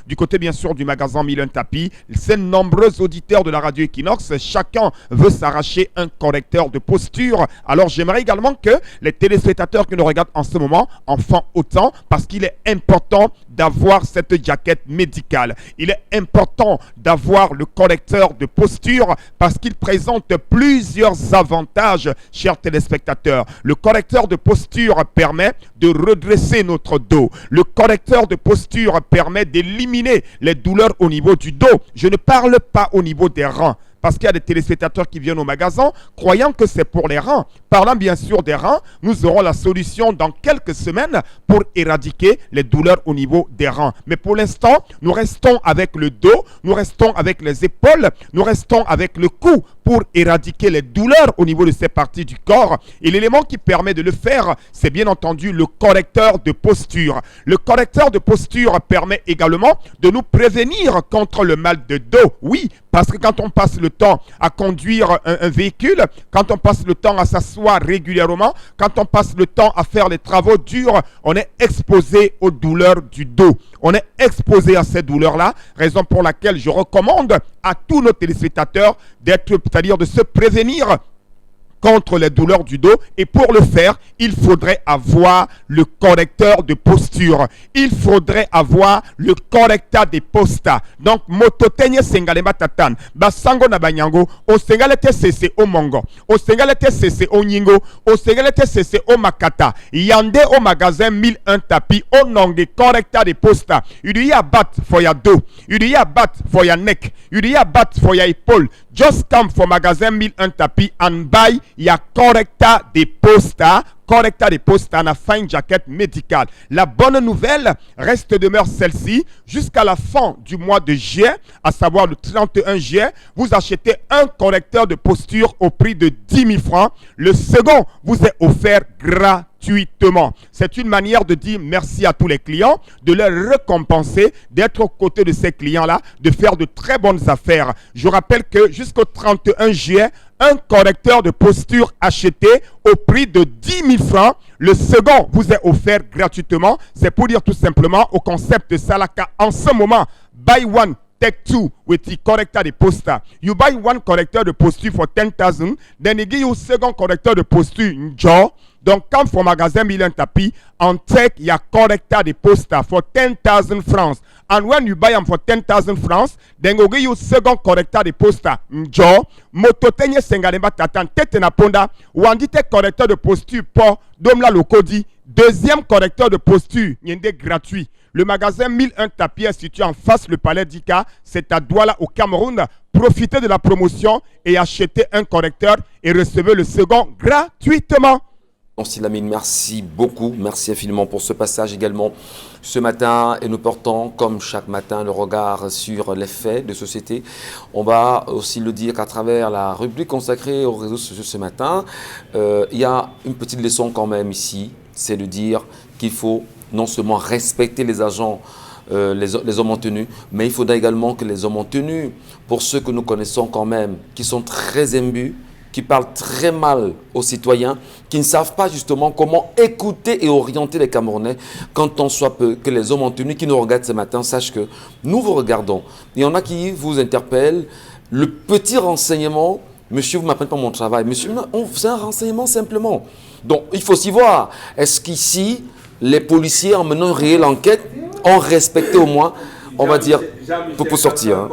du côté bien sûr du magasin 1001 tapis. Ces nombreux auditeurs de la radio Equinox, chacun veut s'arracher un correcteur de posture. Alors j'aimerais également que les téléspectateurs qui nous regardent en ce moment en font autant, parce qu'il est important d'avoir cette jaquette médicale. Il est important d'avoir le correcteur de posture parce qu'il présente plusieurs avantages, chers téléspectateurs. Le correcteur de posture permet de redresser notre dos. Le correcteur de posture permet d'éliminer les douleurs au niveau du dos. Je ne parle pas au niveau des reins, parce qu'il y a des téléspectateurs qui viennent au magasin croyant que c'est pour les reins. Parlant bien sûr des reins, nous aurons la solution dans quelques semaines pour éradiquer les douleurs au niveau des reins. Mais pour l'instant, nous restons avec le dos, nous restons avec les épaules, nous restons avec le cou pour éradiquer les douleurs au niveau de ces parties du corps. Et l'élément qui permet de le faire, c'est bien entendu le correcteur de posture. Le correcteur de posture permet également de nous prévenir contre le mal de dos. Oui, parce que quand on passe le temps à conduire un véhicule, quand on passe le temps à s'asseoir régulièrement, quand on passe le temps à faire les travaux durs, on est exposé aux douleurs du dos. On est exposé à ces douleurs-là, raison pour laquelle je recommande à tous nos téléspectateurs c'est-à-dire de se prévenir contre les douleurs du dos. Et pour le faire, il faudrait avoir le correcteur de posture. Il faudrait avoir le correcteur de posta. Donc, mototenye sengalema tatan. Basango na banyango. O sengalete sese o mongo. O sengalete sese o nyingo. O sengalete sese o makata. Yande au magasin 1001 tapis. O nonge correcteur de posta. You do ya bat for your dos. You do ya bat for your neck. You do ya bat for your épaule. Just come for magasin 1001 tapis and buy ya correcta de posta. Correcta de posta na fine jaquette médicale. La bonne nouvelle reste demeure celle-ci. Jusqu'à la fin du mois de juillet, à savoir le 31 juillet, vous achetez un correcteur de posture au prix de 10 000 francs. Le second vous est offert gratuitement. C'est une manière de dire merci à tous les clients, de leur récompenser, d'être aux côtés de ces clients-là, de faire de très bonnes affaires. Je rappelle que jusqu'au 31 juillet, un correcteur de posture acheté au prix de 10 000 francs. Le second vous est offert gratuitement. C'est pour dire tout simplement au concept de Salaka en ce moment, buy one, take two with the corrector de posture. You buy one corrector de posture for 10,000, then they give you second corrector de posture, jaw. Donc, come from magasin 1001 tapis and take your corrector de posta for 10,000 francs. And when you buy them for 10,000 francs, then go give you second corrector de posta. Njo, mototenye sengalemba tatan, tete na ponda, wandite correcteur de posture po, domla lokodi. Deuxième correcteur de posture, nyende gratuit. Le magasin 1001 tapis est situé en face le palais d'Ika, c'est à Douala au Cameroun. Profitez de la promotion et achetez un correcteur et recevez le second gratuitement. Lamine, merci beaucoup, merci infiniment pour ce passage également ce matin, et nous portons comme chaque matin le regard sur les faits de société. On va aussi le dire qu'à travers la rubrique consacrée aux réseaux sociaux ce matin, il y a une petite leçon quand même ici, c'est de dire qu'il faut non seulement respecter les agents, les hommes en tenue, mais il faudra également que les hommes en tenue, pour ceux que nous connaissons quand même, qui sont très imbus, qui parlent très mal aux citoyens, qui ne savent pas justement comment écouter et orienter les Camerounais, quand on soit peu, que les hommes en tenue qui nous regardent ce matin sachent que nous vous regardons. Il y en a qui vous interpellent. Le petit renseignement, monsieur, vous ne m'apprenez pas mon travail. Monsieur, c'est un renseignement simplement. Donc, il faut s'y voir. Est-ce qu'ici, les policiers, en menant une réelle enquête, ont respecté au moins on va dire, pour sortir. Hein.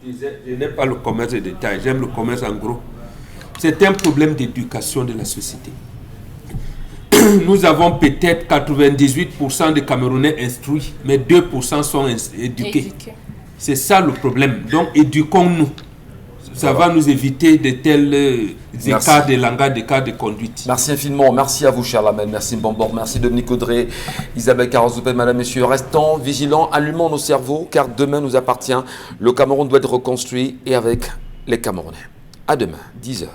Je n'aime pas le commerce de détail, j'aime le commerce en gros. C'est un problème d'éducation de la société. Nous avons peut-être 98% des Camerounais instruits, mais 2% sont éduqués. C'est ça le problème. Donc éduquons-nous. Ça va nous éviter de tels écarts de langage, d'écarts de conduite. Merci infiniment. Merci à vous, cher Lamel. Merci Mbambor. Merci Dominique Audrey, Isabelle Carazopé, madame, messieurs. Restons vigilants, allumons nos cerveaux, car demain nous appartient. Le Cameroun doit être reconstruit et avec les Camerounais. À demain, 10h.